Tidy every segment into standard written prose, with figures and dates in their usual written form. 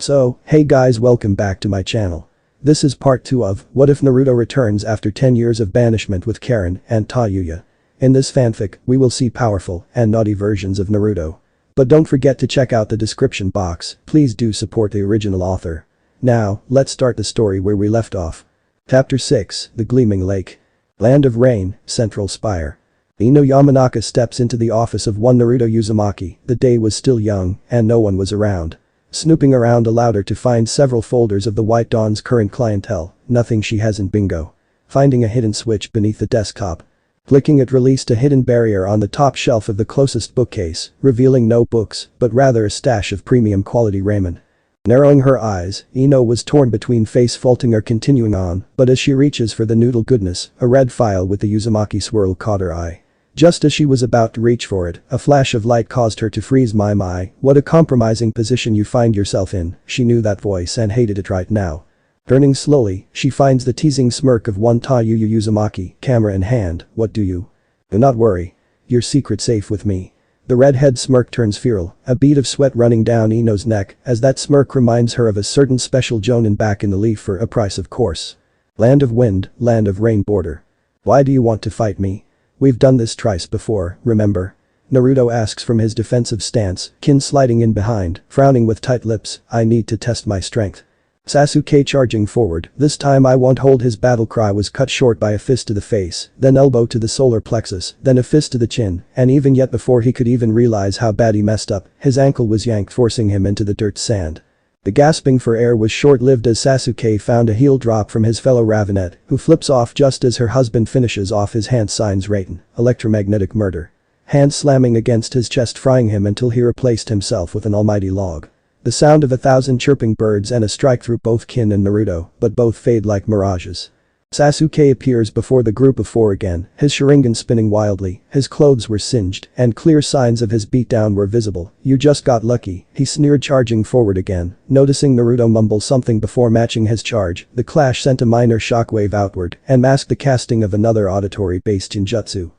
So, hey guys, welcome back to my channel. This is part 2 of What If Naruto Returns After 10 Years of Banishment with Karin and Tayuya. In this fanfic, we will see powerful and naughty versions of Naruto. But don't forget to check out the description box, please do support the original author. Now, let's start the story where we left off. Chapter 6, The Gleaming Lake. Land of Rain, Central Spire. Ino Yamanaka steps into the office of one Naruto Uzumaki. The day was still young, and no one was around. Snooping around allowed her to find several folders of the White Dawn's current clientele, nothing she hasn't bingo. Finding a hidden switch beneath the desktop. Clicking it released a hidden barrier on the top shelf of the closest bookcase, revealing no books, but rather a stash of premium quality ramen. Narrowing her eyes, Ino was torn between face faulting or continuing on, but as she reaches for the noodle goodness, a red file with the Uzumaki swirl caught her eye. Just as she was about to reach for it, a flash of light caused her to freeze. My, what a compromising position you find yourself in, she knew that voice and hated it right now. Turning slowly, she finds the teasing smirk of one Tayuya Uzumaki, camera in hand. What do you? Do not worry. Your secret safe with me. The redhead smirk turns feral, a bead of sweat running down Ino's neck as that smirk reminds her of a certain special jonin back in the leaf for a price of course. Land of wind, land of rain border. Why do you want to fight me? We've done this twice before, remember? Naruto asks from his defensive stance, Kin sliding in behind, frowning with tight lips. I need to test my strength. Sasuke charging forward, this time I won't hold. His battle cry was cut short by a fist to the face, then elbow to the solar plexus, then a fist to the chin, and even yet before he could even realize how bad he messed up, his ankle was yanked forcing him into the dirt sand. The gasping for air was short-lived as Sasuke found a heel drop from his fellow Ravenet, who flips off just as her husband finishes off his hand signs Raiden, electromagnetic murder. Hand slamming against his chest frying him until he replaced himself with an almighty log. The sound of 1,000 chirping birds and a strike through both Kin and Naruto, but both fade like mirages. Sasuke appears before the group of four again, his Sharingan spinning wildly, his clothes were singed, and clear signs of his beatdown were visible. You just got lucky, he sneered charging forward again. Noticing Naruto mumble something before matching his charge, the clash sent a minor shockwave outward and masked the casting of another auditory-based ninjutsu.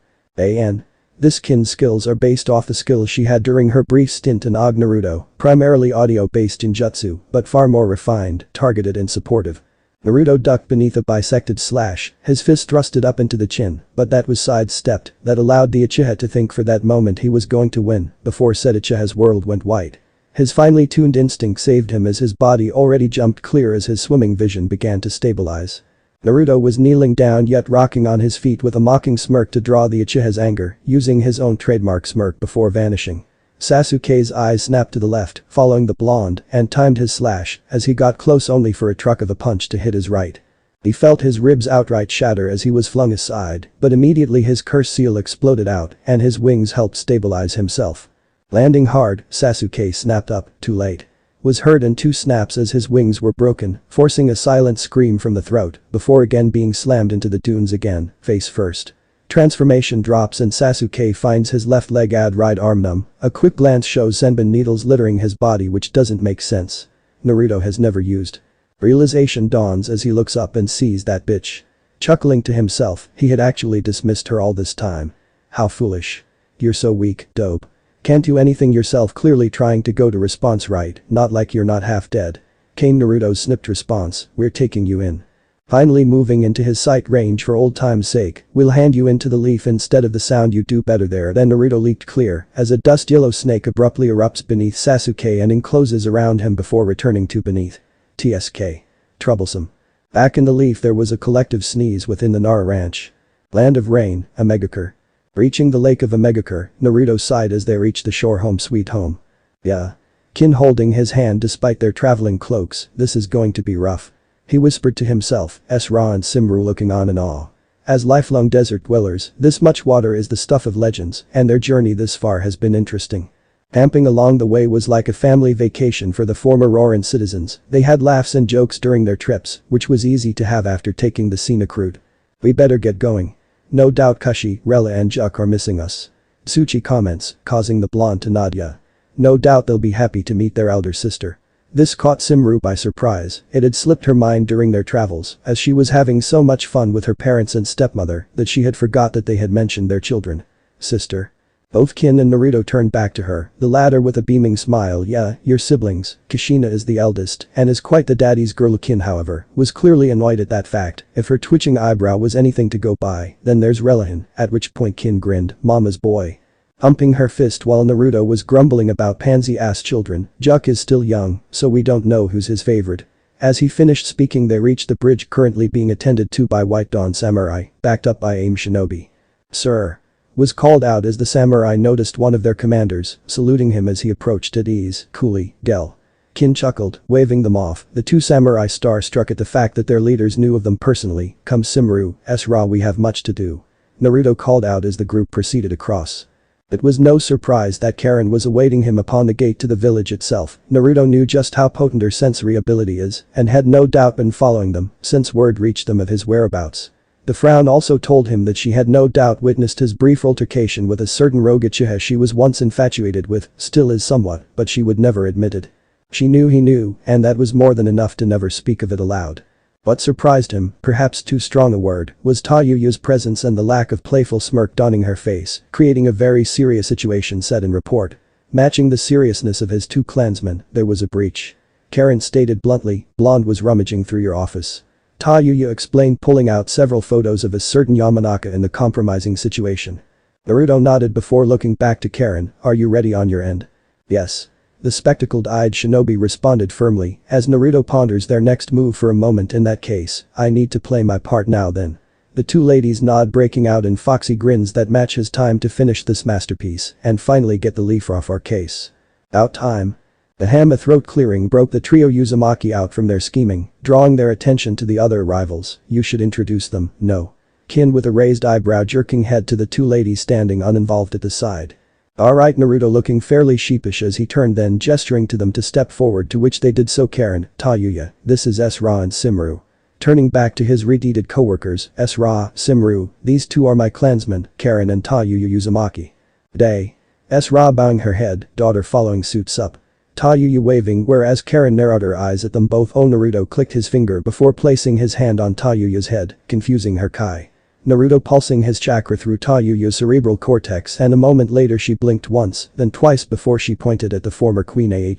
This Kin's skills are based off the skills she had during her brief stint in Og Naruto, primarily audio-based ninjutsu, but far more refined, targeted and supportive. Naruto ducked beneath a bisected slash, his fist thrusted up into the chin, but that was sidestepped, that allowed the Uchiha to think for that moment he was going to win, before said Uchiha's world went white. His finely tuned instinct saved him as his body already jumped clear as his swimming vision began to stabilize. Naruto was kneeling down yet rocking on his feet with a mocking smirk to draw the Uchiha's anger, using his own trademark smirk before vanishing. Sasuke's eyes snapped to the left, following the blonde, and timed his slash as he got close only for a truck of a punch to hit his right. He felt his ribs outright shatter as he was flung aside, but immediately his curse seal exploded out and his wings helped stabilize himself. Landing hard, Sasuke snapped up, too late. Was heard in 2 snaps as his wings were broken, forcing a silent scream from the throat, before again being slammed into the dunes again, face first. Transformation drops and Sasuke finds his left leg and right arm numb. A quick glance shows Senbon needles littering his body which doesn't make sense. Naruto has never used. Realization dawns as he looks up and sees that bitch. Chuckling to himself, he had actually dismissed her all this time. How foolish. You're so weak, dope. Can't do anything yourself, clearly trying to go to response right, not like you're not half dead. Came Naruto's snipped response, we're taking you in. Finally moving into his sight range for old time's sake, we'll hand you into the leaf instead of the sound. You do better there. Then Naruto leaped clear as a dust yellow snake abruptly erupts beneath Sasuke and encloses around him before returning to beneath. TSK. Troublesome. Back in the leaf there was a collective sneeze within the Nara ranch. Land of rain, Omegakure. Reaching the lake of Omegakure, Naruto sighed as they reached the shore. Home sweet home. Yeah. Kin holding his hand despite their traveling cloaks, this is going to be rough. He whispered to himself, Ra and Simru looking on in awe. As lifelong desert dwellers, this much water is the stuff of legends, and their journey this far has been interesting. Camping along the way was like a family vacation for the former Roran citizens. They had laughs and jokes during their trips, which was easy to have after taking the scenic route. We better get going. No doubt Kushi, Rella and Juk are missing us. Tsuchi comments, causing the blonde to nod. Yeah. No doubt they'll be happy to meet their elder sister. This caught Simru by surprise. It had slipped her mind during their travels, as she was having so much fun with her parents and stepmother that she had forgot that they had mentioned their children. Sister. Both Kin and Naruto turned back to her, the latter with a beaming smile. Yeah, your siblings. Kushina is the eldest and is quite the daddy's girl. Kin, however, was clearly annoyed at that fact. If her twitching eyebrow was anything to go by, then there's Relahan, at which point Kin grinned, mama's boy. Humping her fist while Naruto was grumbling about pansy-ass children. Juk is still young, so we don't know who's his favorite. As he finished speaking, they reached the bridge currently being attended to by White Dawn samurai, backed up by AIM shinobi. Sir. Was called out as the samurai noticed one of their commanders, saluting him as he approached at ease, coolly, Gel. Kin chuckled, waving them off, the two samurai star-struck at the fact that their leaders knew of them personally. Come Simru, Esra, we have much to do. Naruto called out as the group proceeded across. It was no surprise that Karin was awaiting him upon the gate to the village itself. Naruto knew just how potent her sensory ability is and had no doubt been following them since word reached them of his whereabouts. The frown also told him that she had no doubt witnessed his brief altercation with a certain rogue Uchiha she was once infatuated with, still is somewhat, but she would never admit it. She knew he knew, and that was more than enough to never speak of it aloud. What surprised him, perhaps too strong a word, was Tayuya's presence and the lack of playful smirk donning her face, creating a very serious situation, said in report. Matching the seriousness of his two clansmen, there was a breach. Karin stated bluntly, Blonde was rummaging through your office. Tayuya explained, pulling out several photos of a certain Yamanaka in the compromising situation. Naruto nodded before looking back to Karin, are you ready on your end? Yes. The spectacled-eyed shinobi responded firmly, as Naruto ponders their next move for a moment. In that case, I need to play my part now then. The two ladies nod, breaking out in foxy grins that match his time to finish this masterpiece and finally get the leaf off our case. About time. The ham, a throat clearing, broke the trio Uzumaki out from their scheming, drawing their attention to the other arrivals. You should introduce them, no. Kin with a raised eyebrow jerking head to the two ladies standing uninvolved at the side. Alright, Naruto looking fairly sheepish as he turned, then gesturing to them to step forward, to which they did so. Karin, Tayuya, this is Esra and Simru. Turning back to his redeeded co-workers, Esra, Simru, these two are my clansmen, Karin and Tayuya Uzumaki. Day. Esra bowing her head, daughter following suits up. Tayuya waving, whereas Karin narrowed her eyes at them both. Naruto clicked his finger before placing his hand on Tayuya's head, confusing her kai. Naruto pulsing his chakra through Tayuya's cerebral cortex, and a moment later she blinked once, then twice before she pointed at the former queen.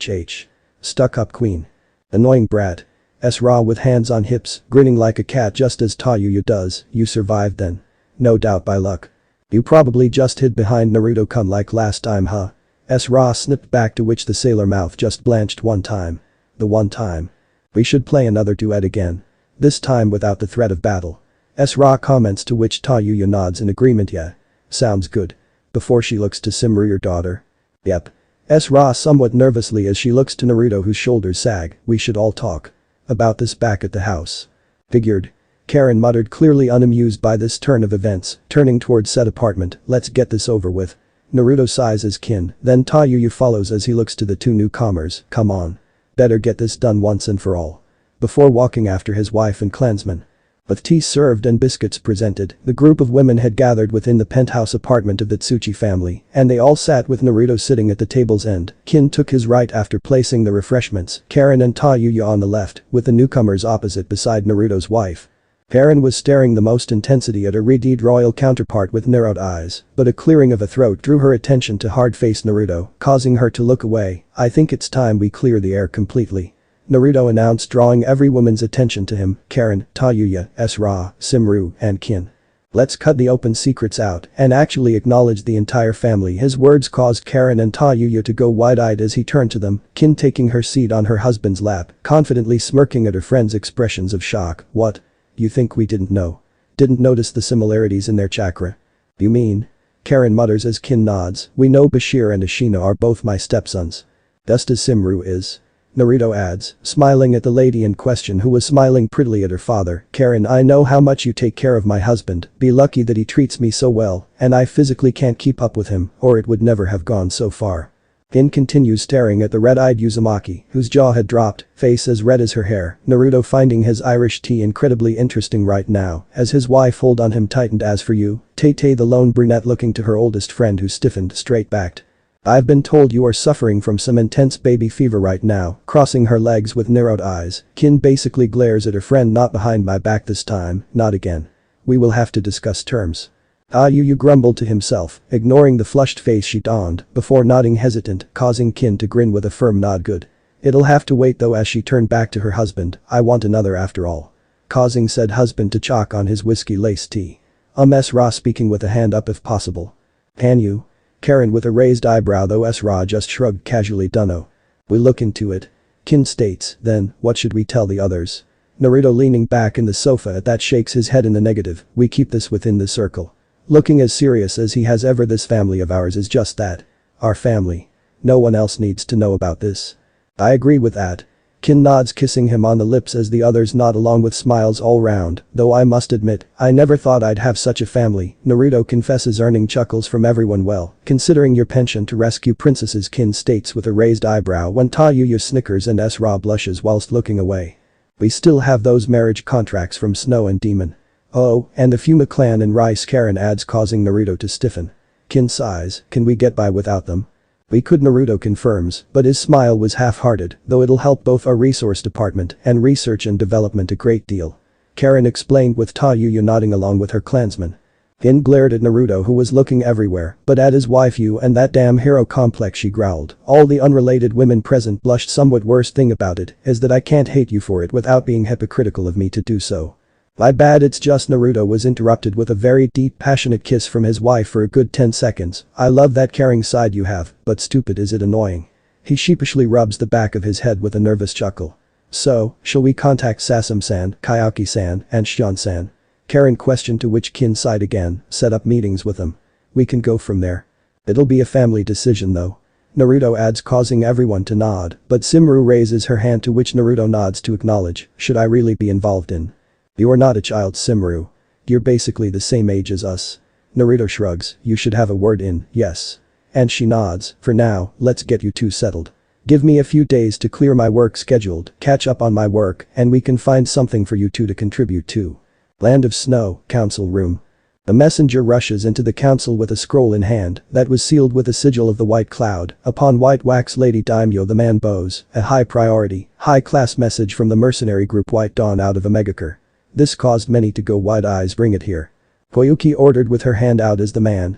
Stuck-up queen. Annoying brat. Esra with hands on hips, grinning like a cat just as Tayuya does, you survived then. No doubt by luck. You probably just hid behind Naruto come like last time, huh? Esra snipped back, to which the sailor mouth just blanched one time. The one time. We should play another duet again. This time without the threat of battle. Esra comments, to which Tayuya nods in agreement. Yeah. Sounds good. Before she looks to Simru, your daughter. Yep. Esra somewhat nervously as she looks to Naruto, whose shoulders sag, we should all talk. About this back at the house. Figured. Karin muttered, clearly unamused by this turn of events, turning towards said apartment, let's get this over with. Naruto sighs as Kin, then Tayuya follows as he looks to the two newcomers, come on. Better get this done once and for all. Before walking after his wife and clansmen. With tea served and biscuits presented, the group of women had gathered within the penthouse apartment of the Tsuchi family, and they all sat with Naruto sitting at the table's end. Kin took his right after placing the refreshments, Karin and Tayuya on the left, with the newcomers opposite beside Naruto's wife. Karin was staring the most intensity at her redeemed royal counterpart with narrowed eyes, but a clearing of a throat drew her attention to hard-faced Naruto, causing her to look away. I think it's time we clear the air completely. Naruto announced, drawing every woman's attention to him, Karin, Tayuya, Esra, Simru, and Kin. Let's cut the open secrets out and actually acknowledge the entire family. His words caused Karin and Tayuya to go wide-eyed as he turned to them, Kin taking her seat on her husband's lap, confidently smirking at her friend's expressions of shock. What? You think we didn't know? Didn't notice the similarities in their chakra? You mean? Karin mutters as Kin nods, we know Bashir and Ashina are both my stepsons. Just as Simru is. Naruto adds, smiling at the lady in question, who was smiling prettily at her father, Karin, I know how much you take care of my husband, be lucky that he treats me so well, and I physically can't keep up with him, or it would never have gone so far. Kin continues staring at the red-eyed Uzumaki, whose jaw had dropped, face as red as her hair, Naruto finding his Irish tea incredibly interesting right now, as his wife hold on him tightened. As for you, Tay-Tay, the lone brunette, looking to her oldest friend, who stiffened, straight-backed. I've been told you are suffering from some intense baby fever right now. Crossing her legs with narrowed eyes, Kin basically glares at her friend. Not behind my back this time, not again. We will have to discuss terms. Tayuya grumbled to himself, ignoring the flushed face she donned, before nodding hesitant, causing Kin to grin with a firm nod. Good. It'll have to wait though. As she turned back to her husband, I want another after all. Causing said husband to choke on his whiskey-laced tea. Ra speaking with a hand up if possible. Can you? Karin with a raised eyebrow though Ra just shrugged casually. Dunno. We look into it. Kin states, then, what should we tell the others? Naruto leaning back in the sofa at that shakes his head in the negative, we keep this within the circle. Looking as serious as he has ever. This family of ours is just that. Our family. No one else needs to know about this. I agree with that. Kin nods kissing him on the lips as the others nod along with smiles all round, though I must admit, I never thought I'd have such a family. Naruto confesses earning chuckles from everyone. Well, considering your penchant to rescue princesses. Kin states with a raised eyebrow when Tayuya snickers and Ra blushes whilst looking away. We still have those marriage contracts from Snow and Demon. Oh, and the Fuma clan and Rice. Karin adds causing Naruto to stiffen. Kin sighs, can we get by without them? We could. Naruto confirms, but his smile was half-hearted, though it'll help both our resource department and research and development a great deal. Karin explained with Tayuya nodding along with her clansmen. Kin glared at Naruto who was looking everywhere, but at his wife you and that damn hero complex she growled. All the unrelated women present blushed somewhat. Worst thing about it is that I can't hate you for it without being hypocritical of me to do so. My bad. It's just Naruto was interrupted with a very deep passionate kiss from his wife for a good 10 seconds. I love that caring side you have, but stupid is it annoying. He sheepishly rubs the back of his head with a nervous chuckle. So, shall we contact Sasam-san, Kayaki-san, and Shion-san? Karin questioned, to which Kin sighed again, set up meetings with them. We can go from there. It'll be a family decision though. Naruto adds causing everyone to nod, but Simru raises her hand to which Naruto nods to acknowledge. Should I really be involved in? You're not a child, Simru. You're basically the same age as us. Naruto shrugs, you should have a word in, yes. And she nods, for now, let's get you two settled. Give me a few days to clear my work scheduled, catch up on my work, and we can find something for you two to contribute to. Land of Snow, council room. The messenger rushes into the council with a scroll in hand that was sealed with a sigil of the white cloud. Upon white wax Lady Daimyo the man bows, a high priority, high-class message from the mercenary group White Dawn out of Omegacore. This caused many to go wide eyes. Bring it here. Koyuki ordered with her hand out as the man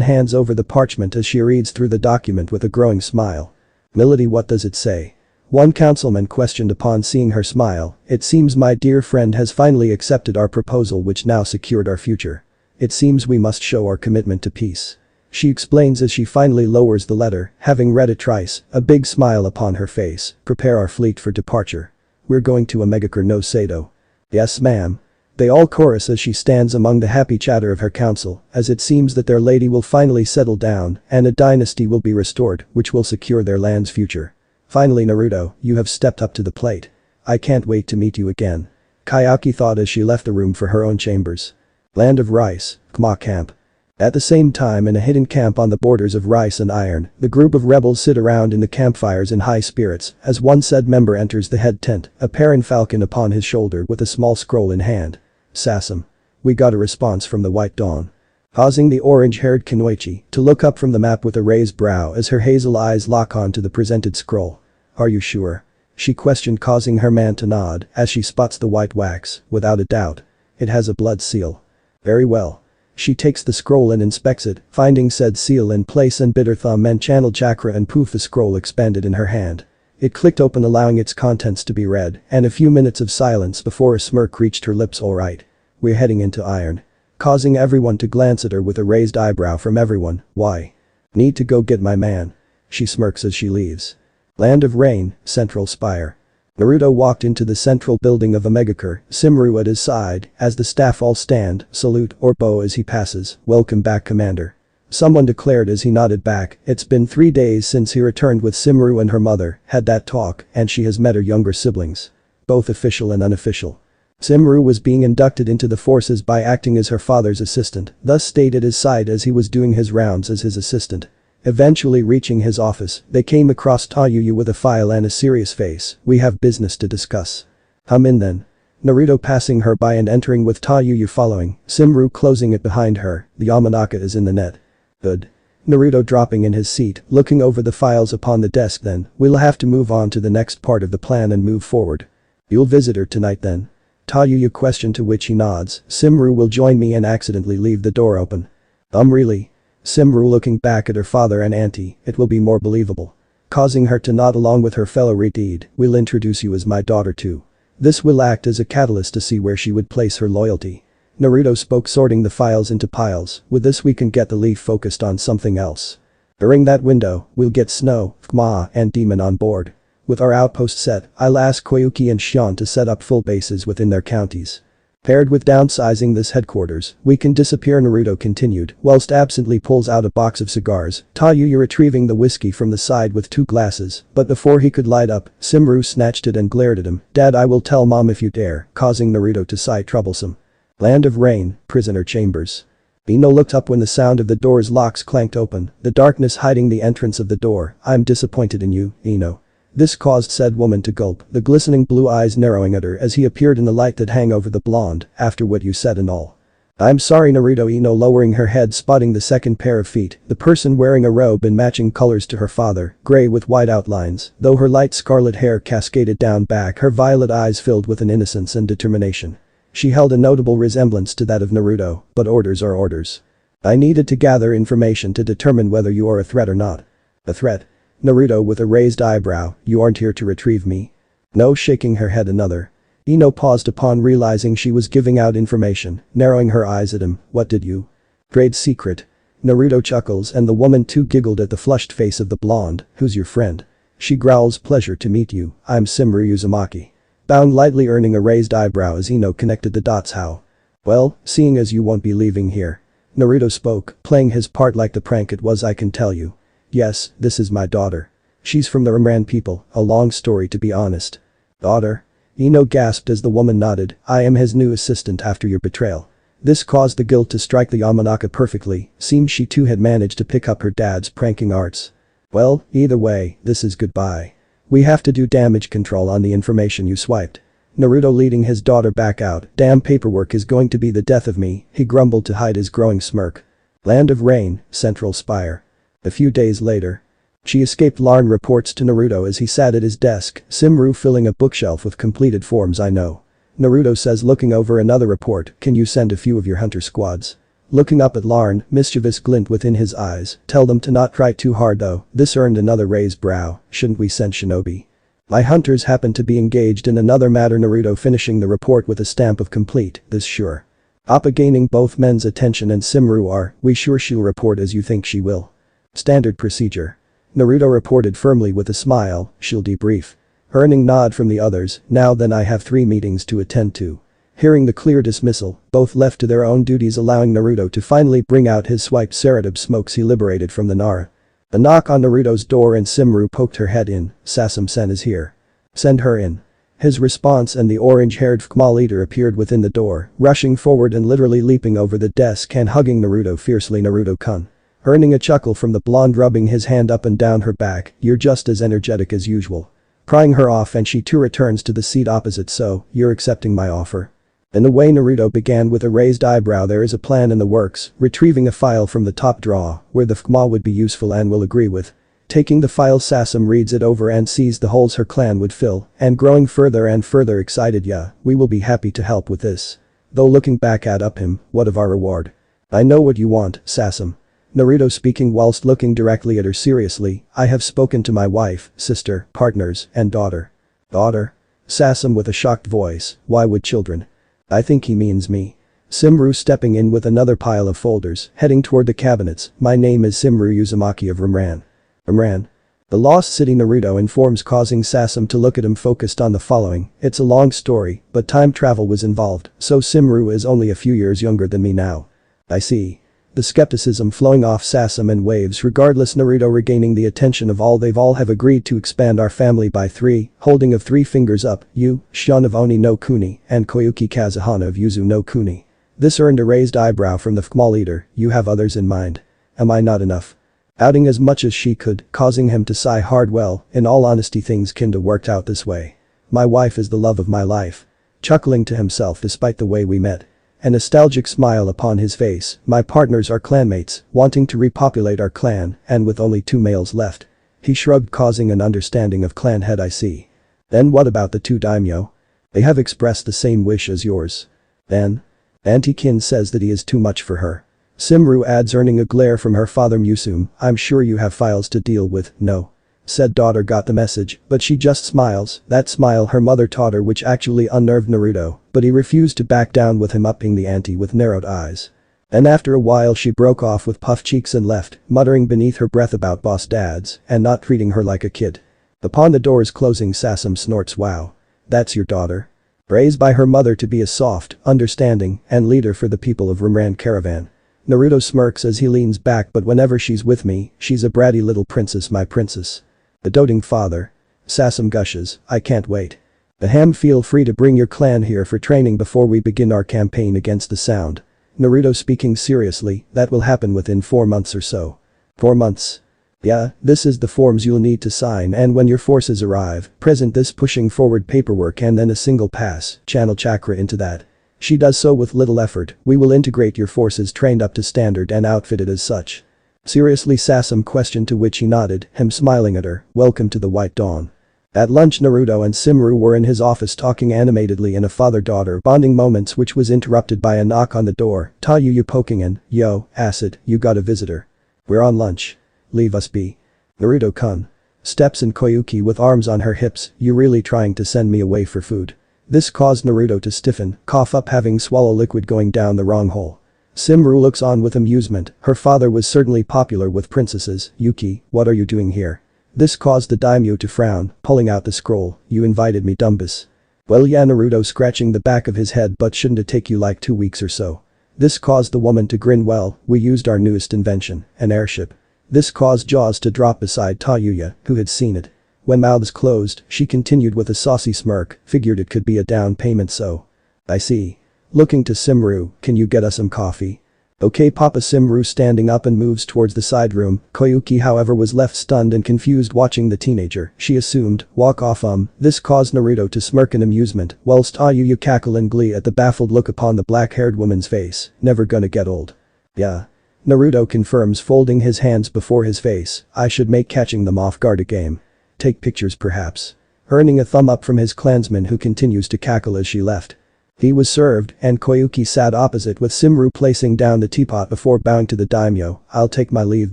hands over the parchment as she reads through the document with a growing smile. Milady, what does it say? One councilman questioned upon seeing her smile. It seems my dear friend has finally accepted our proposal which now secured our future. It seems we must show our commitment to peace. She explains as she finally lowers the letter, having read it twice, a big smile upon her face. Prepare our fleet for departure. We're going to Omegacore no Sato. Yes ma'am. They all chorus as she stands among the happy chatter of her council, as it seems that their lady will finally settle down and a dynasty will be restored which will secure their land's future. Finally Naruto, you have stepped up to the plate. I can't wait to meet you again. Kayaki thought as she left the room for her own chambers. Land of Rice, Kma camp. At the same time in a hidden camp on the borders of Rice and Iron, the group of rebels sit around in the campfires in high spirits as one said member enters the head tent, a Perrin falcon upon his shoulder with a small scroll in hand. Sasam. We got a response from the White Dawn. Causing the orange-haired Kunoichi to look up from the map with a raised brow as her hazel eyes lock on to the presented scroll. Are you sure? She questioned, causing her man to nod as she spots the white wax. Without a doubt. It has a blood seal. Very well. She takes the scroll and inspects it, finding said seal in place and bit her thumb and channeled chakra and poof, the scroll expanded in her hand. It clicked open, allowing its contents to be read, and a few minutes of silence before a smirk reached her lips. Alright. We're heading into Iron. Causing everyone to glance at her with a raised eyebrow from everyone. Why? Need to go get my man. She smirks as she leaves. Land of Rain, Central Spire. Naruto walked into the central building of Omegacore, Simru at his side, as the staff all stand, salute, or bow as he passes. Welcome back, Commander. Someone declared as he nodded back. It's been 3 days since he returned with Simru and her mother, had that talk, and she has met her younger siblings. Both official and unofficial. Simru was being inducted into the forces by acting as her father's assistant, thus stayed at his side as he was doing his rounds as his assistant. Eventually reaching his office, they came across Tayuya with a file and a serious face. We have business to discuss. Come in then. Naruto passing her by and entering with Tayuya following, Simru closing it behind her. The Yamanaka is in the net. Good. Naruto dropping in his seat, looking over the files upon the desk. Then, we'll have to move on to the next part of the plan and move forward. You'll visit her tonight then? Tayuya questioned, to which he nods. Simru will join me and accidentally leave the door open. Really? Simru looking back at her father and auntie, it will be more believable. Causing her to nod along with her fellow Redeed, we'll introduce you as my daughter too. This will act as a catalyst to see where she would place her loyalty. Naruto spoke, sorting the files into piles. With this we can get the leaf focused on something else. During that window, we'll get Snow, Fkma, and Demon on board. With our outpost set, I'll ask Koyuki and Shion to set up full bases within their counties. Paired with downsizing this headquarters, we can disappear. Naruto continued, whilst absently pulls out a box of cigars, Tayuya retrieving the whiskey from the side with 2 glasses, but before he could light up, Simru snatched it and glared at him. Dad, I will tell mom if you dare, causing Naruto to sigh troublesome. Land of Rain, prisoner chambers. Ino looked up when the sound of the door's locks clanked open, the darkness hiding the entrance of the door. I'm disappointed in you, Ino. This caused said woman to gulp, the glistening blue eyes narrowing at her as he appeared in the light that hang over the blonde, after what you said and all. I'm sorry, Naruto. Ino lowering her head, spotting the second pair of feet, the person wearing a robe in matching colors to her father, gray with white outlines, though her light scarlet hair cascaded down back, her violet eyes filled with an innocence and determination. She held a notable resemblance to that of Naruto, but orders are orders. I needed to gather information to determine whether you are a threat or not. A threat? Naruto with a raised eyebrow, you aren't here to retrieve me? No, shaking her head. Another. Ino paused upon realizing she was giving out information, narrowing her eyes at him. What did you? Trade secret. Naruto chuckles and the woman too giggled at the flushed face of the blonde. Who's your friend? She growls, pleasure to meet you, I'm Simru Uzumaki. Bound lightly, earning a raised eyebrow as Ino connected the dots. How? Well, seeing as you won't be leaving here. Naruto spoke, playing his part like the prank it was. I can tell you. Yes, this is my daughter. She's from the Ramran people, a long story to be honest. Daughter? Ino gasped as the woman nodded. I am his new assistant after your betrayal. This caused the guilt to strike the Yamanaka perfectly, seemed she too had managed to pick up her dad's pranking arts. Well, either way, this is goodbye. We have to do damage control on the information you swiped. Naruto leading his daughter back out. Damn paperwork is going to be the death of me, he grumbled to hide his growing smirk. Land of Rain, Central Spire. A few days later. She escaped. Larn reports to Naruto as he sat at his desk, Simru filling a bookshelf with completed forms. I know. Naruto says, looking over another report, can you send a few of your hunter squads? Looking up at Larn, mischievous glint within his eyes, tell them to not try too hard though. This earned another raised brow. Shouldn't we send shinobi? My hunters happen to be engaged in another matter. Naruto finishing the report with a stamp of complete, this sure. Appa gaining both men's attention and Simru are, we sure she'll report as you think she will. Standard procedure. Naruto reported firmly with a smile, she'll debrief. Earning nod from the others, now then I have 3 meetings to attend to. Hearing the clear dismissal, both left to their own duties, allowing Naruto to finally bring out his swiped Ceratub smokes he liberated from the Nara. A knock on Naruto's door and Simru poked her head in. Sasum-sen is here. Send her in. His response and the orange-haired Fkma leader appeared within the door, rushing forward and literally leaping over the desk and hugging Naruto fiercely. Naruto-kun. Earning a chuckle from the blonde, rubbing his hand up and down her back, you're just as energetic as usual. Prying her off and she too returns to the seat opposite. So, you're accepting my offer? In the way Naruto began with a raised eyebrow. There is a plan in the works, retrieving a file from the top drawer, where the Fkma would be useful and will agree with. Taking the file, Sasum reads it over and sees the holes her clan would fill, and growing further and further excited. Yeah, we will be happy to help with this. Though looking back at him, what of our reward? I know what you want, Sasum. Naruto speaking whilst looking directly at her seriously, I have spoken to my wife, sister, partners, and daughter. Daughter? Sasum with a shocked voice, why would children? I think he means me. Simru stepping in with another pile of folders, heading toward the cabinets. My name is Simru Uzumaki of Ramran. Ramran? The lost city, Naruto informs, causing Sasum to look at him, focused on the following. It's a long story, but time travel was involved, so Simru is only a few years younger than me now. I see. The skepticism flowing off Sasum in waves. Regardless, Naruto regaining the attention of all. They've all have agreed to expand our family by 3, holding of 3 fingers up, you, Shion of Oni no Kuni, and Koyuki Kazuhana of Yuzu no Kuni. This earned a raised eyebrow from the Fkma leader. You have others in mind. Am I not enough? Outing as much as she could, causing him to sigh hard. Well, in all honesty, things kinda worked out this way. My wife is the love of my life. Chuckling to himself despite the way we met. A nostalgic smile upon his face. My partners are clanmates, wanting to repopulate our clan, and with only 2 males left. He shrugged, causing an understanding of clan head. I see. Then what about the 2 daimyo? They have expressed the same wish as yours. Then? Auntie Kin says that he is too much for her. Simru adds, earning a glare from her father Musume. I'm sure you have files to deal with. No. Said daughter got the message, but she just smiles. That smile her mother taught her, which actually unnerved Naruto, but he refused to back down, with him upping the ante with narrowed eyes. And after a while she broke off with puffed cheeks and left, muttering beneath her breath about boss dads and not treating her like a kid. Upon the doors closing, Sasam snorts, wow. That's your daughter? Raised by her mother to be a soft, understanding, and leader for the people of Rimran Caravan. Naruto smirks as he leans back, but whenever she's with me, she's a bratty little princess, my princess. The doting father. Sasam gushes, I can't wait. Ahem, feel free to bring your clan here for training before we begin our campaign against the Sound. Naruto speaking seriously, that will happen within 4 months or so. 4 months? Yeah, this is the forms you'll need to sign, and when your forces arrive, present this pushing forward paperwork and then a single pass, channel chakra into that. She does so with little effort. We will integrate your forces trained up to standard and outfitted as such. Seriously, Sasam questioned, to which he nodded, him smiling at her, welcome to the White Dawn. At lunch Naruto and Simru were in his office talking animatedly in a father-daughter bonding moments, which was interrupted by a knock on the door. Tayuya poking in, yo, Acid, you got a visitor. We're on lunch. Leave us be. Naruto-kun. Steps in Koyuki with arms on her hips, you really trying to send me away for food? This caused Naruto to stiffen, cough up, having swallow liquid going down the wrong hole. Simru looks on with amusement, her father was certainly popular with princesses. Yuki, what are you doing here? This caused the daimyo to frown, pulling out the scroll, you invited me, Dumbus. Well yeah, Naruto scratching the back of his head, but shouldn't it take you like 2 weeks or so? This caused the woman to grin, well, we used our newest invention, an airship. This caused jaws to drop beside Tayuya, who had seen it. When mouths closed, she continued with a saucy smirk, figured it could be a down payment, so. I see. Looking to Simru, can you get us some coffee? Okay Papa. Simru standing up and moves towards the side room. Koyuki however was left stunned and confused watching the teenager. She assumed, walk off. This caused Naruto to smirk in amusement, whilst Tayuya cackle in glee at the baffled look upon the black-haired woman's face. Never gonna get old. Yeah. Naruto confirms, folding his hands before his face, I should make catching them off guard a game. Take pictures perhaps. Earning a thumb up from his clansman, who continues to cackle as she left. He was served, and Koyuki sat opposite, with Simru placing down the teapot before bowing to the daimyo. I'll take my leave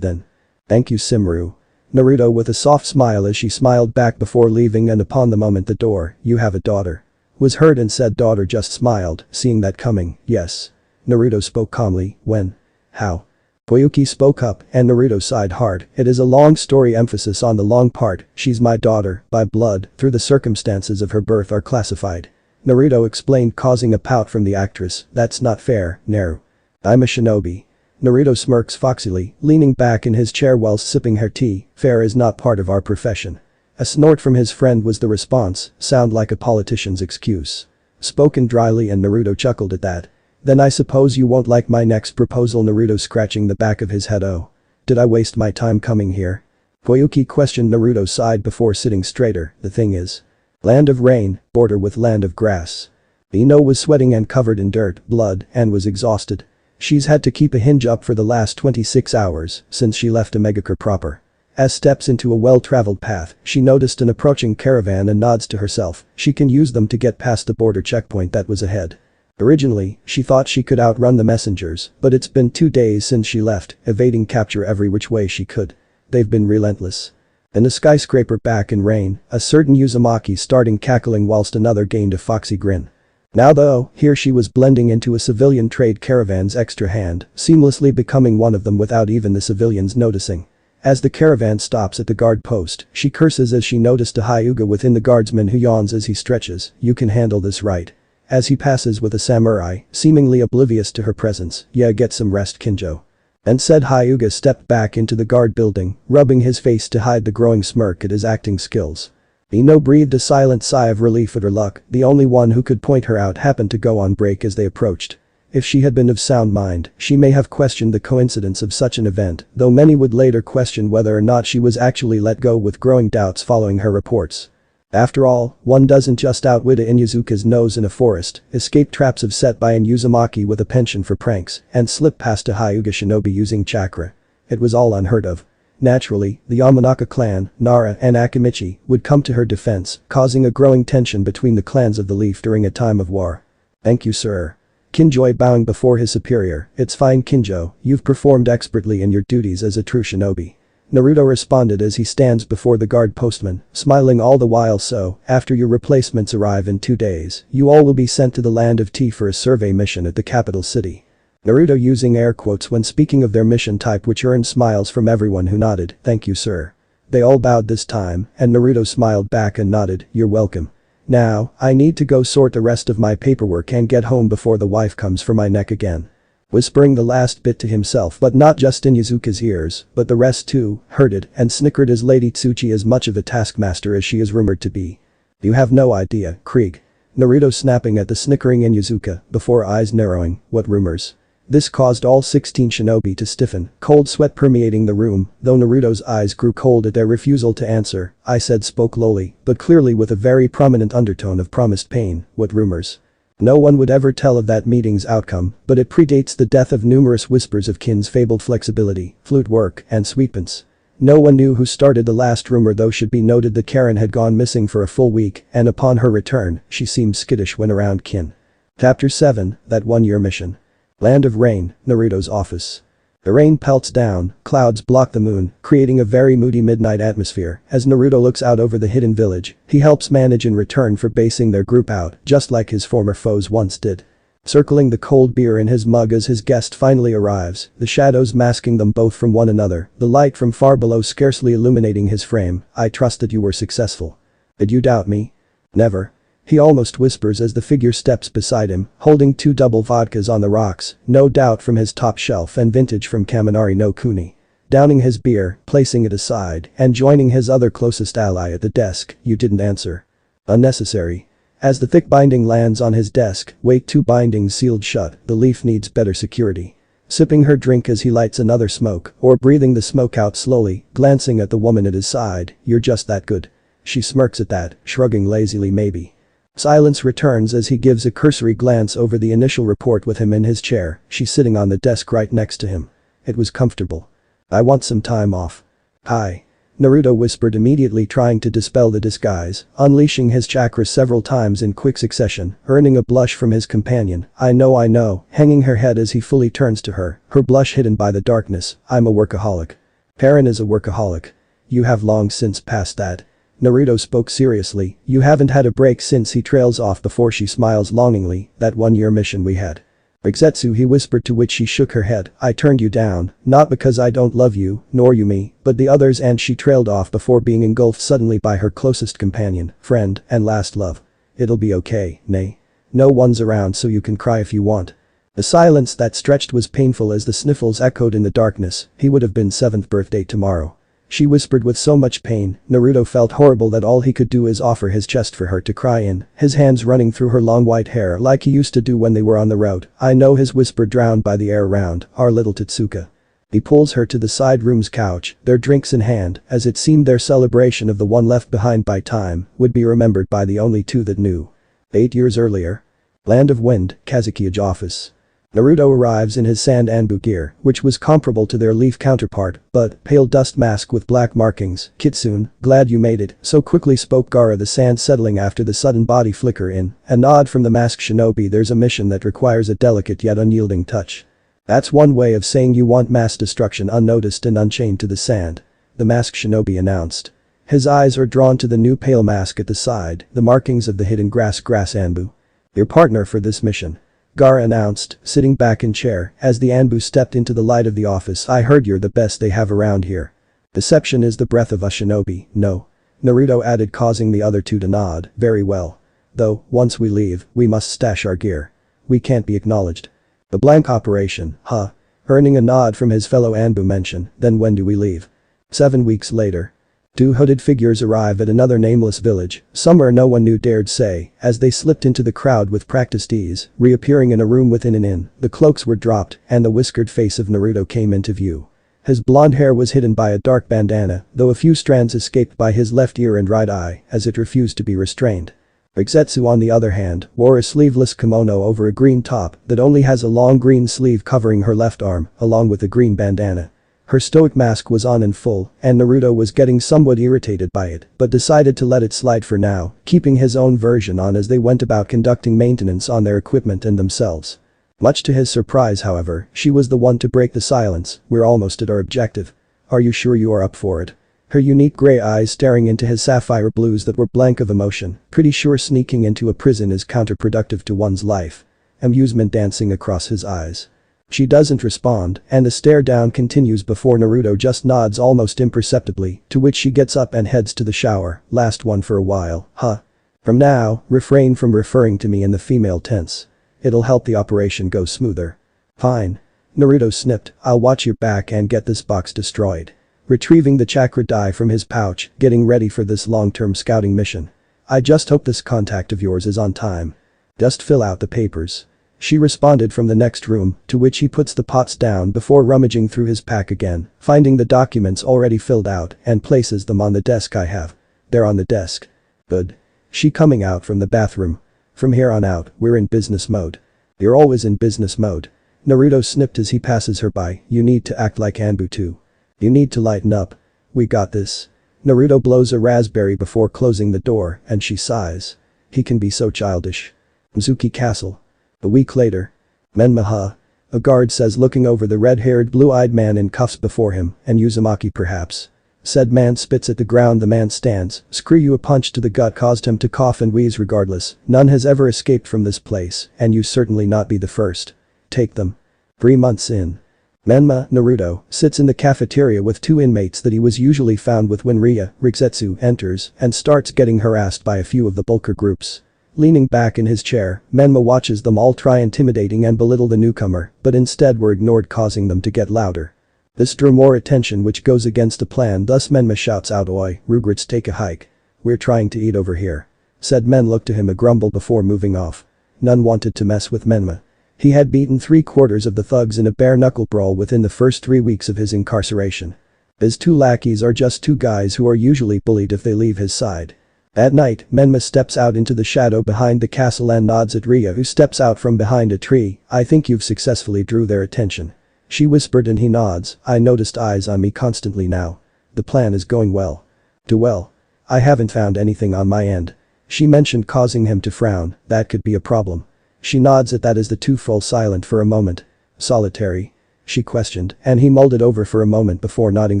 then. Thank you, Simru. Naruto with a soft smile as she smiled back before leaving, and upon the moment the door, you have a daughter. Was heard, and said daughter just smiled, seeing that coming, yes. Naruto spoke calmly, when? How? Koyuki spoke up, and Naruto sighed hard. It is a long story, emphasis on the long part. She's my daughter, by blood, through the circumstances of her birth are classified. Naruto explained, causing a pout from the actress. That's not fair, Naru. I'm a shinobi. Naruto smirks foxily, leaning back in his chair whilst sipping her tea. Fair is not part of our profession. A snort from his friend was the response, sound like a politician's excuse. Spoken dryly, and Naruto chuckled at that. Then I suppose you won't like my next proposal. Naruto scratching the back of his head, oh. Did I waste my time coming here? Koyuki questioned. Naruto sighed before sitting straighter, the thing is. Land of rain, border with land of grass. Ino was sweating and covered in dirt, blood, and was exhausted. She's had to keep a hinge up for the last 26 hours since she left Omegakure proper. As steps into a well-traveled path, she noticed an approaching caravan and nods to herself. She can use them to get past the border checkpoint that was ahead. Originally, she thought she could outrun the messengers, but it's been 2 days since she left, evading capture every which way she could. They've been relentless. In a skyscraper back in rain, a certain Uzumaki starting cackling whilst another gained a foxy grin. Now though, here she was blending into a civilian trade caravan's extra hand, seamlessly becoming one of them without even the civilians noticing. As the caravan stops at the guard post, she curses as she noticed a Hyuga within the guardsman, who yawns as he stretches. You can handle this, right? As he passes with a samurai, seemingly oblivious to her presence. Yeah, get some rest, Kinjo. And said Hyuga stepped back into the guard building, rubbing his face to hide the growing smirk at his acting skills. Ino breathed a silent sigh of relief at her luck. The only one who could point her out happened to go on break as they approached. If she had been of sound mind, she may have questioned the coincidence of such an event, though many would later question whether or not she was actually let go, with growing doubts following her reports. After all, one doesn't just outwit a Inuzuka's nose in a forest, escape traps of set by an Uzumaki with a penchant for pranks, and slip past a Hyuga shinobi using chakra. It was all unheard of. Naturally, the Yamanaka clan, Nara and Akimichi, would come to her defense, causing a growing tension between the clans of the Leaf during a time of war. Thank you, sir. Kinjoi bowing before his superior, "It's fine Kinjo, you've performed expertly in your duties as a true shinobi." Naruto responded as he stands before the guard postman, smiling all the while. "So, after your replacements arrive in 2 days, you all will be sent to the land of tea for a survey mission at the capital city." Naruto using air quotes when speaking of their mission type, which earned smiles from everyone who nodded, "Thank you sir." They all bowed this time, and Naruto smiled back and nodded, "You're welcome. Now, I need to go sort the rest of my paperwork and get home before the wife comes for my neck again." Whispering the last bit to himself, but not just in Yuzuka's ears, but the rest too, heard it and snickered as Lady Tsuchi as much of a taskmaster as she is rumored to be. "You have no idea, Krieg." Naruto snapping at the snickering in Yuzuka, before eyes narrowing, "What rumors?" This caused all 16 shinobi to stiffen, cold sweat permeating the room, though Naruto's eyes grew cold at their refusal to answer. "I said," spoke lowly, but clearly with a very prominent undertone of promised pain, "What rumors?" No one would ever tell of that meeting's outcome, but it predates the death of numerous whispers of Kin's fabled flexibility, flute work, and sweetpence. No one knew who started the last rumor, though should be noted that Karin had gone missing for a full week, and upon her return, she seemed skittish when around Kin. Chapter 7, That 1-year mission. Land of Rain, Naruto's office. The rain pelts down, clouds block the moon, creating a very moody midnight atmosphere. As Naruto looks out over the hidden village, he helps manage in return for basing their group out, just like his former foes once did. Circling the cold beer in his mug as his guest finally arrives, the shadows masking them both from one another, the light from far below scarcely illuminating his frame. "I trust that you were successful. Did you doubt me?" "Never." He almost whispers as the figure steps beside him, holding 2 double vodkas on the rocks, no doubt from his top shelf and vintage from Kaminari no Kuni. Downing his beer, placing it aside, and joining his other closest ally at the desk, "You didn't answer." "Unnecessary." As the thick binding lands on his desk, weight 2 bindings sealed shut, the leaf needs better security. Sipping her drink as he lights another smoke, or breathing the smoke out slowly, glancing at the woman at his side, "You're just that good." She smirks at that, shrugging lazily. "Maybe." Silence returns as he gives a cursory glance over the initial report with him in his chair. She's sitting on the desk right next to him. It was comfortable. "I want some time off." "Hi." Naruto whispered, immediately trying to dispel the disguise, unleashing his chakra several times in quick succession, earning a blush from his companion. I know," hanging her head as he fully turns to her, her blush hidden by the darkness. "I'm a workaholic." "Karin is a workaholic. You have long since passed that." Naruto spoke seriously. "You haven't had a break since." He trails off before she smiles longingly. "That 1-year mission we had." "Exetsu," he whispered, to which she shook her head. "I turned you down, not because I don't love you, nor you me, but the others." And she trailed off before being engulfed suddenly by her closest companion, friend, and last love. "It'll be okay, Nay. No one's around so you can cry if you want." The silence that stretched was painful as the sniffles echoed in the darkness. "He would have been 7th birthday tomorrow." She whispered with so much pain, Naruto felt horrible that all he could do is offer his chest for her to cry in, his hands running through her long white hair like he used to do when they were on the route. "I know," his whisper drowned by the air around, "our little Totsuka." He pulls her to the side room's couch, their drinks in hand, as it seemed their celebration of the one left behind by time would be remembered by the only 2 that knew. 8 years earlier. Land of Wind, Kazukiage office. Naruto arrives in his sand Anbu gear, which was comparable to their leaf counterpart, but pale dust mask with black markings. "Kitsune, glad you made it so quickly," spoke Gaara, the sand settling after the sudden body flicker in. A nod from the masked shinobi. "There's a mission that requires a delicate yet unyielding touch." "That's one way of saying you want mass destruction unnoticed and unchained to the sand," the masked shinobi announced. His eyes are drawn to the new pale mask at the side, the markings of the hidden grass Anbu. "Your partner for this mission," Gaara announced, sitting back in chair as the Anbu stepped into the light of the office. "I heard you're the best they have around here." "Deception is the breath of a shinobi, no," Naruto added, causing the other 2 to nod. "Very well. Though, once we leave, we must stash our gear. We can't be acknowledged." "The blank operation, huh?" Earning a nod from his fellow Anbu mention. "Then when do we leave?" 7 weeks later. 2 hooded figures arrive at another nameless village, somewhere no one knew dared say, as they slipped into the crowd with practiced ease, reappearing in a room within an inn. The cloaks were dropped, and the whiskered face of Naruto came into view. His blonde hair was hidden by a dark bandana, though a few strands escaped by his left ear and right eye, as it refused to be restrained. Exetsu, on the other hand, wore a sleeveless kimono over a green top that only has a long green sleeve covering her left arm, along with a green bandana. Her stoic mask was on in full, and Naruto was getting somewhat irritated by it, but decided to let it slide for now, keeping his own version on as they went about conducting maintenance on their equipment and themselves. Much to his surprise, however, she was the one to break the silence. "We're almost at our objective. Are you sure you are up for it?" Her unique grey eyes staring into his sapphire blues that were blank of emotion. "Pretty sure sneaking into a prison is counterproductive to one's life." Amusement dancing across his eyes. She doesn't respond, and the stare down continues before Naruto just nods almost imperceptibly, to which she gets up and heads to the shower. "Last one for a while, huh? From now, refrain from referring to me in the female tense. It'll help the operation go smoother." "Fine." Naruto snipped. "I'll watch your back and get this box destroyed." Retrieving the chakra die from his pouch, getting ready for this long-term scouting mission. "I just hope this contact of yours is on time. Just fill out the papers." She responded from the next room, to which he puts the pots down before rummaging through his pack again, finding the documents already filled out, and places them on the desk. "I have. They're on the desk." "Good." She coming out from the bathroom. "From here on out, we're in business mode." "You're always in business mode." Naruto snipped as he passes her by. "You need to act like Anbu too. You need to lighten up. We got this." Naruto blows a raspberry before closing the door, and she sighs. He can be so childish. Mizuki Castle. A week later. "Menma, a guard says, looking over the red-haired blue-eyed man in cuffs before him. "And Uzumaki perhaps." Said man spits at the ground. The man stands. "Screw you." A punch to the gut caused him to cough and wheeze. "Regardless, none has ever escaped from this place, and you certainly not be the first. Take them." 3 months in. Menma, Naruto, sits in the cafeteria with 2 inmates that he was usually found with when Rigetsu enters and starts getting harassed by a few of the bulker groups. Leaning back in his chair, Menma watches them all try intimidating and belittle the newcomer, but instead were ignored, causing them to get louder. This drew more attention, which goes against the plan. Thus Menma shouts out, "Oi, Rugrats, take a hike. We're trying to eat over here." Said men looked to him a grumble before moving off. None wanted to mess with Menma. He had beaten 3/4 of the thugs in a bare-knuckle brawl within the first 3 weeks of his incarceration. His 2 lackeys are just 2 guys who are usually bullied if they leave his side. At night, Menma steps out into the shadow behind the castle and nods at Ria, who steps out from behind a tree. "I think you've successfully drew their attention." She whispered and he nods. "I noticed eyes on me constantly now. The plan is going well." "Too well. I haven't found anything on my end." She mentioned, causing him to frown. "That could be a problem." She nods at that as the 2 fall silent for a moment. "Solitary?" she questioned, and he mulled it over for a moment before nodding.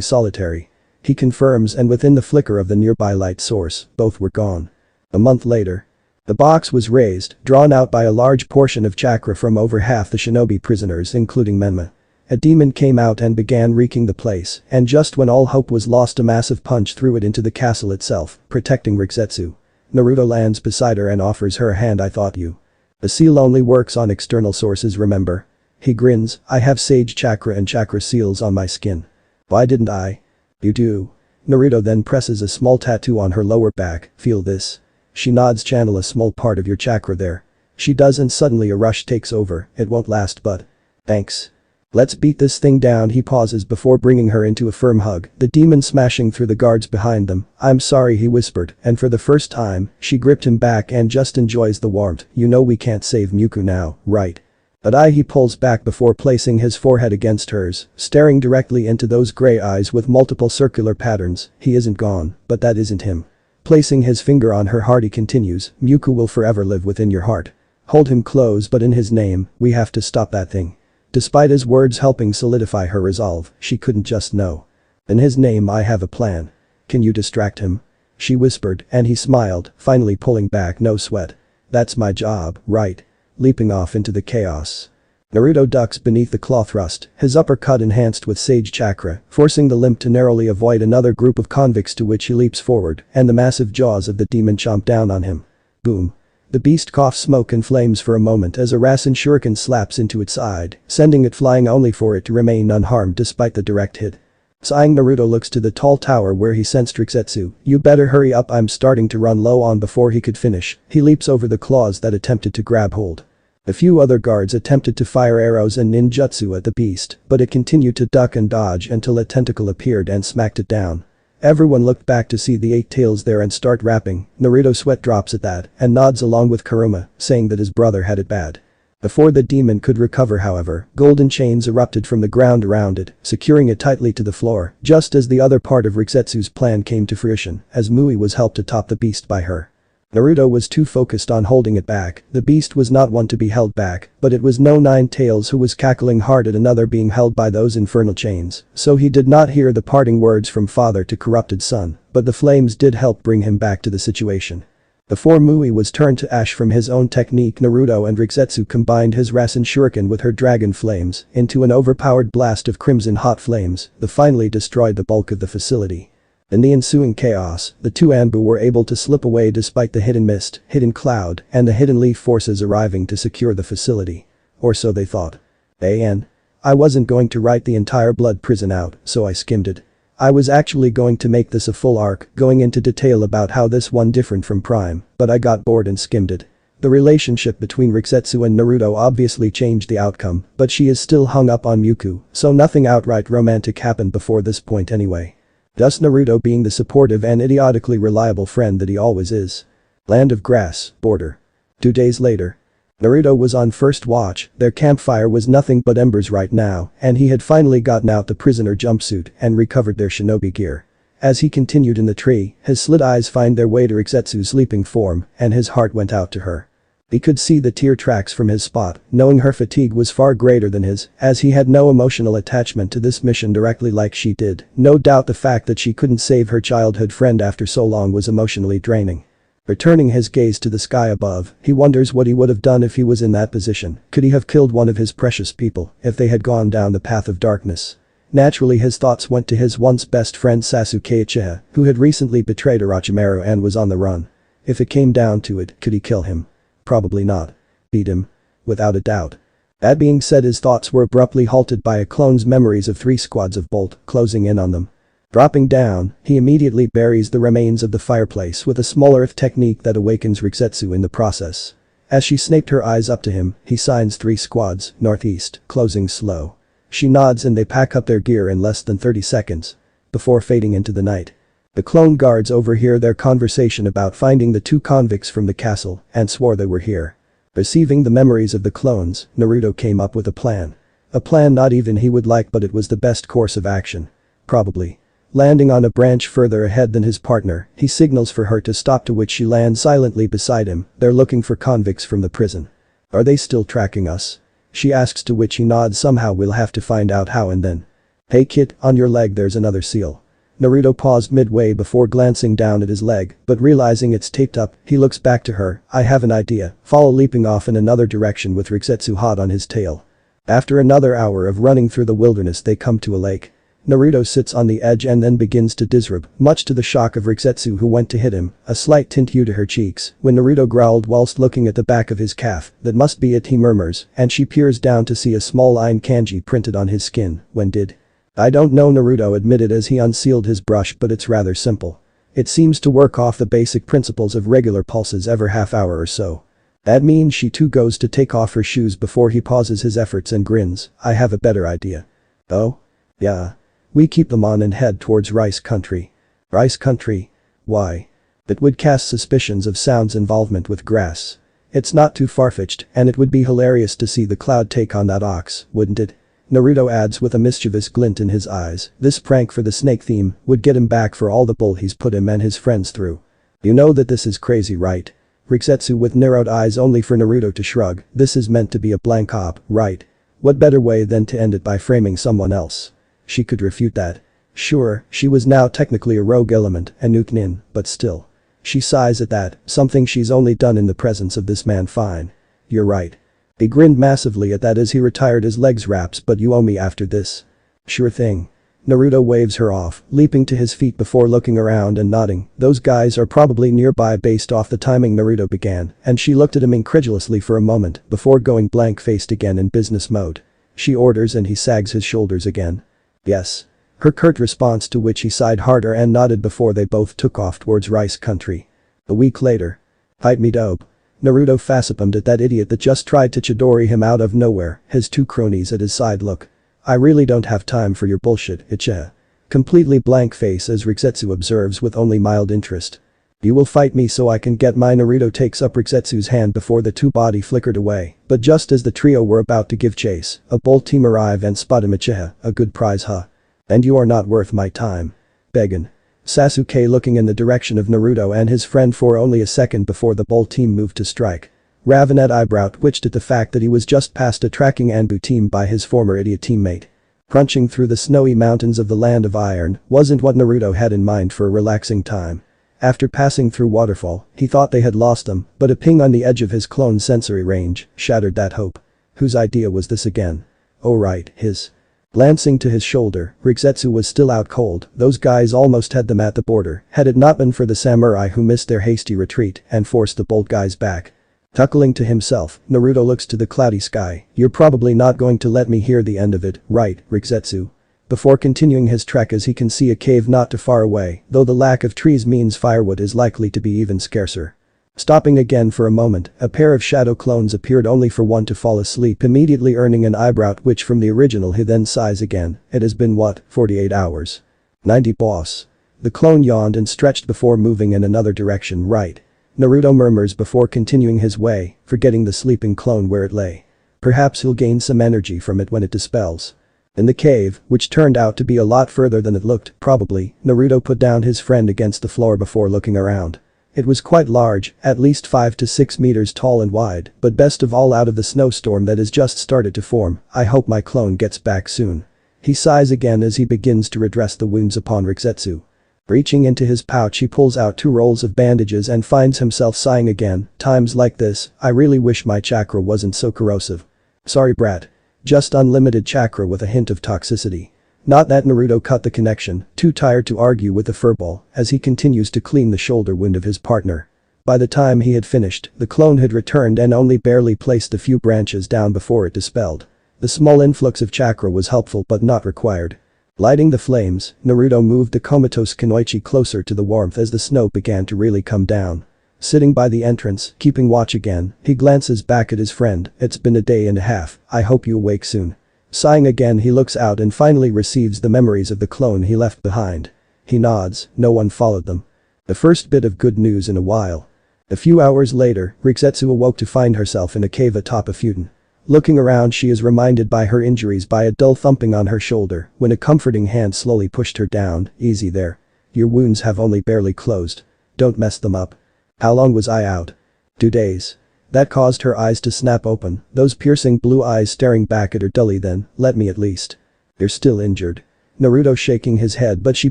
"Solitary." He confirms, and within the flicker of the nearby light source, both were gone. A month later. The box was raised, drawn out by a large portion of chakra from over half the shinobi prisoners, including Menma. A demon came out and began wreaking the place, and just when all hope was lost, a massive punch threw it into the castle itself, protecting Rigetsu. Naruto lands beside her and offers her a hand. "I thought you. The seal only works on external sources, remember?" He grins. "I have sage chakra and chakra seals on my skin." "Why didn't I?" "You do." Naruto then presses a small tattoo on her lower back. "Feel this?" She nods. "Channel a small part of your chakra there." She does, and suddenly a rush takes over. "It won't last, but." "Thanks. Let's beat this thing down." He pauses before bringing her into a firm hug, the demon smashing through the guards behind them. "I'm sorry," he whispered, and for the first time, she gripped him back and just enjoys the warmth. "You know we can't save Miku now, right?" "But he pulls back before placing his forehead against hers, staring directly into those grey eyes with multiple circular patterns. "He isn't gone, but that isn't him." Placing his finger on her heart, he continues, "Miku will forever live within your heart. Hold him close, but in his name, we have to stop that thing." Despite his words helping solidify her resolve, she couldn't just know. "In his name, I have a plan. Can you distract him?" she whispered, and he smiled, finally pulling back. "No sweat. That's my job, right?" Leaping off into the chaos. Naruto ducks beneath the claw thrust, his uppercut enhanced with sage chakra, forcing the limp to narrowly avoid another group of convicts, to which he leaps forward, and the massive jaws of the demon chomp down on him. Boom. The beast coughs smoke and flames for a moment as a Rasen shuriken slaps into its side, sending it flying, only for it to remain unharmed despite the direct hit. Sighing, Naruto looks to the tall tower where he sensed Rigetsu. "You better hurry up, I'm starting to run low on." Before he could finish, he leaps over the claws that attempted to grab hold. A few other guards attempted to fire arrows and ninjutsu at the beast, but it continued to duck and dodge until a tentacle appeared and smacked it down. Everyone looked back to see the 8 tails there and start rapping. Naruto sweat drops at that and nods along with Kuruma, saying that his brother had it bad. Before the demon could recover, however, golden chains erupted from the ground around it, securing it tightly to the floor, just as the other part of Rigetsu's plan came to fruition, as Mui was helped atop the beast by her. Naruto was too focused on holding it back, the beast was not one to be held back, but it was no Nine Tails who was cackling hard at another being held by those infernal chains, so he did not hear the parting words from father to corrupted son, but the flames did help bring him back to the situation. Before Mui was turned to ash from his own technique, Naruto and Rikzetsu combined his Rasen Shuriken with her dragon flames into an overpowered blast of crimson hot flames that finally destroyed the bulk of the facility. In the ensuing chaos, the two Anbu were able to slip away despite the hidden mist, hidden cloud, and the hidden leaf forces arriving to secure the facility. Or so they thought. I wasn't going to write the entire blood prison out, so I skimmed it. I was actually going to make this a full arc, going into detail about how this one different from Prime, but I got bored and skimmed it. The relationship between Rikzetsu and Naruto obviously changed the outcome, but she is still hung up on Miku, so nothing outright romantic happened before this point anyway. Thus Naruto being the supportive and idiotically reliable friend that he always is. Land of Grass, border. 2 days later. Naruto was on first watch, their campfire was nothing but embers right now, and he had finally gotten out the prisoner jumpsuit and recovered their shinobi gear. As he continued in the tree, his slit eyes find their way to Rikzetsu's sleeping form, and his heart went out to her. He could see the tear tracks from his spot, knowing her fatigue was far greater than his, as he had no emotional attachment to this mission directly like she did. No doubt the fact that she couldn't save her childhood friend after so long was emotionally draining. Returning his gaze to the sky above, he wonders what he would have done if he was in that position. Could he have killed one of his precious people if they had gone down the path of darkness? Naturally his thoughts went to his once best friend Sasuke Uchiha, who had recently betrayed Orochimaru and was on the run. If it came down to it, could he kill him? Probably not. Beat him. Without a doubt. That being said, his thoughts were abruptly halted by a clone's memories of 3 squads of Bolt closing in on them. Dropping down, he immediately buries the remains of the fireplace with a small earth technique that awakens Rikzetsu in the process. As she snaked her eyes up to him, he signs 3 squads, northeast, closing slow. She nods and they pack up their gear in less than 30 seconds. Before fading into the night. The clone guards overhear their conversation about finding the 2 convicts from the castle and swore they were here. Receiving the memories of the clones, Naruto came up with a plan. A plan not even he would like, but it was the best course of action. Probably. Landing on a branch further ahead than his partner, he signals for her to stop, to which she lands silently beside him. They're looking for convicts from the prison. Are they still tracking us? She asks, to which he nods. Somehow we'll have to find out how. And then. Hey kid, on your leg there's another seal. Naruto paused midway before glancing down at his leg, but realizing it's taped up, he looks back to her. I have an idea. Follow, leaping off in another direction with Rikzetsu hot on his tail. After another hour of running through the wilderness, they come to a lake. Naruto sits on the edge and then begins to disrobe, much to the shock of Rikzetsu, who went to hit him, a slight tint hue to her cheeks, when Naruto growled whilst looking at the back of his calf. That must be it, he murmurs, and she peers down to see a small line kanji printed on his skin. When did? I don't know, Naruto admitted as he unsealed his brush, but it's rather simple. It seems to work off the basic principles of regular pulses every half hour or so. That means she too goes to take off her shoes before he pauses his efforts and grins. I have a better idea. Oh? Yeah. We keep them on and head towards Rice Country. Rice Country? Why? That would cast suspicions of Sound's involvement with grass. It's not too far-fetched, and it would be hilarious to see the Cloud take on that ox, wouldn't it? Naruto adds with a mischievous glint in his eyes. This prank for the snake theme would get him back for all the bull he's put him and his friends through. You know that this is crazy, right? Rikzetsu with narrowed eyes, only for Naruto to shrug. This is meant to be a blank op, right? What better way than to end it by framing someone else? She could refute that. Sure, she was now technically a rogue element, a nuke nin, but still. She sighs at that, something she's only done in the presence of this man. Fine. You're right. He grinned massively at that as he retired his legs wraps. But you owe me after this. Sure thing. Naruto waves her off, leaping to his feet before looking around and nodding. Those guys are probably nearby based off the timing Naruto began, and she looked at him incredulously for a moment before going blank-faced again in business mode. She orders and he sags his shoulders again. Yes. Her curt response, to which he sighed harder and nodded before they both took off towards Rice Country. A week later. Fight me dope. Naruto facepalmed at that idiot that just tried to Chidori him out of nowhere, his 2 cronies at his side. Look. I really don't have time for your bullshit, Uchiha. Completely blank face as Rikzetsu observes with only mild interest. You will fight me so I can get my. Naruto takes up Rikzetsu's hand before the 2 body flickered away, but just as the trio were about to give chase, a Bolt team arrive and spot him. Uchiha, a good prize, huh? And you are not worth my time. Beggin'. Sasuke looking in the direction of Naruto and his friend for only a second before the Bull team moved to strike. Ravenette eyebrow twitched at the fact that he was just past a tracking Anbu team by his former idiot teammate. Crunching through the snowy mountains of the Land of Iron wasn't what Naruto had in mind for a relaxing time. After passing through Waterfall, he thought they had lost him, but a ping on the edge of his clone's sensory range shattered that hope. Whose idea was this again? Oh right, his. Glancing to his shoulder, Rigetsu was still out cold, those guys almost had them at the border, had it not been for the samurai who missed their hasty retreat and forced the bold guys back. Chuckling to himself, Naruto looks to the cloudy sky. You're probably not going to let me hear the end of it, right, Rigetsu? Before continuing his trek as he can see a cave not too far away, though the lack of trees means firewood is likely to be even scarcer. Stopping again for a moment, a pair of shadow clones appeared only for one to fall asleep immediately earning an eyebrow twitch from the original he then sighs again. It has been what, 48 hours? 90 boss. The clone yawned and stretched before moving in another direction right. Naruto murmurs before continuing his way, forgetting the sleeping clone where it lay. Perhaps he'll gain some energy from it when it dispels. In the cave, which turned out to be a lot further than it looked, probably, Naruto put down his friend against the floor before looking around. It was quite large, at least 5 to 6 meters tall and wide, but best of all out of the snowstorm that has just started to form, I hope my clone gets back soon. He sighs again as he begins to redress the wounds upon Rigetsu. Reaching into his pouch he pulls out 2 rolls of bandages and finds himself sighing again. Times like this, I really wish my chakra wasn't so corrosive. Sorry brat. Just unlimited chakra with a hint of toxicity. Not that Naruto cut the connection, too tired to argue with the furball, as he continues to clean the shoulder wound of his partner. By the time he had finished, the clone had returned and only barely placed a few branches down before it dispelled. The small influx of chakra was helpful but not required. Lighting the flames, Naruto moved the comatose Kunoichi closer to the warmth as the snow began to really come down. Sitting by the entrance, keeping watch again, he glances back at his friend. It's been a day and a half, I hope you awake soon. Sighing again he looks out and finally receives the memories of the clone he left behind. He nods, no one followed them. The first bit of good news in a while. A few hours later, Rigetsu awoke to find herself in a cave atop a futon. Looking around she is reminded by her injuries by a dull thumping on her shoulder when a comforting hand slowly pushed her down. Easy there. Your wounds have only barely closed. Don't mess them up. How long was I out? 2 days. That caused her eyes to snap open, those piercing blue eyes staring back at her dully. Then, let me at least. You're still injured. Naruto shaking his head but she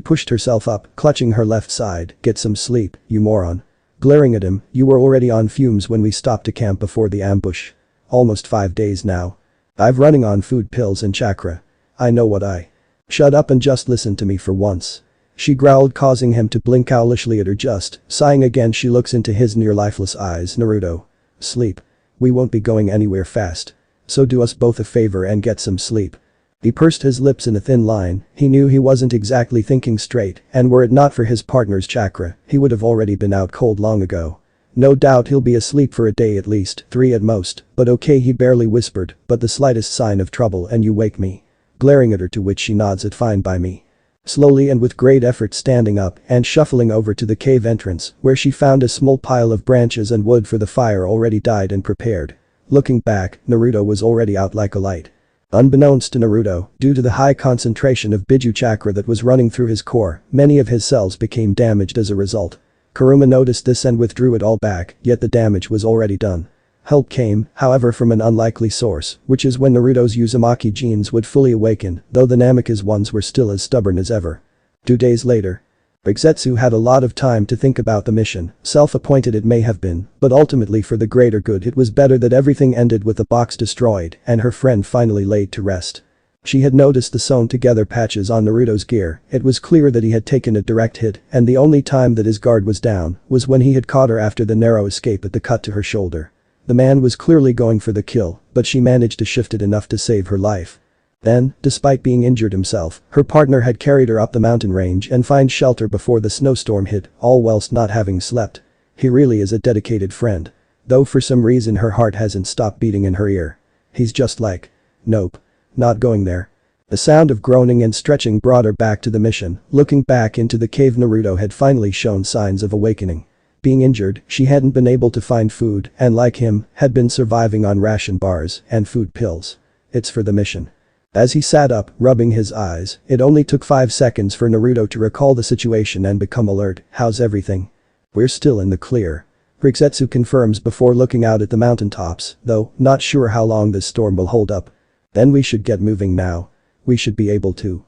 pushed herself up, clutching her left side. Get some sleep, you moron. Glaring at him, you were already on fumes when we stopped to camp before the ambush. Almost 5 days now. I've running on food pills and chakra. I know what I. Shut up and just listen to me for once. She growled, causing him to blink owlishly at her. Just sighing again she looks into his near lifeless eyes. Naruto. Sleep. We won't be going anywhere fast. So do us both a favor and get some sleep. He pursed his lips in a thin line. He knew he wasn't exactly thinking straight, and were it not for his partner's chakra, he would have already been out cold long ago. No doubt he'll be asleep for a day at least, 3 at most, but okay, he barely whispered, but the slightest sign of trouble and you wake me. Glaring at her, to which she nods at fine by me. Slowly and with great effort standing up and shuffling over to the cave entrance where she found a small pile of branches and wood for the fire already dyed and prepared. Looking back, Naruto was already out like a light. Unbeknownst to Naruto, due to the high concentration of Biju chakra that was running through his core, many of his cells became damaged as a result. Kuruma noticed this and withdrew it all back, yet the damage was already done. Help came, however, from an unlikely source, which is when Naruto's Uzumaki genes would fully awaken, though the Namikaze ones were still as stubborn as ever. 2 days later. Rigetsu had a lot of time to think about the mission, self-appointed it may have been, but ultimately for the greater good it was better that everything ended with the box destroyed and her friend finally laid to rest. She had noticed the sewn-together patches on Naruto's gear. It was clear that he had taken a direct hit, and the only time that his guard was down was when he had caught her after the narrow escape at the cut to her shoulder. The man was clearly going for the kill, but she managed to shift it enough to save her life. Then, despite being injured himself, her partner had carried her up the mountain range and find shelter before the snowstorm hit, all whilst not having slept. He really is a dedicated friend. Though for some reason her heart hasn't stopped beating in her ear. He's just like, nope. Not going there. The sound of groaning and stretching brought her back to the mission. Looking back into the cave, Naruto had finally shown signs of awakening. Being injured, she hadn't been able to find food and like him, had been surviving on ration bars and food pills. It's for the mission. As he sat up, rubbing his eyes, it only took 5 seconds for Naruto to recall the situation and become alert. "How's everything?" "We're still in the clear," Rikzetsu confirms before looking out at the mountaintops, though not sure how long this storm will hold up. "Then we should get moving now. We should be able to."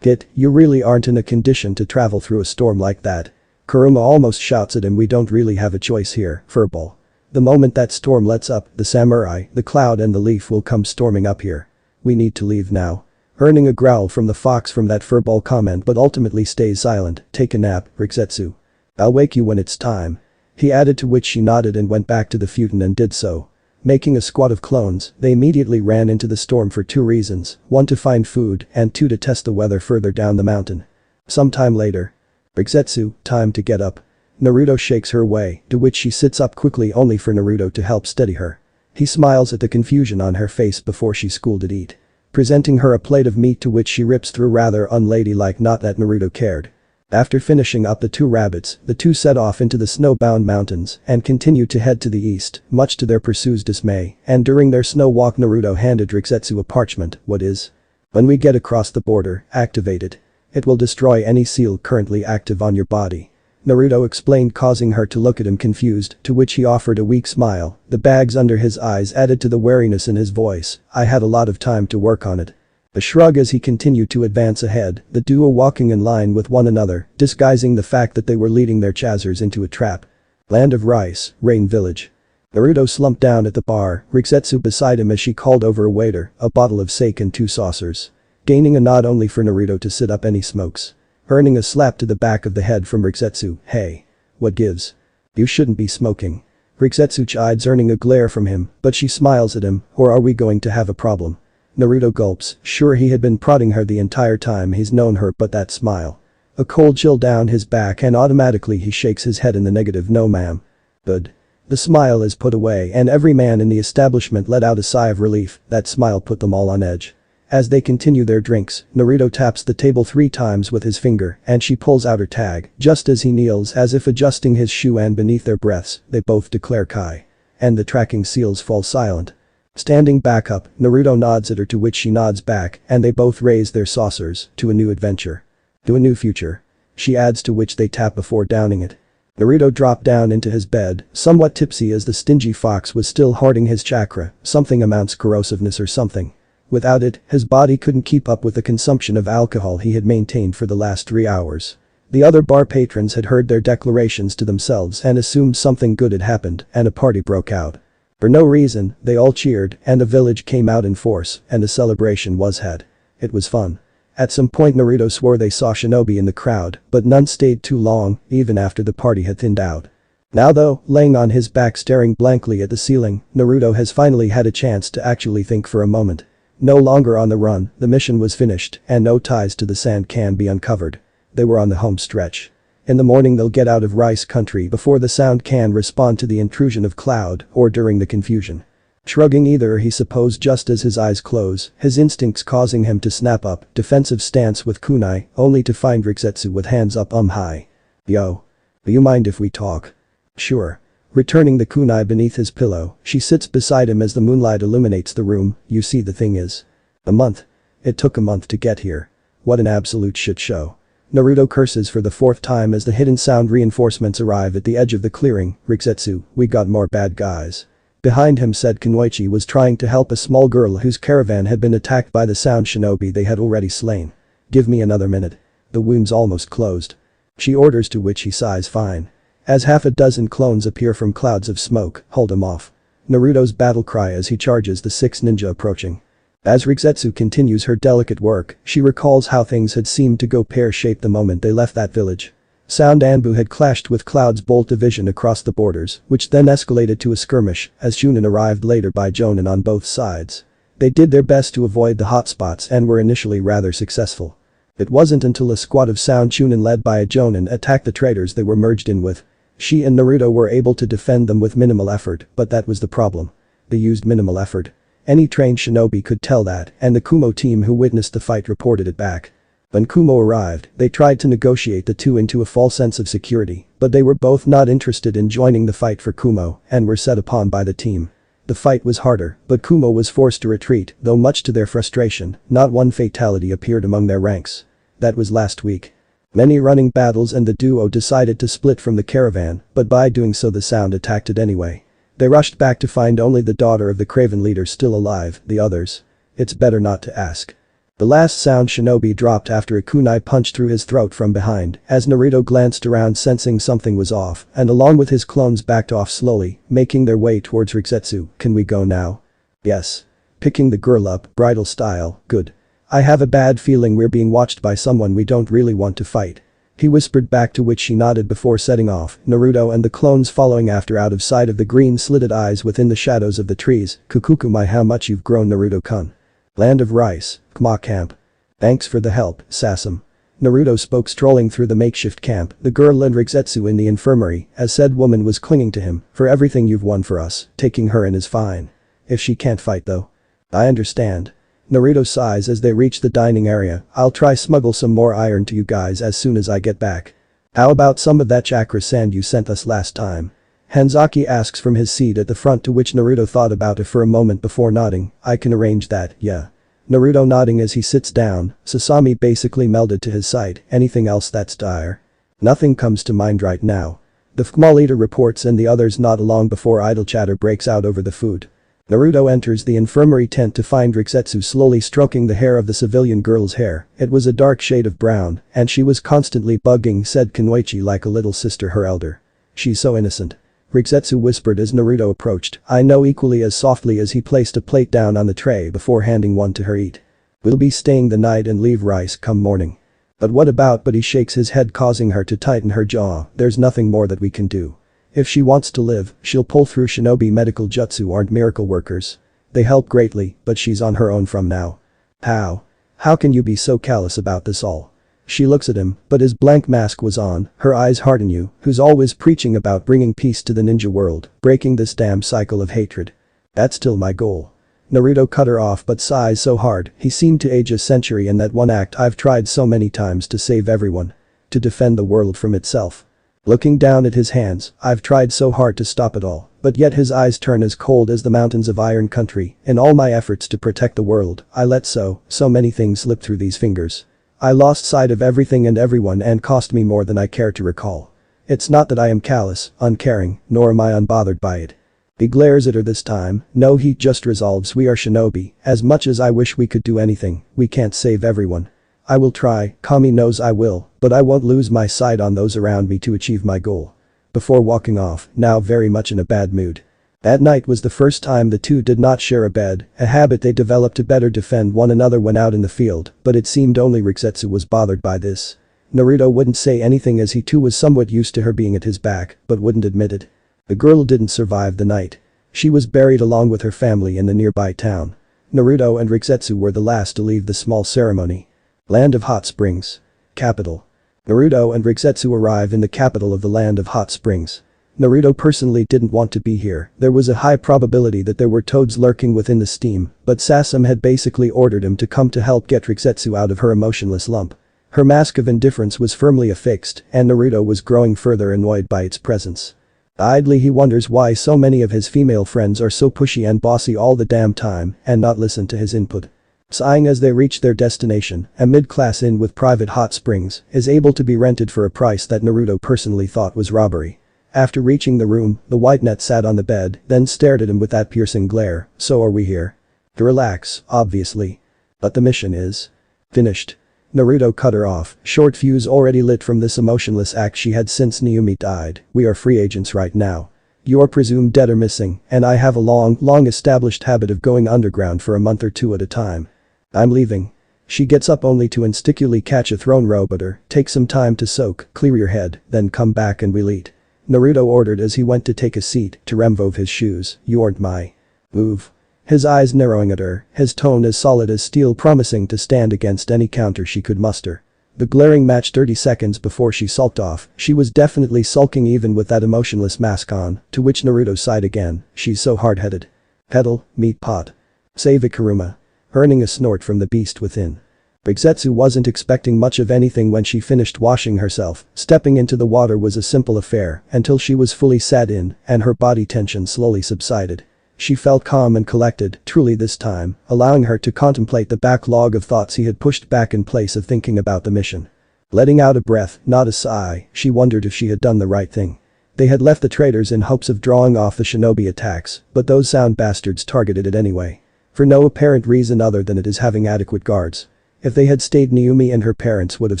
You really aren't in a condition to travel through a storm like that." Kuruma almost shouts at him. "We don't really have a choice here, furball. The moment that storm lets up, the samurai, the cloud and the leaf will come storming up here. We need to leave now." Earning a growl from the fox from that furball comment but ultimately stays silent. "Take a nap, Rikzetsu. I'll wake you when it's time." He added, to which she nodded and went back to the futon and did so. Making a squad of clones, they immediately ran into the storm for 2 reasons, 1 to find food and 2 to test the weather further down the mountain. Sometime later. "Rikzetsu, time to get up." Naruto shakes her away, to which she sits up quickly only for Naruto to help steady her. He smiles at the confusion on her face before she's schooled to eat. Presenting her a plate of meat, to which she rips through rather unladylike. Not that Naruto cared. After finishing up the 2 rabbits, the 2 set off into the snow-bound mountains and continued to head to the east, much to their pursuer's dismay, and during their snow walk Naruto handed Rikzetsu a parchment. "What is?" "When we get across the border, activate it. It will destroy any seal currently active on your body," Naruto explained, causing her to look at him confused, to which he offered a weak smile. The bags under his eyes added to the wariness in his voice. "I had a lot of time to work on it." A shrug as he continued to advance ahead, the duo walking in line with one another, disguising the fact that they were leading their chasers into a trap. Land of Rice, Rain Village. Naruto slumped down at the bar, Rikzetsu beside him as she called over a waiter, a bottle of sake and 2 saucers. Gaining a nod only for Naruto to sit up. "Any smokes?" Earning a slap to the back of the head from Rikzetsu. "Hey. What gives? You shouldn't be smoking." Rikzetsu chides, earning a glare from him, but she smiles at him. "Or are we going to have a problem?" Naruto gulps, sure he had been prodding her the entire time he's known her, but that smile. A cold chill down his back and automatically he shakes his head in the negative. "No ma'am." "Good." The smile is put away and every man in the establishment let out a sigh of relief. That smile put them all on edge. As they continue their drinks, Naruto taps the table 3 times with his finger and she pulls out her tag, just as he kneels as if adjusting his shoe, and beneath their breaths, they both declare Kai. And the tracking seals fall silent. Standing back up, Naruto nods at her, to which she nods back, and they both raise their saucers. "To a new adventure. To a new future," she adds, to which they tap before downing it. Naruto dropped down into his bed, somewhat tipsy as the stingy fox was still hoarding his chakra, something amounts corrosiveness or something. Without it, his body couldn't keep up with the consumption of alcohol he had maintained for the last 3 hours. The other bar patrons had heard their declarations to themselves and assumed something good had happened, and a party broke out. For no reason, they all cheered, and the village came out in force, and a celebration was had. It was fun. At some point Naruto swore they saw shinobi in the crowd, but none stayed too long, even after the party had thinned out. Now though, laying on his back staring blankly at the ceiling, Naruto has finally had a chance to actually think for a moment. No longer on the run, the mission was finished, and no ties to the sand can be uncovered. They were on the home stretch. In the morning they'll get out of Rice Country before the sound can respond to the intrusion of Cloud, or during the confusion. Shrugging either, he supposed, just as his eyes close, his instincts causing him to snap up, defensive stance with kunai, only to find Rikzetsu with hands up high. "Yo. Do you mind if we talk?" "Sure." Returning the kunai beneath his pillow, she sits beside him as the moonlight illuminates the room. "You see, the thing is. A month. It took a month to get here. What an absolute shit show." Naruto curses for the 4th time as the hidden sound reinforcements arrive at the edge of the clearing. "Rikzetsu, we got more bad guys." Behind him, said Kunoichi was trying to help a small girl whose caravan had been attacked by the sound shinobi they had already slain. "Give me another minute. The wound's almost closed." She orders, to which he sighs fine. As half a dozen clones appear from clouds of smoke, "Hold him off." Naruto's battle cry as he charges the 6 ninja approaching. As Rikzetsu continues her delicate work, she recalls how things had seemed to go pear-shaped the moment they left that village. Sound Anbu had clashed with Cloud's Bolt division across the borders, which then escalated to a skirmish as Junin arrived later by Jonin on both sides. They did their best to avoid the hotspots and were initially rather successful. It wasn't until a squad of Sound Chunin led by a Jonin attacked the traitors they were merged in with. She and Naruto were able to defend them with minimal effort, but that was the problem. They used minimal effort. Any trained shinobi could tell that, and the Kumo team who witnessed the fight reported it back. When Kumo arrived, they tried to negotiate the two into a false sense of security, but they were both not interested in joining the fight for Kumo and were set upon by the team. The fight was harder, but Kumo was forced to retreat, though much to their frustration, not one fatality appeared among their ranks. That was last week. Many running battles and the duo decided to split from the caravan, but by doing so the Sound attacked it anyway. They rushed back to find only the daughter of the Craven leader still alive, the others. It's better not to ask. The last Sound shinobi dropped after a kunai punched through his throat from behind, as Naruto glanced around sensing something was off, and along with his clones backed off slowly, making their way towards Rikzetsu. Can we go now? Yes. Picking the girl up, bridal style, good. I have a bad feeling we're being watched by someone we don't really want to fight. He whispered back, to which she nodded before setting off, Naruto and the clones following after out of sight of the green-slitted eyes within the shadows of the trees. Kukuku, my how much you've grown, Naruto-kun. Land of Rice, Kma camp. Thanks for the help, Sasam. Naruto spoke, strolling through the makeshift camp, the girl and Rikzetsu in the infirmary, as said woman was clinging to him. For everything you've won for us, taking her in is fine. If she can't fight though. I understand. Naruto sighs as they reach the dining area. I'll try smuggle some more iron to you guys as soon as I get back. How about some of that chakra sand you sent us last time? Hanzaki asks from his seat at the front, to which Naruto thought about it for a moment before nodding. I can arrange that, yeah. Naruto nodding as he sits down. Sasami basically melded to his sight. Anything else that's dire? Nothing comes to mind right now. The FKMA leader reports and the others nod along before idle chatter breaks out over the food. Naruto enters the infirmary tent to find Rikzetsu slowly stroking the hair of the civilian girl's hair. It was a dark shade of brown, and she was constantly bugging said Kunoichi like a little sister, her elder. She's so innocent. Rikzetsu whispered as Naruto approached. I know, equally as softly as he placed a plate down on the tray before handing one to her. Eat. We'll be staying the night and leave Rice come morning. But what about? But he shakes his head, causing her to tighten her jaw. There's nothing more that we can do. If she wants to live, she'll pull through. Shinobi medical jutsu aren't miracle workers. They help greatly, but she's on her own from now. How? How can you be so callous about this all? She looks at him, but his blank mask was on, her eyes harden. You, who's always preaching about bringing peace to the ninja world, breaking this damn cycle of hatred. That's still my goal. Naruto cut her off but sighs so hard, he seemed to age a century in that one act. I've tried so many times to save everyone. To defend the world from itself. Looking down at his hands, I've tried so hard to stop it all, but yet his eyes turn as cold as the mountains of Iron Country. In all my efforts to protect the world, I let so many things slip through these fingers. I lost sight of everything and everyone, and cost me more than I care to recall. It's not that I am callous, uncaring, nor am I unbothered by it. He glares at her this time. No, he just resolves. We are shinobi. As much as I wish we could do anything, we can't save everyone. I will try, Kami knows I will, but I won't lose my sight on those around me to achieve my goal. Before walking off, now very much in a bad mood. That night was the first time the two did not share a bed, a habit they developed to better defend one another when out in the field, but it seemed only Rikzetsu was bothered by this. Naruto wouldn't say anything as he too was somewhat used to her being at his back, but wouldn't admit it. The girl didn't survive the night. She was buried along with her family in the nearby town. Naruto and Rikzetsu were the last to leave the small ceremony. Land of Hot Springs. Capital. Naruto and Rikzetsu arrive in the capital of the Land of Hot Springs. Naruto personally didn't want to be here. There was a high probability that there were toads lurking within the steam, but Sasam had basically ordered him to come to help get Rikzetsu out of her emotionless lump. Her mask of indifference was firmly affixed, and Naruto was growing further annoyed by its presence. Idly he wonders why so many of his female friends are so pushy and bossy all the damn time and not listen to his input. Sighing as they reach their destination, a mid-class inn with private hot springs is able to be rented for a price that Naruto personally thought was robbery. After reaching the room, the white net sat on the bed, then stared at him with that piercing glare. So are we here? To relax, obviously. But the mission is finished. Naruto cut her off, short fuse already lit from this emotionless act she had since Naomi died. We are free agents right now. You're presumed dead or missing, and I have a long established habit of going underground for a month or two at a time. I'm leaving. She gets up only to instinctively catch a thrown robe at her. Take some time to soak, clear your head, then come back and we'll eat. Naruto ordered as he went to take a seat to remove his shoes. You aren't my move. His eyes narrowing at her, his tone as solid as steel, promising to stand against any counter she could muster. The glaring match 30 seconds before she sulked off. She was definitely sulking even with that emotionless mask on, to which Naruto sighed again. She's so hard-headed. Pedal, meat pot. Save Ikaruma. Earning a snort from the beast within. Rikzetsu wasn't expecting much of anything when she finished washing herself. Stepping into the water was a simple affair until she was fully sat in and her body tension slowly subsided. She felt calm and collected, truly this time, allowing her to contemplate the backlog of thoughts he had pushed back in place of thinking about the mission. Letting out a breath, not a sigh, she wondered if she had done the right thing. They had left the traders in hopes of drawing off the shinobi attacks, but those sound bastards targeted it anyway. For no apparent reason other than it is having adequate guards. If they had stayed, Naomi and her parents would have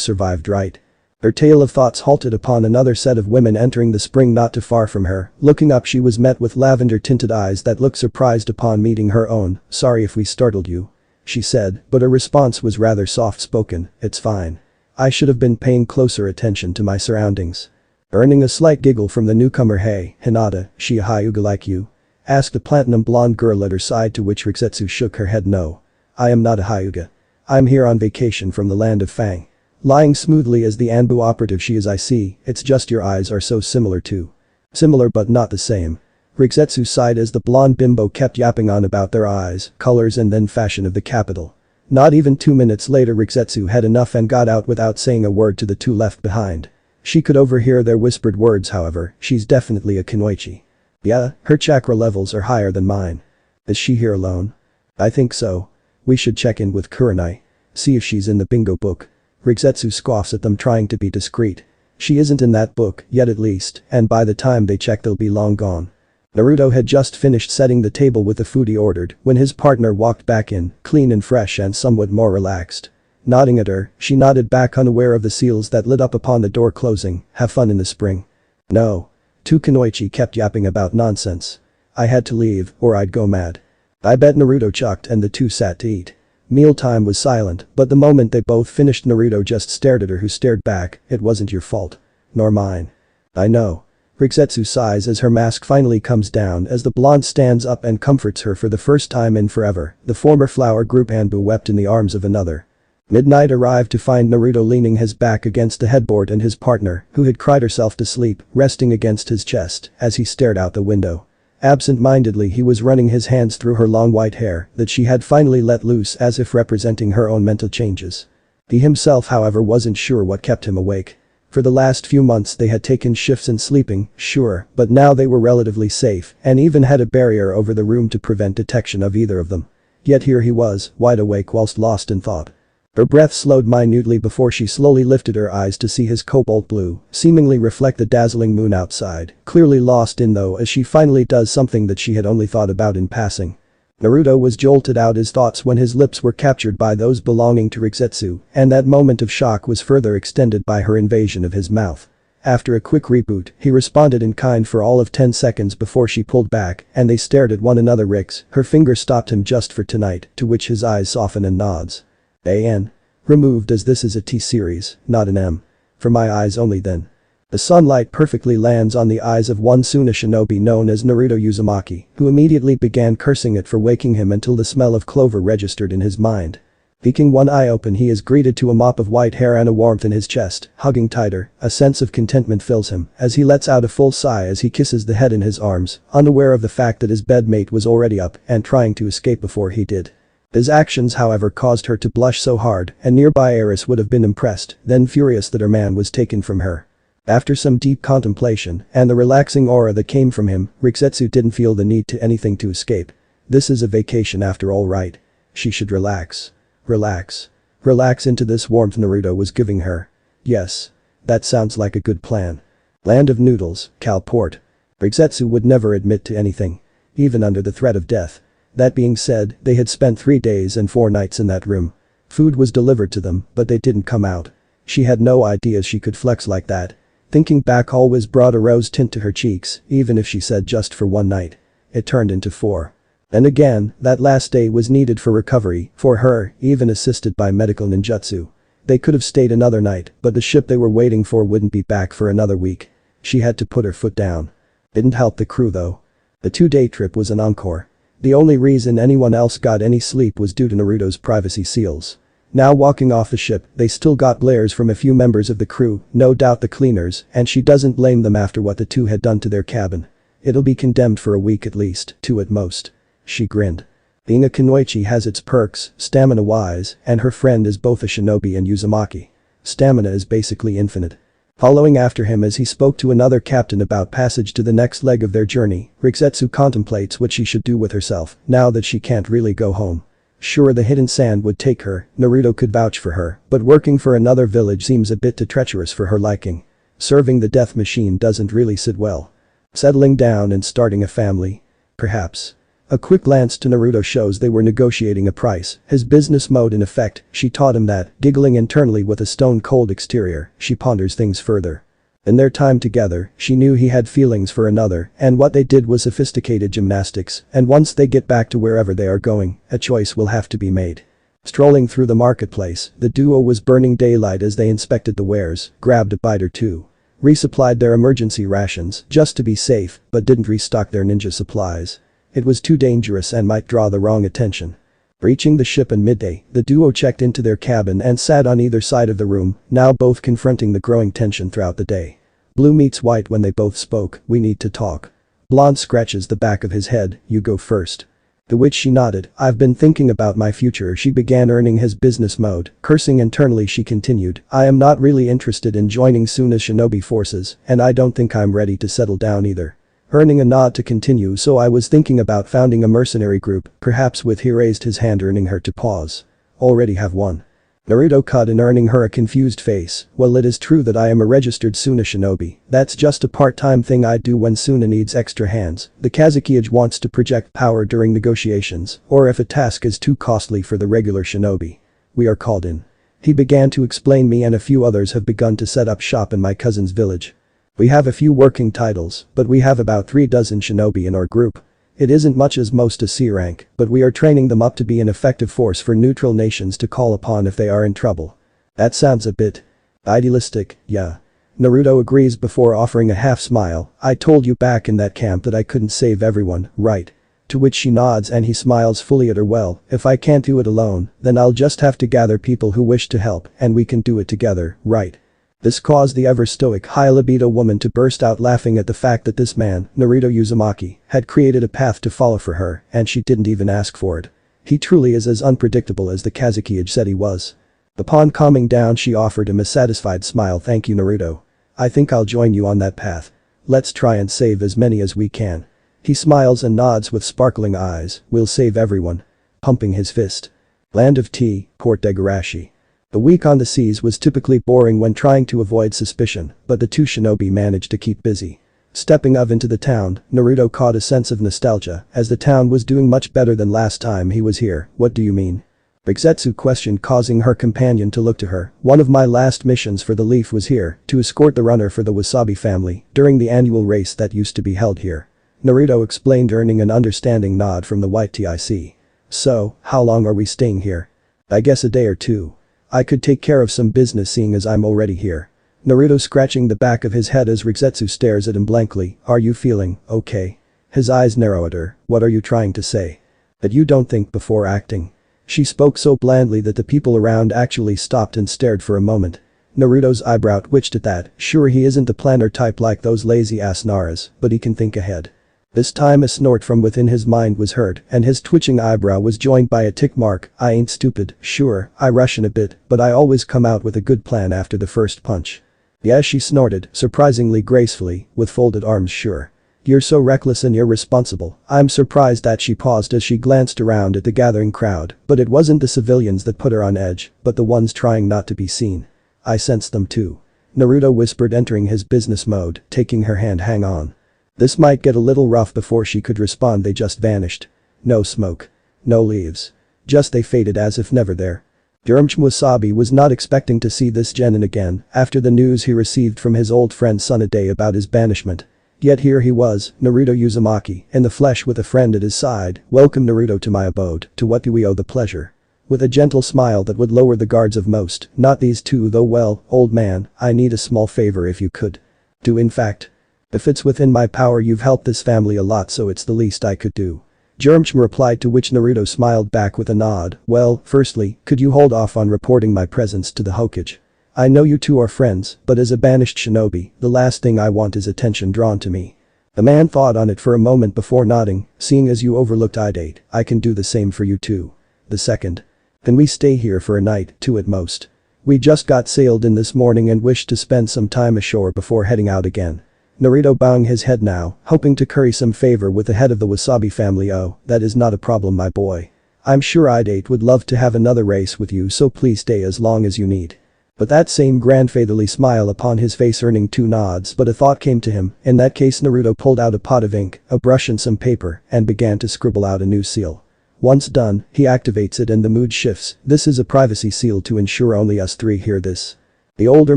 survived, right? Her tale of thoughts halted upon another set of women entering the spring not too far from her. Looking up, she was met with lavender-tinted eyes that looked surprised upon meeting her own. "Sorry if we startled you," she said, but her response was rather soft-spoken. "It's fine. I should have been paying closer attention to my surroundings." Earning a slight giggle from the newcomer. "Hey, Hinata, she a Hyuga like you?" asked a platinum blonde girl at her side, to which Rikzetsu shook her head. "No. I am not a Hyuga. I'm here on vacation from the land of Fang." Lying smoothly as the Anbu operative she is. "I see, it's just your eyes are so similar too." "Similar but not the same." Rikzetsu sighed as the blonde bimbo kept yapping on about their eyes, colors and then fashion of the capital. Not even 2 minutes later, Rikzetsu had enough and got out without saying a word to the two left behind. She could overhear their whispered words, however. "She's definitely a Kunoichi." "Yeah, her chakra levels are higher than mine." "Is she here alone?" "I think so. We should check in with Kurenai. See if she's in the bingo book." Rikzetsu scoffs at them, trying to be discreet. "She isn't in that book, yet at least, and by the time they check they'll be long gone." Naruto had just finished setting the table with the food he ordered when his partner walked back in, clean and fresh and somewhat more relaxed. Nodding at her, she nodded back, unaware of the seals that lit up upon the door closing. "Have fun in the spring." "No." Two Kunoichi kept yapping about nonsense. "I had to leave, or I'd go mad." "I bet," Naruto chucked, and the two sat to eat. Mealtime was silent, but the moment they both finished, Naruto just stared at her, who stared back. "It wasn't your fault. Nor mine." "I know." Rikzetsu sighs as her mask finally comes down as the blonde stands up and comforts her for the first time in forever. The former flower group Anbu wept in the arms of another. Midnight arrived to find Naruto leaning his back against the headboard and his partner, who had cried herself to sleep, resting against his chest as he stared out the window. Absent-mindedly he was running his hands through her long white hair that she had finally let loose, as if representing her own mental changes. He himself, however, wasn't sure what kept him awake. For the last few months they had taken shifts in sleeping, sure, but now they were relatively safe and even had a barrier over the room to prevent detection of either of them. Yet here he was, wide awake whilst lost in thought. Her breath slowed minutely before she slowly lifted her eyes to see his cobalt blue seemingly reflect the dazzling moon outside, clearly lost in though as she finally does something that she had only thought about in passing. Naruto was jolted out his thoughts when his lips were captured by those belonging to Rikzetsu, and that moment of shock was further extended by her invasion of his mouth. After a quick reboot, he responded in kind for all of 10 seconds before she pulled back and they stared at one another. "Rix, her finger stopped him just for tonight," to which his eyes soften and nods. "An. Removed, as this is a T-series, not an M. For my eyes only then." The sunlight perfectly lands on the eyes of one Suna shinobi known as Naruto Uzumaki, who immediately began cursing it for waking him until the smell of clover registered in his mind. Peeking one eye open, he is greeted to a mop of white hair and a warmth in his chest. Hugging tighter, a sense of contentment fills him as he lets out a full sigh as he kisses the head in his arms, unaware of the fact that his bedmate was already up and trying to escape before he did. His actions, however, caused her to blush so hard, and nearby Eris would have been impressed, then furious that her man was taken from her. After some deep contemplation and the relaxing aura that came from him, Rikzetsu didn't feel the need to anything to escape. This is a vacation after all, right? She should relax. Relax. Relax into this warmth Naruto was giving her. Yes. That sounds like a good plan. Land of noodles, Calport. Rikzetsu would never admit to anything. Even under the threat of death. That being said, they had spent 3 days and 4 nights in that room. Food was delivered to them, but they didn't come out. She had no idea she could flex like that. Thinking back always brought a rose tint to her cheeks, even if she said just for 1 night. It turned into 4. And again, that last day was needed for recovery, for her, even assisted by medical ninjutsu. They could have stayed another night, but the ship they were waiting for wouldn't be back for another week. She had to put her foot down. Didn't help the crew though. The 2-day trip was an encore. The only reason anyone else got any sleep was due to Naruto's privacy seals. Now walking off the ship, they still got glares from a few members of the crew, no doubt the cleaners, and she doesn't blame them after what the two had done to their cabin. It'll be condemned for a week at least, 2 at most. She grinned. Being a Kunoichi has its perks, stamina-wise, and her friend is both a shinobi and Uzumaki. Stamina is basically infinite. Following after him as he spoke to another captain about passage to the next leg of their journey, Rikuzetsu contemplates what she should do with herself now that she can't really go home. Sure, the hidden sand would take her, Naruto could vouch for her, but working for another village seems a bit too treacherous for her liking. Serving the death machine doesn't really sit well. Settling down and starting a family? Perhaps. A quick glance to Naruto shows they were negotiating a price, his business mode in effect. She taught him that, giggling internally with a stone-cold exterior, she ponders things further. In their time together, she knew he had feelings for another, and what they did was sophisticated gymnastics, and once they get back to wherever they are going, a choice will have to be made. Strolling through the marketplace, the duo was burning daylight as they inspected the wares, grabbed a bite or two. Resupplied their emergency rations, just to be safe, but didn't restock their ninja supplies. It was too dangerous and might draw the wrong attention. Reaching the ship at midday, the duo checked into their cabin and sat on either side of the room, now both confronting the growing tension throughout the day. Blue meets white when they both spoke, "We need to talk." Blonde scratches the back of his head, "You go first." To which she nodded, "I've been thinking about my future." She began earning his business mode, cursing internally she continued, "I am not really interested in joining Tsunade's shinobi forces, and I don't think I'm ready to settle down either." Earning a nod to continue, "So I was thinking about founding a mercenary group, perhaps with." He raised his hand, earning her to pause. "Already have one." Naruto cut in, earning her a confused face. "Well, it is true that I am a registered Tsuna shinobi. That's just a part-time thing I do when Tsuna needs extra hands. The Kazuki-age wants to project power during negotiations, or if a task is too costly for the regular shinobi. We are called in." He began to explain, "Me and a few others have begun to set up shop in my cousin's village. We have a few working titles, but we have about 3 dozen shinobi in our group. It isn't much as most a C rank, but we are training them up to be an effective force for neutral nations to call upon if they are in trouble." "That sounds a bit idealistic, yeah." Naruto agrees before offering a half smile, "I told you back in that camp that I couldn't save everyone, right?" To which she nods and he smiles fully at her. "Well, if I can't do it alone, then I'll just have to gather people who wish to help, and we can do it together, right?" This caused the ever-stoic, high-libido woman to burst out laughing at the fact that this man, Naruto Uzumaki, had created a path to follow for her, and she didn't even ask for it. He truly is as unpredictable as the Kazuki-age said he was. Upon calming down, she offered him a satisfied smile. "Thank you, Naruto. I think I'll join you on that path. Let's try and save as many as we can." He smiles and nods with sparkling eyes. "We'll save everyone." Pumping his fist. Land of Tea, Port Degarashi. The week on the seas was typically boring when trying to avoid suspicion, but the two shinobi managed to keep busy. Stepping up into the town, Naruto caught a sense of nostalgia, as the town was doing much better than last time he was here. "What do you mean?" Rikuzetsu questioned, causing her companion to look to her. "One of my last missions for the Leaf was here, to escort the runner for the Wasabi family, during the annual race that used to be held here." Naruto explained, earning an understanding nod from the white tic. "So, how long are we staying here?" "I guess a day or two. I could take care of some business seeing as I'm already here." Naruto scratching the back of his head as Rikuzetsu stares at him blankly. "Are you feeling okay?" His eyes narrow at her. "What are you trying to say? That you don't think before acting?" She spoke so blandly that the people around actually stopped and stared for a moment. Naruto's eyebrow twitched at that. Sure, he isn't the planner type like those lazy-ass Naras, but he can think ahead. This time a snort from within his mind was heard, and his twitching eyebrow was joined by a tick mark. "I ain't stupid, sure, I rush in a bit, but I always come out with a good plan after the first punch." "Yeah," she snorted, surprisingly gracefully, with folded arms. "Sure. You're so reckless and irresponsible." I'm surprised that she paused as she glanced around at the gathering crowd, but it wasn't the civilians that put her on edge, but the ones trying not to be seen. "I sensed them too." Naruto whispered, entering his business mode, taking her hand. "Hang on. This might get a little rough." Before she could respond, they just vanished. No smoke. No leaves. Just they faded as if never there. Wasabi was not expecting to see this genin again after the news he received from his old friend Tsunade about his banishment. Yet here he was, Naruto Uzumaki, in the flesh with a friend at his side. "Welcome, Naruto, to my abode. To what do we owe the pleasure?" With a gentle smile that would lower the guards of most, not these two though. "Well, old man, I need a small favor if you could." "Do in fact?" "If it's within my power, you've helped this family a lot, so it's the least I could do." Replied, to which Naruto smiled back with a nod. "Well, firstly, could you hold off on reporting my presence to the Hokage? I know you two are friends, but as a banished shinobi, the last thing I want is attention drawn to me." The man thought on it for a moment before nodding. "Seeing as you overlooked Idate, I can do the same for you too." "The second? Then we stay here for a night, 2 at most." We just got sailed in this morning and wish to spend some time ashore before heading out again. Naruto bowing his head now, hoping to curry some favor with the head of the Wasabi family. Oh, that is not a problem, my boy. I'm sure Idate would love to have another race with you, so please stay as long as you need. But that same grandfatherly smile upon his face earning 2 nods, but a thought came to him. In that case, Naruto pulled out a pot of ink, a brush and some paper and began to scribble out a new seal. Once done, he activates it and the mood shifts. This is a privacy seal to ensure only us 3 hear this. The older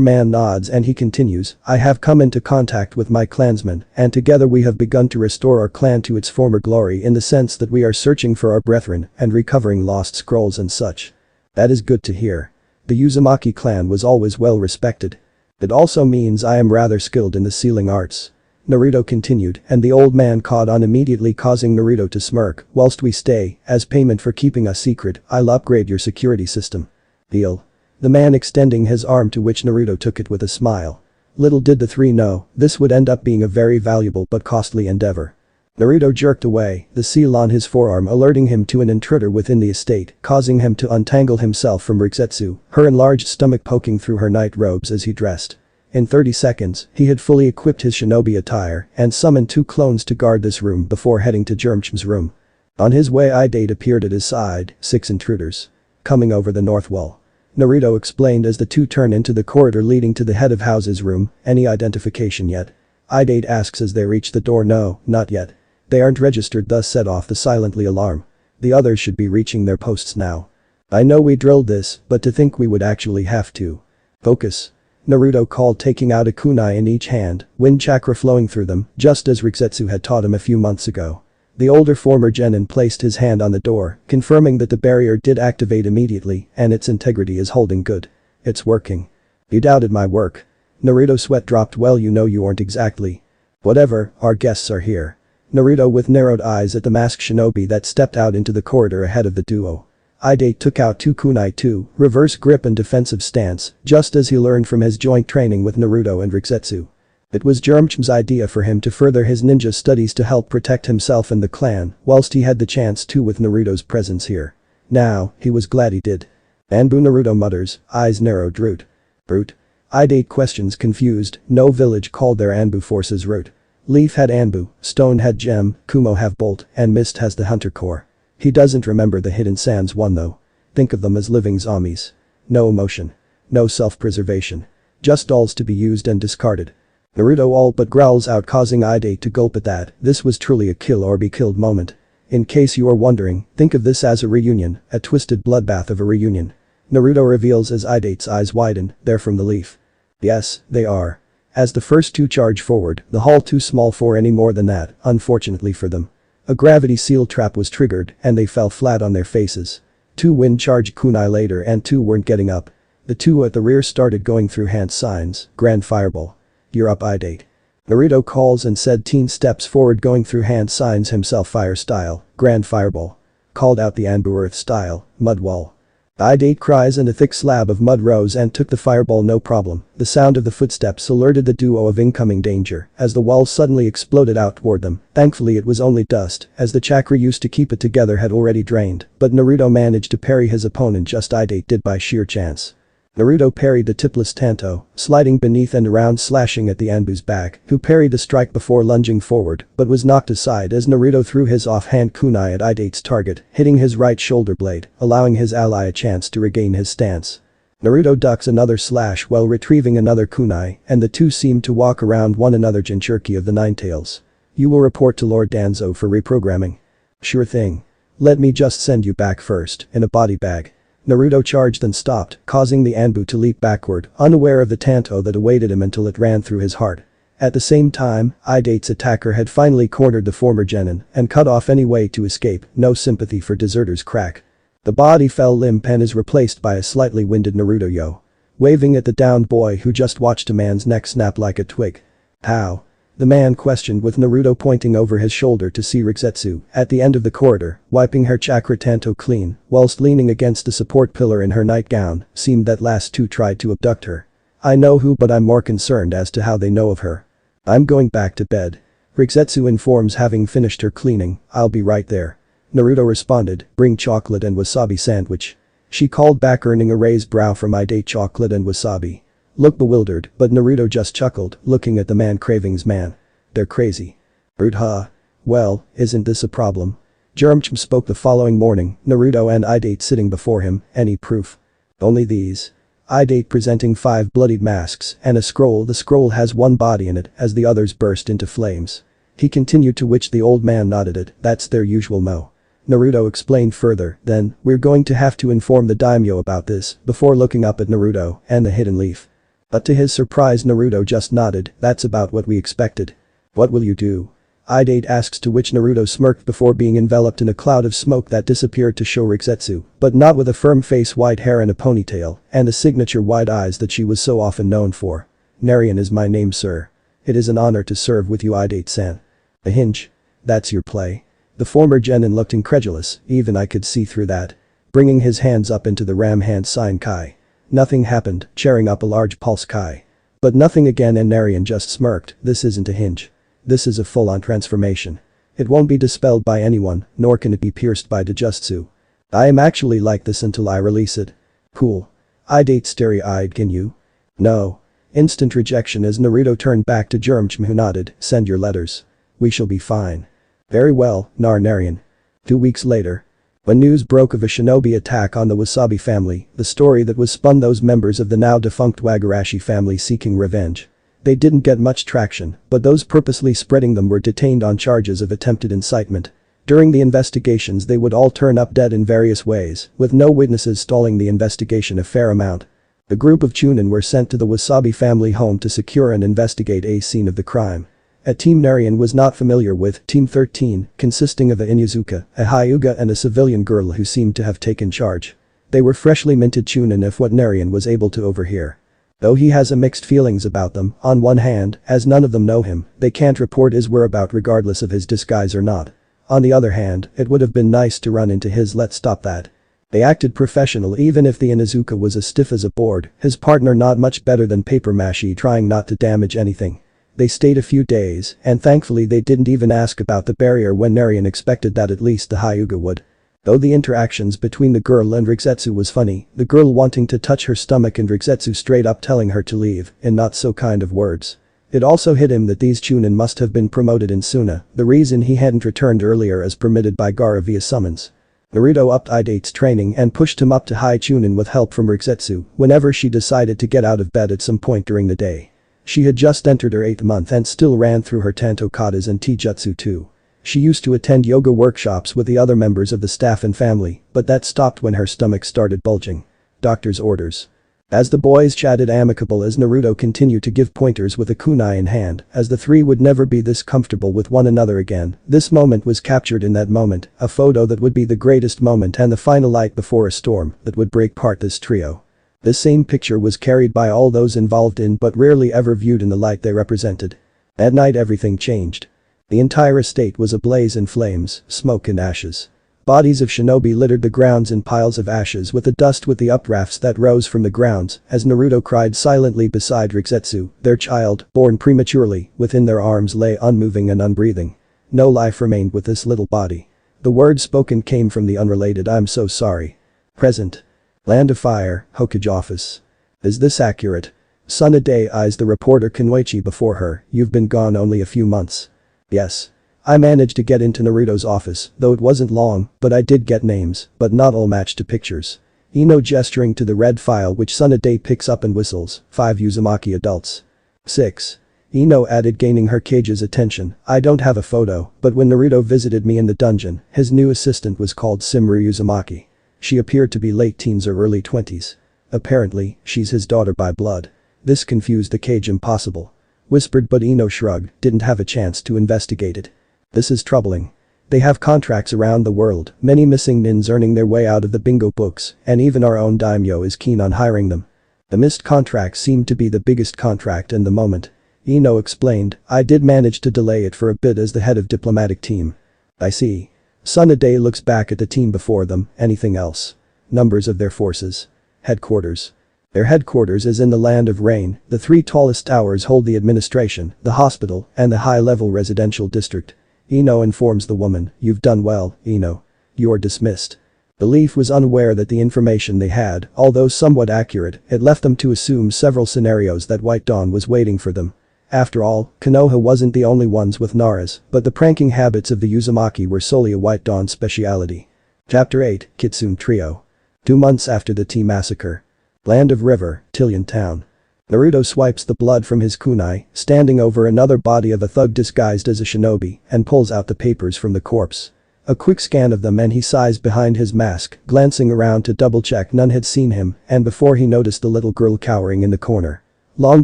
man nods and he continues, I have come into contact with my clansmen and together we have begun to restore our clan to its former glory in the sense that we are searching for our brethren and recovering lost scrolls and such. That is good to hear. The Uzumaki clan was always well respected. It also means I am rather skilled in the sealing arts. Naruto continued, and the old man caught on immediately, causing Naruto to smirk. Whilst we stay, as payment for keeping us secret, I'll upgrade your security system. Deal. The man extending his arm, to which Naruto took it with a smile. Little did the 3 know, this would end up being a very valuable but costly endeavor. Naruto jerked away, the seal on his forearm alerting him to an intruder within the estate, causing him to untangle himself from Rikzetsu, her enlarged stomach poking through her night robes as he dressed. In 30 seconds, he had fully equipped his shinobi attire and summoned 2 clones to guard this room before heading to Germchm's room. On his way, Idate appeared at his side, 6 intruders. Coming over the north wall. Naruto explained as the 2 turn into the corridor leading to the head of house's room. Any identification yet? Idate asks as they reach the door. No, not yet. They aren't registered, thus set off the silently alarm. The others should be reaching their posts now. I know we drilled this, but to think we would actually have to. Focus. Naruto called, taking out a kunai in each hand, wind chakra flowing through them, just as Rikzetsu had taught him a few months ago. The older former genin placed his hand on the door, confirming that the barrier did activate immediately and its integrity is holding good. It's working. You doubted my work. Naruto sweat dropped. Well, you know you aren't exactly. Whatever, our guests are here. Naruto with narrowed eyes at the masked shinobi that stepped out into the corridor ahead of the duo. Idate took out 2 kunai too, reverse grip and defensive stance, just as he learned from his joint training with Naruto and Rikzetsu. It was Germchm's idea for him to further his ninja studies to help protect himself and the clan, whilst he had the chance to with Naruto's presence here. Now, he was glad he did. Anbu, Naruto mutters, eyes narrowed. Root. Brute. Idate questions, confused. No village called their Anbu forces Root. Leaf had Anbu, Stone had Gem, Kumo have Bolt, and Mist has the Hunter Core. He doesn't remember the Hidden Sands one though. Think of them as living zombies. No emotion. No self-preservation. Just dolls to be used and discarded. Naruto all but growls out, causing Idate to gulp at that. This was truly a kill or be killed moment. In case you are wondering, think of this as a reunion, a twisted bloodbath of a reunion. Naruto reveals as Idate's eyes widen. They're from the leaf. Yes, they are. As the first 2 charge forward, the hall too small for any more than that, unfortunately for them. A gravity seal trap was triggered and they fell flat on their faces. 2 wind charged kunai later and 2 weren't getting up. The 2 at the rear started going through hand signs. Grand fireball. You're up, Idate. Naruto calls and said 10 steps forward, going through hand signs himself. Fire style. Grand fireball. Called out the Anbu earth style. Mud wall. Idate cries and a thick slab of mud rose and took the fireball no problem. The sound of the footsteps alerted the duo of incoming danger as the wall suddenly exploded out toward them. Thankfully it was only dust, as the chakra used to keep it together had already drained, but Naruto managed to parry his opponent just Idate did by sheer chance. Naruto parried the tipless Tanto, sliding beneath and around, slashing at the Anbu's back, who parried the strike before lunging forward but was knocked aside as Naruto threw his offhand kunai at Idate's target, hitting his right shoulder blade, allowing his ally a chance to regain his stance. Naruto ducks another slash while retrieving another kunai, and the 2 seemed to walk around one another. Jinchuriki of the Nine Tails. You will report to Lord Danzo for reprogramming. Sure thing. Let me just send you back first, in a body bag. Naruto charged and stopped, causing the Anbu to leap backward, unaware of the Tanto that awaited him until it ran through his heart. At the same time, Idate's attacker had finally cornered the former genin and cut off any way to escape. No sympathy for deserters. Crack. The body fell limp and is replaced by a slightly winded Naruto. Yo. Waving at the downed boy who just watched a man's neck snap like a twig. How? The man questioned, with Naruto pointing over his shoulder to see Rikzetsu at the end of the corridor, wiping her chakra Tanto clean whilst leaning against a support pillar in her nightgown. Seemed that last 2 tried to abduct her. I know who, but I'm more concerned as to how they know of her. I'm going back to bed. Rikzetsu informs, having finished her cleaning. I'll be right there. Naruto responded, bring chocolate and wasabi sandwich. She called back, earning a raised brow from I'd ate chocolate and wasabi. Look bewildered, but Naruto just chuckled, looking at the man cravings man. They're crazy. Rude huh? Well, isn't this a problem? Jermchim spoke the following morning, Naruto and I'd ate sitting before him, any proof? Only these. I'd ate presenting 5 bloodied masks and a scroll. The scroll has one body in it as the others burst into flames. He continued, to which the old man nodded it, that's their usual mo. Naruto explained further, then, we're going to have to inform the daimyo about this, before looking up at Naruto and the hidden leaf. But to his surprise Naruto just nodded, that's about what we expected. What will you do? I'd asks, to which Naruto smirked before being enveloped in a cloud of smoke that disappeared to show Rigetsu, but not with a firm face, white hair and a ponytail, and the signature wide eyes that she was so often known for. Narian is my name, sir. It is an honor to serve with you, I'd-san. A hinge? That's your play? The former genin looked incredulous, even I could see through that. Bringing his hands up into the ram hand sign Kai. Nothing happened, cheering up a large pulse Kai. But nothing again, and Narian just smirked, this isn't a hinge. This is a full-on transformation. It won't be dispelled by anyone, nor can it be pierced by Dojutsu. I am actually like this until I release it. Cool. I'd starry-eyed, can you? No. Instant rejection as Naruto turned back to Jermchim, who nodded, send your letters. We shall be fine. Very well, Narian. 2 weeks later. When news broke of a shinobi attack on the Wasabi family, the story that was spun, those members of the now defunct Wagarashi family seeking revenge. They didn't get much traction, but those purposely spreading them were detained on charges of attempted incitement. During the investigations they would all turn up dead in various ways, with no witnesses stalling the investigation a fair amount. The group of Chunin were sent to the Wasabi family home to secure and investigate a scene of the crime. A team Narian was not familiar with, Team 13, consisting of a Inuzuka, a Hyuga and a civilian girl who seemed to have taken charge. They were freshly minted Chunin, if what Narian was able to overhear. Though he has a mixed feelings about them, on one hand, as none of them know him, they can't report his whereabouts regardless of his disguise or not. On the other hand, it would have been nice to run into his let's stop that. They acted professional even if the Inuzuka was as stiff as a board, his partner not much better than paper mache trying not to damage anything. They stayed a few days, and thankfully they didn't even ask about the barrier when Narian expected that at least the Hyuga would. Though the interactions between the girl and Rigetsu was funny, the girl wanting to touch her stomach and Rigetsu straight up telling her to leave, in not so kind of words. It also hit him that these Chunin must have been promoted in Suna, the reason he hadn't returned earlier as permitted by Gaara via summons. Naruto upped I'd training and pushed him up to high Chunin with help from Rigetsu whenever she decided to get out of bed at some point during the day. She had just entered her 8th month and still ran through her Tanto katas and Taijutsu too. She used to attend yoga workshops with the other members of the staff and family, but that stopped when her stomach started bulging. Doctor's orders. As the boys chatted amicable as Naruto continued to give pointers with a kunai in hand, as the three would never be this comfortable with one another again, this moment was captured in that moment, a photo that would be the greatest moment and the final light before a storm that would break apart this trio. This same picture was carried by all those involved in but rarely ever viewed in the light they represented. That night everything changed. The entire estate was ablaze in flames, smoke and ashes. Bodies of shinobi littered the grounds in piles of ashes with the dust with the uprafts that rose from the grounds as Naruto cried silently beside Rigetsu, their child, born prematurely, within their arms lay unmoving and unbreathing. No life remained with this little body. The words spoken came from the unrelated I'm so sorry. Present. Land of Fire, Hokage office. Is this accurate? Tsunade eyes the reporter Kunoichi before her, you've been gone only a few months. Yes. I managed to get into Naruto's office, though it wasn't long, but I did get names, but not all matched to pictures. Ino gesturing to the red file which Tsunade picks up and whistles, 5 Uzumaki adults. 6. Ino added, gaining her Kage's attention, I don't have a photo, but when Naruto visited me in the dungeon, his new assistant was called Simru Uzumaki. She appeared to be late teens or early 20s. Apparently, she's his daughter by blood. This confused the Kage impossible. Whispered, but Ino shrugged, didn't have a chance to investigate it. This is troubling. They have contracts around the world, many missing nins earning their way out of the bingo books, and even our own daimyo is keen on hiring them. The missed contract seemed to be the biggest contract in the moment. Ino explained, I did manage to delay it for a bit as the head of diplomatic team. I see. Tsunade looks back at the team before them, anything else? Numbers of their forces. Headquarters. Their headquarters is in the Land of Rain, the 3 tallest towers hold the administration, the hospital, and the high-level residential district. Ino informs the woman, you've done well, Ino. You're dismissed. The Leaf was unaware that the information they had, although somewhat accurate, it left them to assume several scenarios that White Dawn was waiting for them. After all, Konoha wasn't the only ones with Naras, but the pranking habits of the Uzumaki were solely a White Dawn speciality. Chapter 8, Kitsune Trio. 2 months after the tea massacre. Land of River, Tillion Town. Naruto swipes the blood from his kunai, standing over another body of a thug disguised as a shinobi, and pulls out the papers from the corpse. A quick scan of them and he sighs behind his mask, glancing around to double-check none had seen him, and before he noticed the little girl cowering in the corner. Long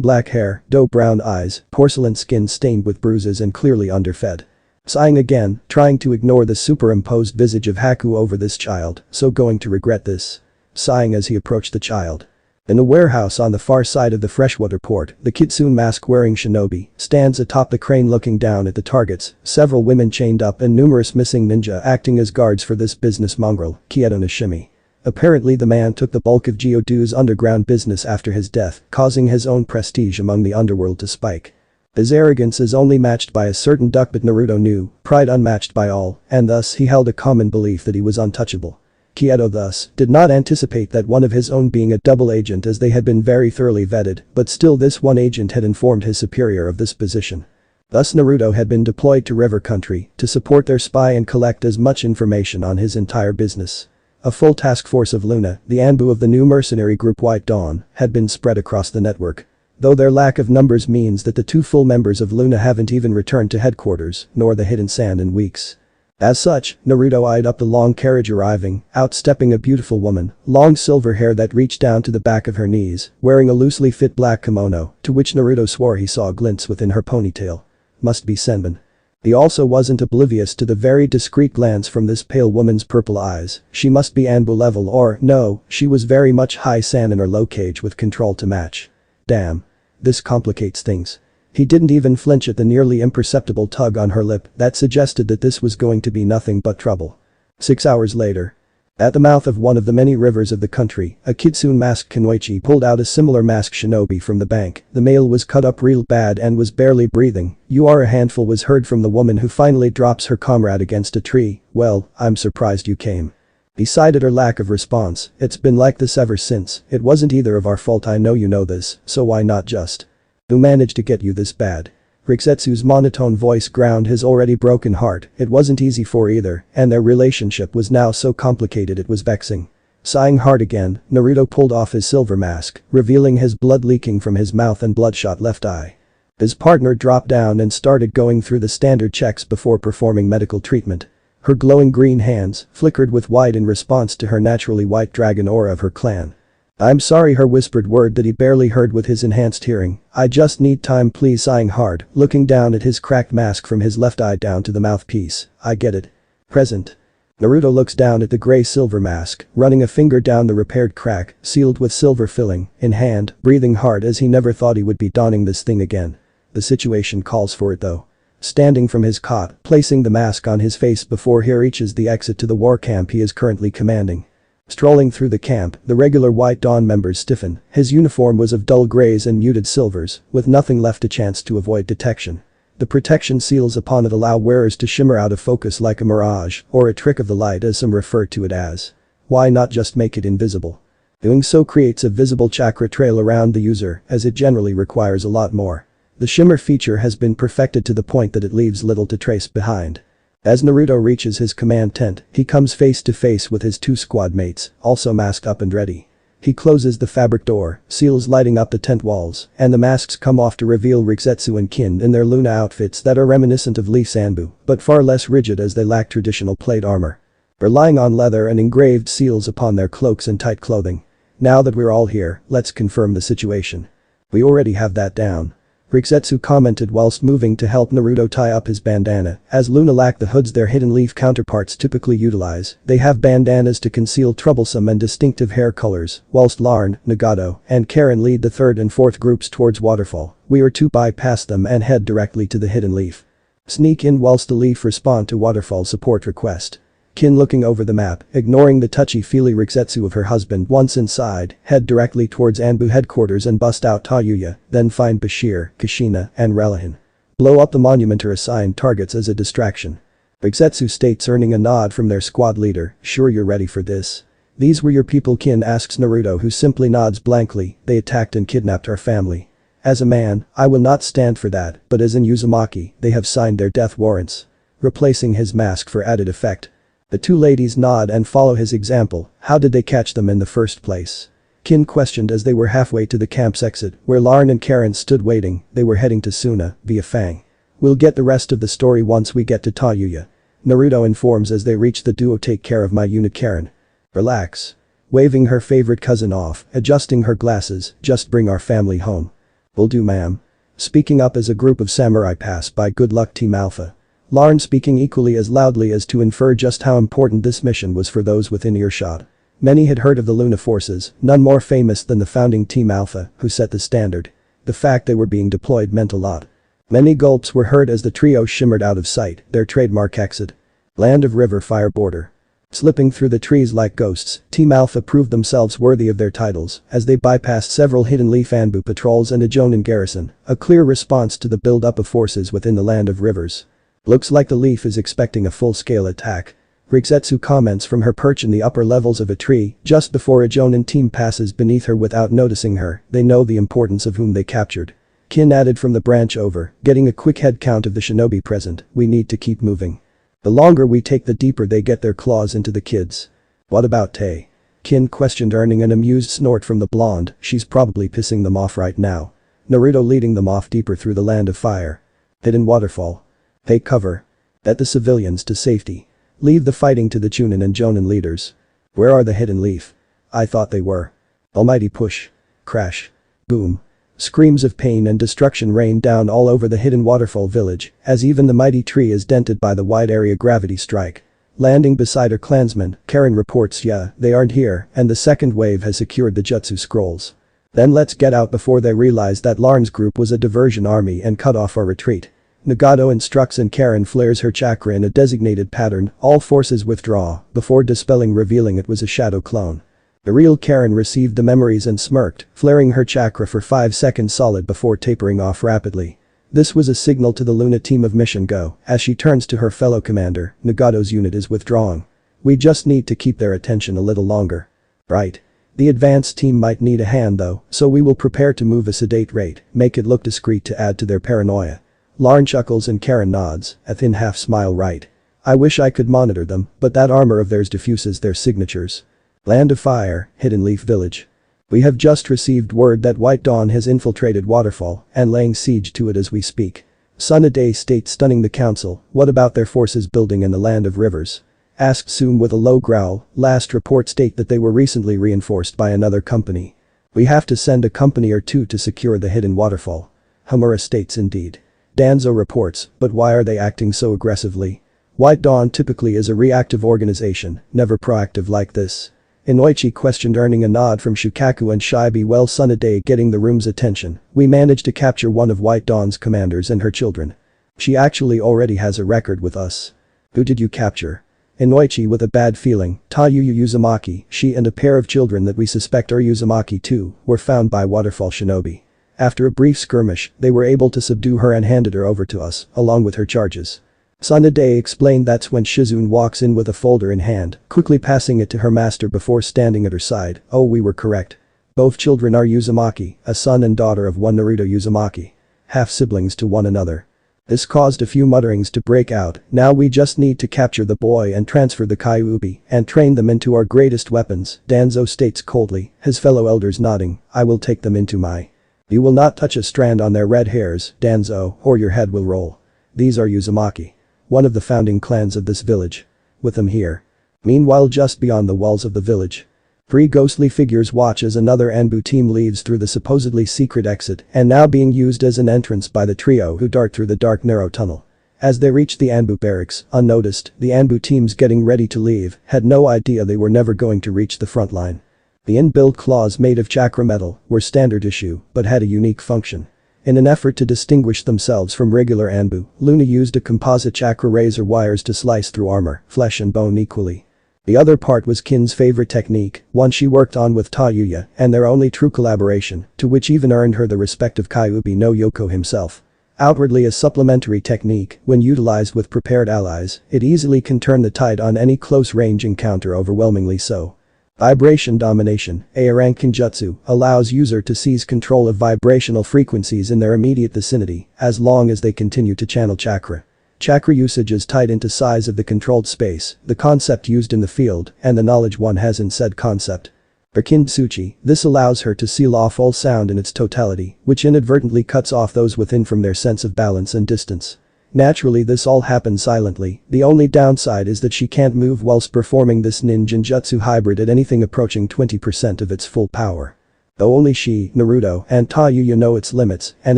black hair, doe brown eyes, porcelain skin stained with bruises and clearly underfed. Sighing again, trying to ignore the superimposed visage of Haku over this child, so going to regret this. Sighing as he approached the child. In the warehouse on the far side of the freshwater port, the kitsune mask-wearing shinobi stands atop the crane looking down at the targets, several women chained up and numerous missing ninja acting as guards for this business mongrel, Kyoto Nishimi. Apparently the man took the bulk of Geodu's underground business after his death, causing his own prestige among the underworld to spike. His arrogance is only matched by a certain duck, but Naruto knew, pride unmatched by all, and thus he held a common belief that he was untouchable. Kyoto thus did not anticipate that one of his own being a double agent, as they had been very thoroughly vetted, but still this one agent had informed his superior of this position. Thus Naruto had been deployed to River Country to support their spy and collect as much information on his entire business. A full task force of Luna, the Anbu of the new mercenary group White Dawn, had been spread across the network. Though their lack of numbers means that the 2 full members of Luna haven't even returned to headquarters, nor the Hidden Sand, in weeks. As such, Naruto eyed up the long carriage arriving, outstepping a beautiful woman, long silver hair that reached down to the back of her knees, wearing a loosely fit black kimono, to which Naruto swore he saw glints within her ponytail. Must be Senbon. He also wasn't oblivious to the very discreet glance from this pale woman's purple eyes. She must be Anbu level, or, no, she was very much high Sannin or low cage with control to match. Damn. This complicates things. He didn't even flinch at the nearly imperceptible tug on her lip that suggested that this was going to be nothing but trouble. 6 hours later. At the mouth of one of the many rivers of the country, a kitsune masked kunoichi pulled out a similar masked shinobi from the bank. The male was cut up real bad and was barely breathing. "You are a handful," was heard from the woman, who finally drops her comrade against a tree. "Well, I'm surprised you came." Decided her lack of response. "It's been like this ever since. It wasn't either of our fault, I know you know this, so why not just? Who managed to get you this bad?" Rikzetsu's monotone voice ground his already broken heart. It wasn't easy for either, and their relationship was now so complicated it was vexing. Sighing hard again, Naruto pulled off his silver mask, revealing his blood leaking from his mouth and bloodshot left eye. His partner dropped down and started going through the standard checks before performing medical treatment. Her glowing green hands flickered with white in response to her naturally white dragon aura of her clan. "I'm sorry," her whispered word that he barely heard with his enhanced hearing. "I just need time, please." Sighing hard, looking down at his cracked mask from his left eye down to the mouthpiece. "I get it. Present." Naruto looks down at the gray-silver mask, running a finger down the repaired crack, sealed with silver filling, in hand, breathing hard as he never thought he would be donning this thing again. The situation calls for it though. Standing from his cot, placing the mask on his face before he reaches the exit to the war camp he is currently commanding. Strolling through the camp, the regular White Dawn members stiffen. His uniform was of dull grays and muted silvers, with nothing left a chance to avoid detection. The protection seals upon it allow wearers to shimmer out of focus like a mirage, or a trick of the light as some refer to it as. Why not just make it invisible? Doing so creates a visible chakra trail around the user, as it generally requires a lot more. The shimmer feature has been perfected to the point that it leaves little to trace behind. As Naruto reaches his command tent, he comes face to face with his 2 squad mates, also masked up and ready. He closes the fabric door, seals lighting up the tent walls, and the masks come off to reveal Rikzetsu and Kin in their Luna outfits that are reminiscent of Leaf's Anbu, but far less rigid as they lack traditional plate armor. Relying on leather and engraved seals upon their cloaks and tight clothing. "Now that we're all here, let's confirm the situation." "We already have that down," Rikzetsu commented whilst moving to help Naruto tie up his bandana. As Luna lack the hoods their hidden leaf counterparts typically utilize, they have bandanas to conceal troublesome and distinctive hair colors, whilst Larn, Nagato, and Karin lead the 3rd and 4th groups towards Waterfall. We are to bypass them and head directly to the hidden leaf. Sneak in whilst the leaf respond to Waterfall support request. Kin looking over the map, ignoring the touchy-feely Rikzetsu of her husband. Once inside, head directly towards Anbu headquarters and bust out Tayuya, then find Bashir, Kushina, and Relihan. Blow up the monument or assign targets as a distraction. Rigetsu states, earning a nod from their squad leader. Sure you're ready for this? These were your people, Kin asks Naruto, who simply nods blankly. They attacked and kidnapped our family. As a man, I will not stand for that, but as in Uzumaki, they have signed their death warrants. Replacing his mask for added effect. The two ladies nod and follow his example. How did they catch them in the first place? Kin questioned as they were halfway to the camp's exit, where Lauren and Karin stood waiting. They were heading to Tsunade via Fang. We'll get the rest of the story once we get to Tayuya. Naruto informs as they reach the duo. Take care of my unit, Karin. Relax. Waving her favorite cousin off, adjusting her glasses, just bring our family home. Will do, ma'am. Speaking up as a group of samurai pass by. Good luck, Team Alpha. Lauren speaking equally as loudly as to infer just how important this mission was for those within earshot. Many had heard of the Luna forces, none more famous than the founding Team Alpha, who set the standard. The fact they were being deployed meant a lot. Many gulps were heard as the trio shimmered out of sight, their trademark exit. Land of River Fire Border. Slipping through the trees like ghosts, Team Alpha proved themselves worthy of their titles as they bypassed several hidden leaf Anbu patrols and a Jonin garrison, a clear response to the build-up of forces within the Land of Rivers. Looks like the leaf is expecting a full-scale attack. Rigetsu comments from her perch in the upper levels of a tree just before a Jonin team passes beneath her without noticing her. They know the importance of whom they captured. Kin added from the branch over, getting a quick head count of the shinobi present. We need to keep moving. The longer we take, the deeper they get their claws into the kids. What about Tay? Kin questioned, earning an amused snort from the blonde. She's probably pissing them off right now. Naruto leading them off deeper through the Land of Fire. Hidden waterfall. Take cover. Get the civilians to safety. Leave the fighting to the Chunin and Jonin leaders. Where are the hidden leaf? I thought they were. Almighty push. Crash. Boom. Screams of pain and destruction rain down all over the hidden waterfall village, as even the mighty tree is dented by the wide area gravity strike. Landing beside her clansmen, Karin reports, yeah, they aren't here, and the second wave has secured the Jutsu scrolls. Then let's get out before they realize that Lauren's group was a diversion army and cut off our retreat. Nagato instructs and Karin flares her chakra in a designated pattern. All forces withdraw, before dispelling, revealing it was a shadow clone. The real Karin received the memories and smirked, flaring her chakra for 5 seconds solid before tapering off rapidly. This was a signal to the Luna team of mission go, as she turns to her fellow commander. Nagato's unit is withdrawing. We just need to keep their attention a little longer. Right. The advanced team might need a hand though, so we will prepare to move a sedate rate, make it look discreet to add to their paranoia. Lauren chuckles and Karin nods, a thin half smile. Right. I wish I could monitor them, but that armor of theirs diffuses their signatures. Land of Fire, Hidden Leaf Village. We have just received word that White Dawn has infiltrated Waterfall and laying siege to it as we speak. Tsunade states, stunning the council. What about their forces building in the Land of Rivers? Asked Tsun with a low growl. Last reports state that they were recently reinforced by another company. We have to send a company or two to secure the hidden waterfall. Hamura states, indeed. Danzo reports, but why are they acting so aggressively? White Dawn typically is a reactive organization, never proactive like this. Inoichi questioned, earning a nod from Shukaku and Shibi. Well, Tsunade getting the room's attention. We managed to capture one of White Dawn's commanders and her children. She actually already has a record with us. Who did you capture? Inoichi with a bad feeling. Tayuya Uzumaki. She and a pair of children that we suspect are Uzumaki too, were found by Waterfall Shinobi. After a brief skirmish, they were able to subdue her and handed her over to us, along with her charges. Tsunade explained. That's when Shizune walks in with a folder in hand, quickly passing it to her master before standing at her side. Oh, we were correct. Both children are Uzumaki, a son and daughter of one Naruto Uzumaki. Half-siblings to one another. This caused a few mutterings to break out. Now we just need to capture the boy and transfer the Kyuubi and train them into our greatest weapons, Danzo states coldly, his fellow elders nodding. I will take them into my. You will not touch a strand on their red hairs, Danzo, or your head will roll. These are Uzumaki. One of the founding clans of this village. With them here. Meanwhile, just beyond the walls of the village. 3 ghostly figures watch as another Anbu team leaves through the supposedly secret exit and now being used as an entrance by the trio who dart through the dark narrow tunnel. As they reach the Anbu barracks, unnoticed, the Anbu teams getting ready to leave had no idea they were never going to reach the front line. The inbuilt claws made of chakra metal were standard issue but had a unique function. In an effort to distinguish themselves from regular Anbu, Luna used a composite chakra razor wires to slice through armor, flesh and bone equally. The other part was Kin's favorite technique, one she worked on with Tayuya and their only true collaboration, to which even earned her the respect of Kyuubi no Yoko himself. Outwardly a supplementary technique, when utilized with prepared allies, it easily can turn the tide on any close-range encounter, overwhelmingly so. Vibration domination, a rank kinjutsu, allows user to seize control of vibrational frequencies in their immediate vicinity, as long as they continue to channel chakra. Chakra usage is tied into size of the controlled space, the concept used in the field, and the knowledge one has in said concept. For Kintsuchi, this allows her to seal off all sound in its totality, which inadvertently cuts off those within from their sense of balance and distance. Naturally, this all happens silently, the only downside is that she can't move whilst performing this ninjutsu hybrid at anything approaching 20% of its full power. Though only she, Naruto, and Tayuya know its limits, and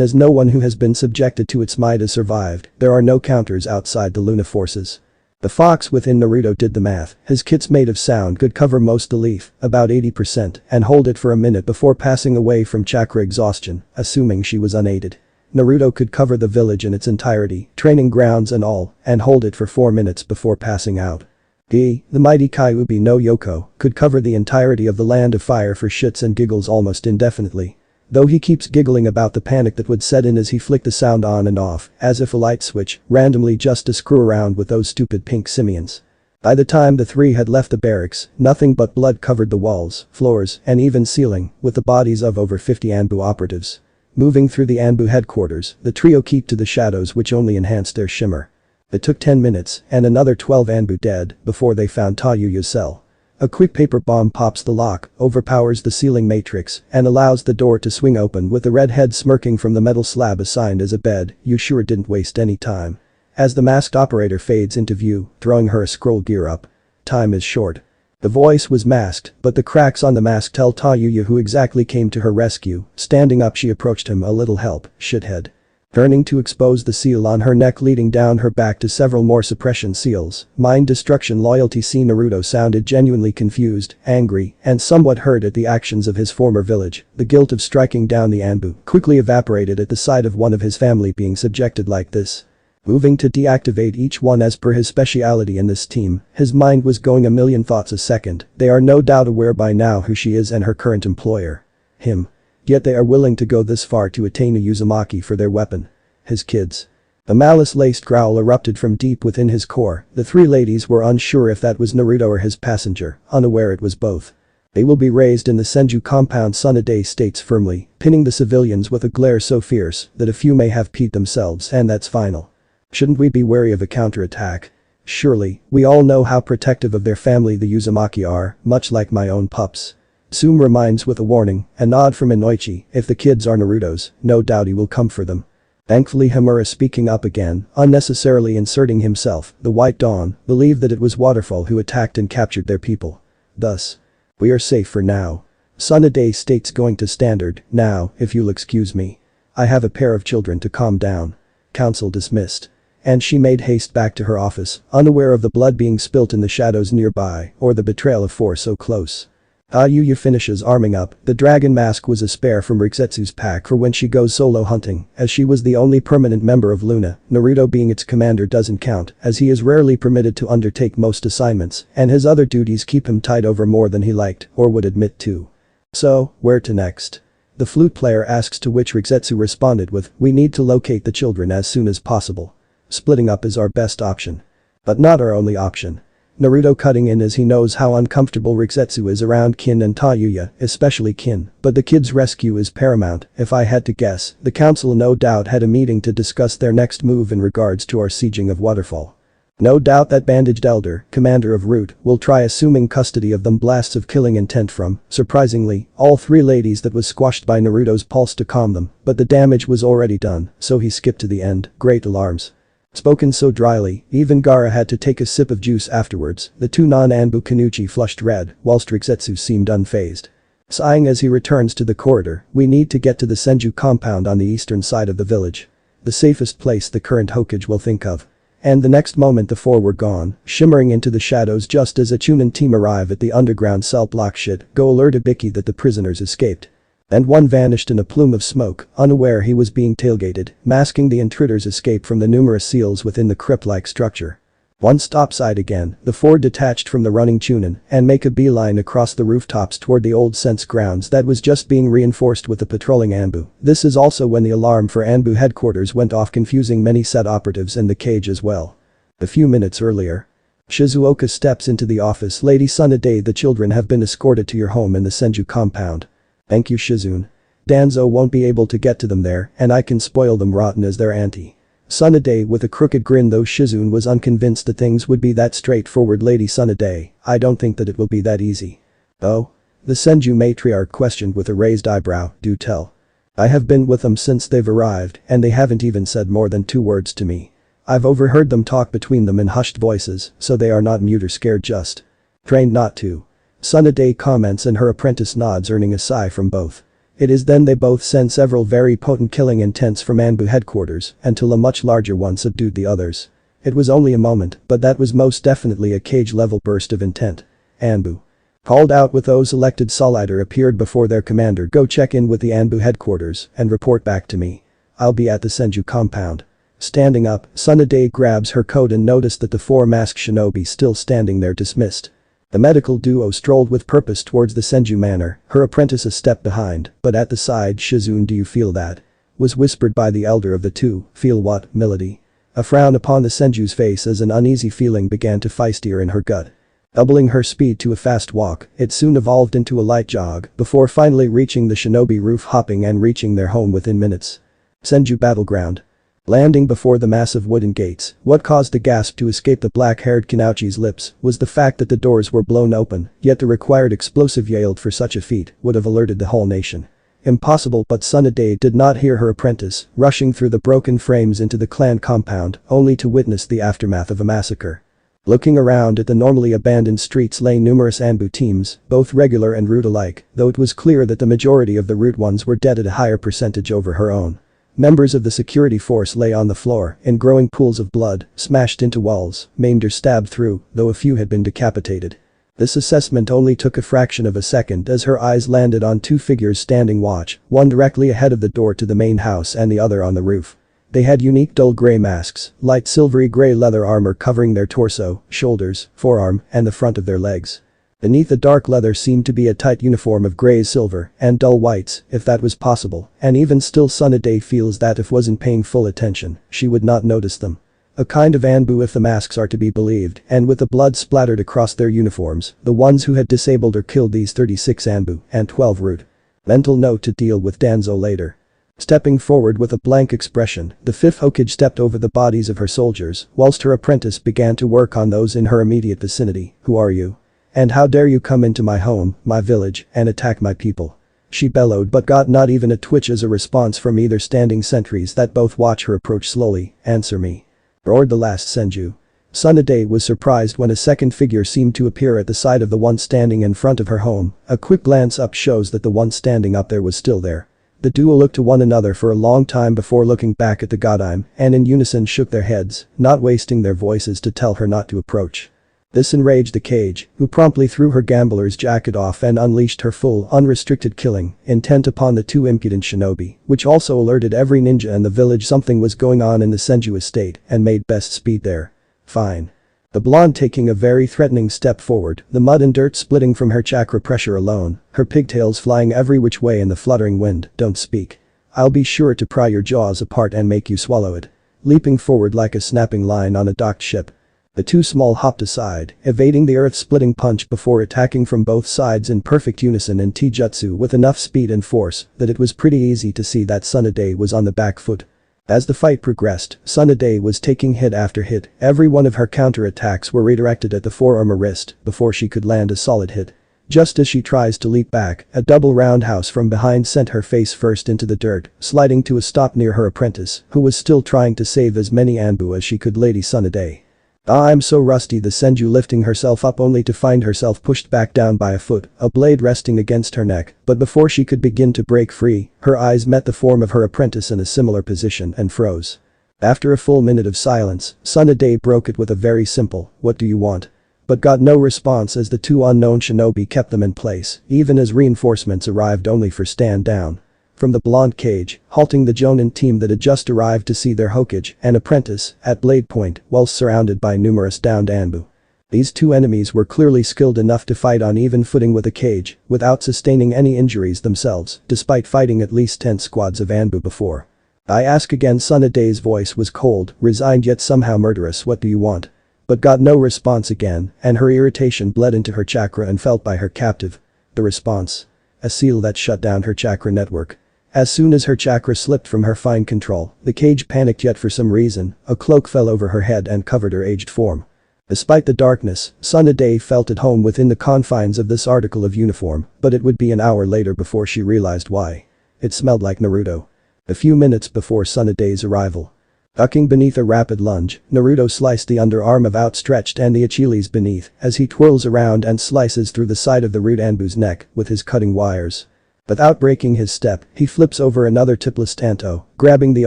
as no one who has been subjected to its might has survived, there are no counters outside the Luna forces. The fox within Naruto did the math, his kits made of sound could cover most the leaf, about 80%, and hold it for a minute before passing away from chakra exhaustion, assuming she was unaided. Naruto could cover the village in its entirety, training grounds and all, and hold it for 4 minutes before passing out. The mighty Kyuubi no Yoko, could cover the entirety of the land of fire for shits and giggles almost indefinitely. Though he keeps giggling about the panic that would set in as he flicked the sound on and off, as if a light switch, randomly just to screw around with those stupid pink simians. By the time the three had left the barracks, nothing but blood covered the walls, floors, and even ceiling, with the bodies of over 50 Anbu operatives. Moving through the Anbu headquarters, the trio kept to the shadows, which only enhanced their shimmer. It took 10 minutes, and another 12 Anbu dead, before they found Tayuya's cell. A quick paper bomb pops the lock, overpowers the ceiling matrix, and allows the door to swing open with the red head smirking from the metal slab assigned as a bed. You sure didn't waste any time. As the masked operator fades into view, throwing her a scroll gear up. Time is short. The voice was masked, but the cracks on the mask tell Tayuya who exactly came to her rescue. Standing up, she approached him. A little help, shithead. Turning to expose the seal on her neck leading down her back to several more suppression seals. Mind destruction loyalty. Naruto sounded genuinely confused, angry, and somewhat hurt at the actions of his former village. The guilt of striking down the Anbu quickly evaporated at the sight of one of his family being subjected like this. Moving to deactivate each one as per his speciality in this team, his mind was going a million thoughts a second. They are no doubt aware by now who she is and her current employer. Him. Yet they are willing to go this far to attain a Uzumaki for their weapon. His kids. A malice-laced growl erupted from deep within his core. The three ladies were unsure if that was Naruto or his passenger, unaware it was both. They will be raised in the Senju compound, Tsunade states firmly, pinning the civilians with a glare so fierce that a few may have peed themselves, and that's final. Shouldn't we be wary of a counterattack? Surely, we all know how protective of their family the Uzumaki are, much like my own pups. Tsume reminds with a warning, a nod from Inoichi, if the kids are Naruto's, no doubt he will come for them. Thankfully Hamura speaking up again, unnecessarily inserting himself, the White Dawn, believed that it was Waterfall who attacked and captured their people. Thus. We are safe for now. Tsunade states going to standard, now, if you'll excuse me. I have a pair of children to calm down. Council dismissed. And she made haste back to her office, unaware of the blood being spilt in the shadows nearby, or the betrayal of four so close. Tayuya finishes arming up. The dragon mask was a spare from Rikzetsu's pack for when she goes solo hunting, as she was the only permanent member of Luna. Naruto being its commander doesn't count, as he is rarely permitted to undertake most assignments, and his other duties keep him tied over more than he liked, or would admit to. So, where to next? The flute player asks, to which Rikzetsu responded with, we need to locate the children as soon as possible. Splitting up is our best option. But not our only option. Naruto cutting in as he knows how uncomfortable Rikzetsu is around Kin and Tayuya, especially Kin, but the kids' rescue is paramount. If I had to guess, the council no doubt had a meeting to discuss their next move in regards to our sieging of Waterfall. No doubt that bandaged elder, commander of Root, will try assuming custody of them. Blasts of killing intent from, surprisingly, all three ladies that was squashed by Naruto's pulse to calm them, but the damage was already done, so he skipped to the end. Great alarms. Spoken so dryly, even Gaara had to take a sip of juice afterwards. The two non-Anbu Kanuchi flushed red, whilst Rikzetsu seemed unfazed. Sighing as he returns to the corridor, we need to get to the Senju compound on the eastern side of the village. The safest place the current Hokage will think of. And the next moment the four were gone, shimmering into the shadows just as a Chunin team arrive at the underground cell block. Shit, go alert Ibiki that the prisoners escaped. And one vanished in a plume of smoke, unaware he was being tailgated, masking the intruder's escape from the numerous seals within the crypt-like structure. Once topside again, the four detached from the running Chunin and make a beeline across the rooftops toward the old sense grounds that was just being reinforced with the patrolling Anbu. This is also when the alarm for Anbu headquarters went off, confusing many set operatives in the cage as well. A few minutes earlier. Shizuoka steps into the office. Lady Tsunade, the children have been escorted to your home in the Senju compound. Thank you, Shizune. Danzo won't be able to get to them there and I can spoil them rotten as their auntie. Tsunade with a crooked grin, though Shizune was unconvinced that things would be that straightforward. Lady Tsunade, I don't think that it will be that easy. Oh? The Senju matriarch questioned with a raised eyebrow. Do tell. I have been with them since they've arrived and they haven't even said more than 2 words to me. I've overheard them talk between them in hushed voices, so they are not mute or scared, just trained not to. Tsunade comments and her apprentice nods, earning a sigh from both. It is then they both send several very potent killing intents from Anbu headquarters until a much larger one subdued the others. It was only a moment, but that was most definitely a cage-level burst of intent. Anbu called out with those elected Solider appeared before their commander. Go check in with the Anbu headquarters and report back to me. I'll be at the Senju compound. Standing up, Tsunade grabs her coat and noticed that the 4 masked shinobi still standing there dismissed. The medical duo strolled with purpose towards the Senju manor, her apprentice a step behind, but at the side. Shizune, do you feel that? Was whispered by the elder of the two. Feel what, milady? A frown upon the Senju's face as an uneasy feeling began to feistier in her gut. Doubling her speed to a fast walk, it soon evolved into a light jog before finally reaching the shinobi roof, hopping and reaching their home within minutes. Senju battleground. Landing before the massive wooden gates, what caused the gasp to escape the black-haired Kinauchi's lips was the fact that the doors were blown open, yet the required explosive yield for such a feat would have alerted the whole nation. Impossible, but Tsunade did not hear her apprentice rushing through the broken frames into the clan compound, only to witness the aftermath of a massacre. Looking around at the normally abandoned streets lay numerous Anbu teams, both regular and root alike, though it was clear that the majority of the root ones were dead at a higher percentage over her own. Members of the security force lay on the floor in growing pools of blood, smashed into walls, maimed or stabbed through, though a few had been decapitated. This assessment only took a fraction of a second as her eyes landed on 2 figures standing watch, one directly ahead of the door to the main house and the other on the roof. They had unique dull gray masks, light silvery gray leather armor covering their torso, shoulders, forearm, and the front of their legs. Beneath the dark leather seemed to be a tight uniform of grays, silver, and dull whites, if that was possible, and even still Tsunade feels that if wasn't paying full attention, she would not notice them. A kind of Anbu if the masks are to be believed, and with the blood splattered across their uniforms, the ones who had disabled or killed these 36 Anbu and 12 root. Mental note to deal with Danzo later. Stepping forward with a blank expression, the 5th Hokage stepped over the bodies of her soldiers, whilst her apprentice began to work on those in her immediate vicinity. Who are you? And how dare you come into my home, my village, and attack my people? She bellowed, but got not even a twitch as a response from either standing sentries that both watch her approach slowly. Answer me. Roared the last Senju. Tsunade was surprised when a second figure seemed to appear at the side of the one standing in front of her home. A quick glance up shows that the one standing up there was still there. The duo looked to one another for a long time before looking back at the Godheim and in unison shook their heads, not wasting their voices to tell her not to approach. This enraged the cage, who promptly threw her gambler's jacket off and unleashed her full, unrestricted killing intent upon the 2 impudent shinobi, which also alerted every ninja in the village something was going on in the Senju estate and made best speed there. Fine. The blonde taking a very threatening step forward, the mud and dirt splitting from her chakra pressure alone, her pigtails flying every which way in the fluttering wind. Don't speak. I'll be sure to pry your jaws apart and make you swallow it. Leaping forward like a snapping line on a docked ship. The 2 small hopped aside, evading the earth-splitting punch before attacking from both sides in perfect unison in Taijutsu with enough speed and force that it was pretty easy to see that Tsunade was on the back foot. As the fight progressed, Tsunade was taking hit after hit, every one of her counter-attacks were redirected at the forearm or wrist before she could land a solid hit. Just as she tries to leap back, a double roundhouse from behind sent her face first into the dirt, sliding to a stop near her apprentice, who was still trying to save as many Anbu as she could. Lady Tsunade. Ah, I'm so rusty. The Senju lifting herself up only to find herself pushed back down by a foot, a blade resting against her neck, but before she could begin to break free, her eyes met the form of her apprentice in a similar position and froze. After a full minute of silence, Tsunade broke it with a very simple, "What do you want?" But got no response as the 2 unknown shinobi kept them in place, even as reinforcements arrived only for stand down. from the blonde cage, halting the Jonin team that had just arrived to see their Hokage and apprentice at blade point whilst surrounded by numerous downed Anbu. These two enemies were clearly skilled enough to fight on even footing with a cage without sustaining any injuries themselves despite fighting at least 10 squads of Anbu before. I ask again. Tsunade's voice was cold, resigned yet somehow murderous. What do you want? But got no response again, and her irritation bled into her chakra and felt by her captive. The response? A seal that shut down her chakra network. As soon as her chakra slipped from her fine control, the cage panicked yet for some reason, a cloak fell over her head and covered her aged form. Despite the darkness, Tsunade felt at home within the confines of this article of uniform, but it would be an hour later before she realized why. It smelled like Naruto. A few minutes before Tsunade's arrival. Ducking beneath a rapid lunge, Naruto sliced the underarm of outstretched and the Achilles beneath as he twirls around and slices through the side of the root Anbu's neck with his cutting wires. Without breaking his step, he flips over another tipless Tanto, grabbing the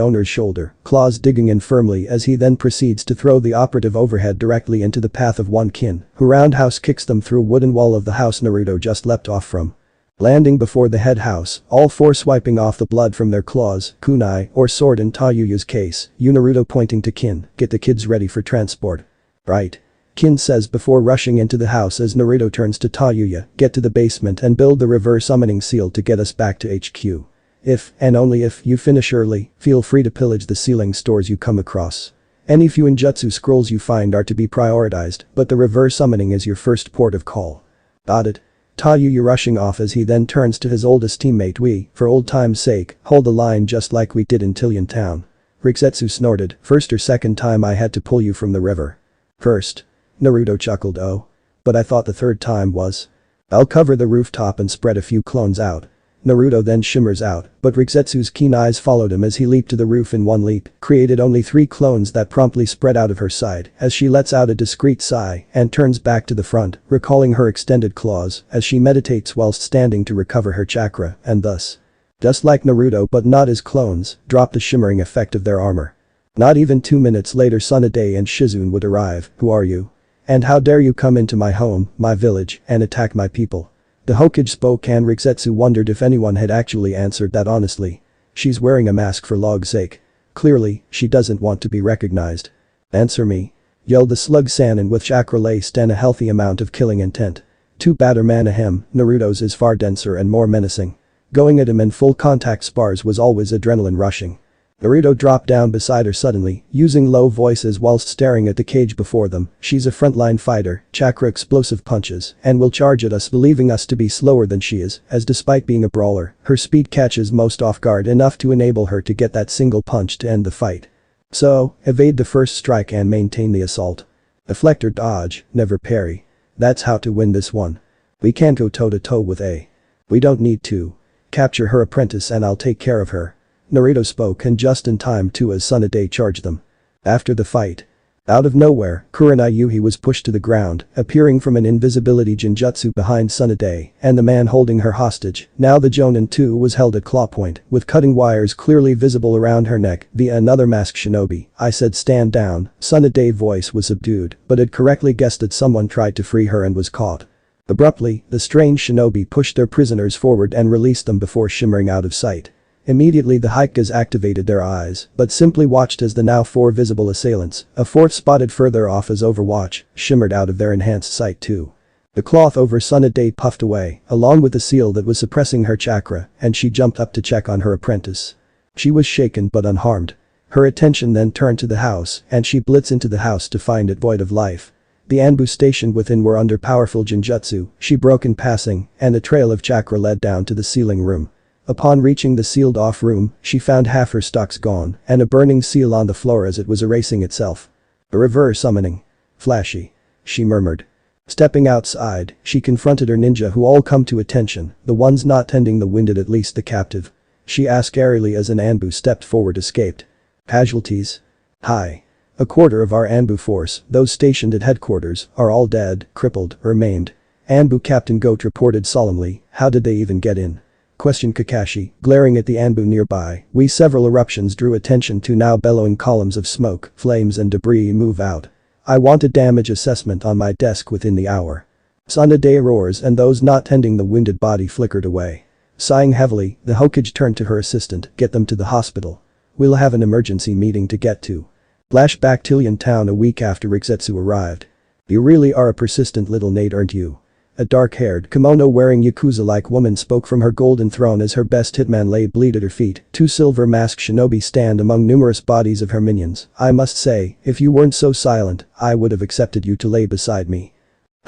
owner's shoulder, claws digging in firmly as he then proceeds to throw the operative overhead directly into the path of one kin, who roundhouse kicks them through a wooden wall of the house Naruto just leapt off from. Landing before the head house, all four swiping off the blood from their claws, kunai, or sword in Tayuya's case, Naruto pointing to Kin, get the kids ready for transport. Right. Kin says before rushing into the house as Naruto turns to Tayuya, get to the basement and build the reverse summoning seal to get us back to HQ. If, and only if, you finish early, feel free to pillage the ceiling stores you come across. Any Fuinjutsu scrolls you find are to be prioritized, but the reverse summoning is your first port of call. Got it. Tayuya rushing off as he then turns to his oldest teammate. We, for old time's sake, hold the line just like we did in Tillion Town. Rikzetsu snorted, first or second time I had to pull you from the river. First. Naruto chuckled. Oh. But I thought the third time was. I'll cover the rooftop and spread a few clones out. Naruto then shimmers out, but Rikzetsu's keen eyes followed him as he leaped to the roof in one leap, created only 3 clones that promptly spread out of her side as she lets out a discreet sigh and turns back to the front, recalling her extended claws as she meditates whilst standing to recover her chakra and thus. Just like Naruto but not his clones, drop the shimmering effect of their armor. Not even 2 minutes later Tsunade and Shizune would arrive. Who are you? And how dare you come into my home, my village, and attack my people? The Hokage spoke and Rikzetsu wondered if anyone had actually answered that honestly. She's wearing a mask for log's sake. Clearly, she doesn't want to be recognized. Answer me. Yelled the slug Sannin with chakra laced and a healthy amount of killing intent. Too bad her man ahem, Naruto's is far denser and more menacing. Going at him in full contact spars was always adrenaline rushing. Naruto dropped down beside her suddenly, using low voices whilst staring at the cage before them. She's a frontline fighter, chakra explosive punches, and will charge at us believing us to be slower than she is, as despite being a brawler, her speed catches most off guard enough to enable her to get that single punch to end the fight. So, evade the first strike and maintain the assault. Deflect or dodge, never parry. That's how to win this one. We can't go toe-to-toe with A. We don't need to. Capture her apprentice and I'll take care of her. Naruto spoke and just in time too as Tsunade charged them. After the fight. Out of nowhere, Kurenai was pushed to the ground, appearing from an invisibility genjutsu behind Tsunade and the man holding her hostage. Now the Jonin too was held at claw point, with cutting wires clearly visible around her neck via another masked shinobi. I said stand down. Tsunade's voice was subdued, but had correctly guessed that someone tried to free her and was caught. Abruptly, the strange shinobi pushed their prisoners forward and released them before shimmering out of sight. Immediately the Haikas activated their eyes, but simply watched as the now 4 visible assailants, a 4th spotted further off as Overwatch, shimmered out of their enhanced sight too. The cloth over Tsunade puffed away, along with the seal that was suppressing her chakra, and she jumped up to check on her apprentice. She was shaken but unharmed. Her attention then turned to the house, and she blitzed into the house to find it void of life. The Anbu stationed within were under powerful genjutsu, she broke in passing, and a trail of chakra led down to the ceiling room. Upon reaching the sealed-off room, she found half her stocks gone and a burning seal on the floor as it was erasing itself. A reverse summoning. Flashy. She murmured. Stepping outside, she confronted her ninja who all come to attention, the ones not tending the wounded at least the captive. She asked airily as an Anbu stepped forward escaped. Casualties? Hi. A quarter of our Anbu force, those stationed at headquarters, are all dead, crippled, or maimed. Anbu Captain Goat reported solemnly, how did they even get in? Questioned Kakashi, glaring at the Anbu nearby. Several eruptions drew attention to now bellowing columns of smoke, flames and debris move out. I want a damage assessment on my desk within the hour. Tsunade roars and those not tending the wounded body flickered away. Sighing heavily, the Hokage turned to her assistant, get them to the hospital. We'll have an emergency meeting to get to. Flashback Tillian Town a week after Rikzetsu arrived. You really are a persistent little Nate, aren't you? A dark-haired, kimono-wearing Yakuza-like woman spoke from her golden throne as her best hitman lay bleed at her feet. Two silver-masked shinobi stand among numerous bodies of her minions. I must say, if you weren't so silent, I would have accepted you to lay beside me.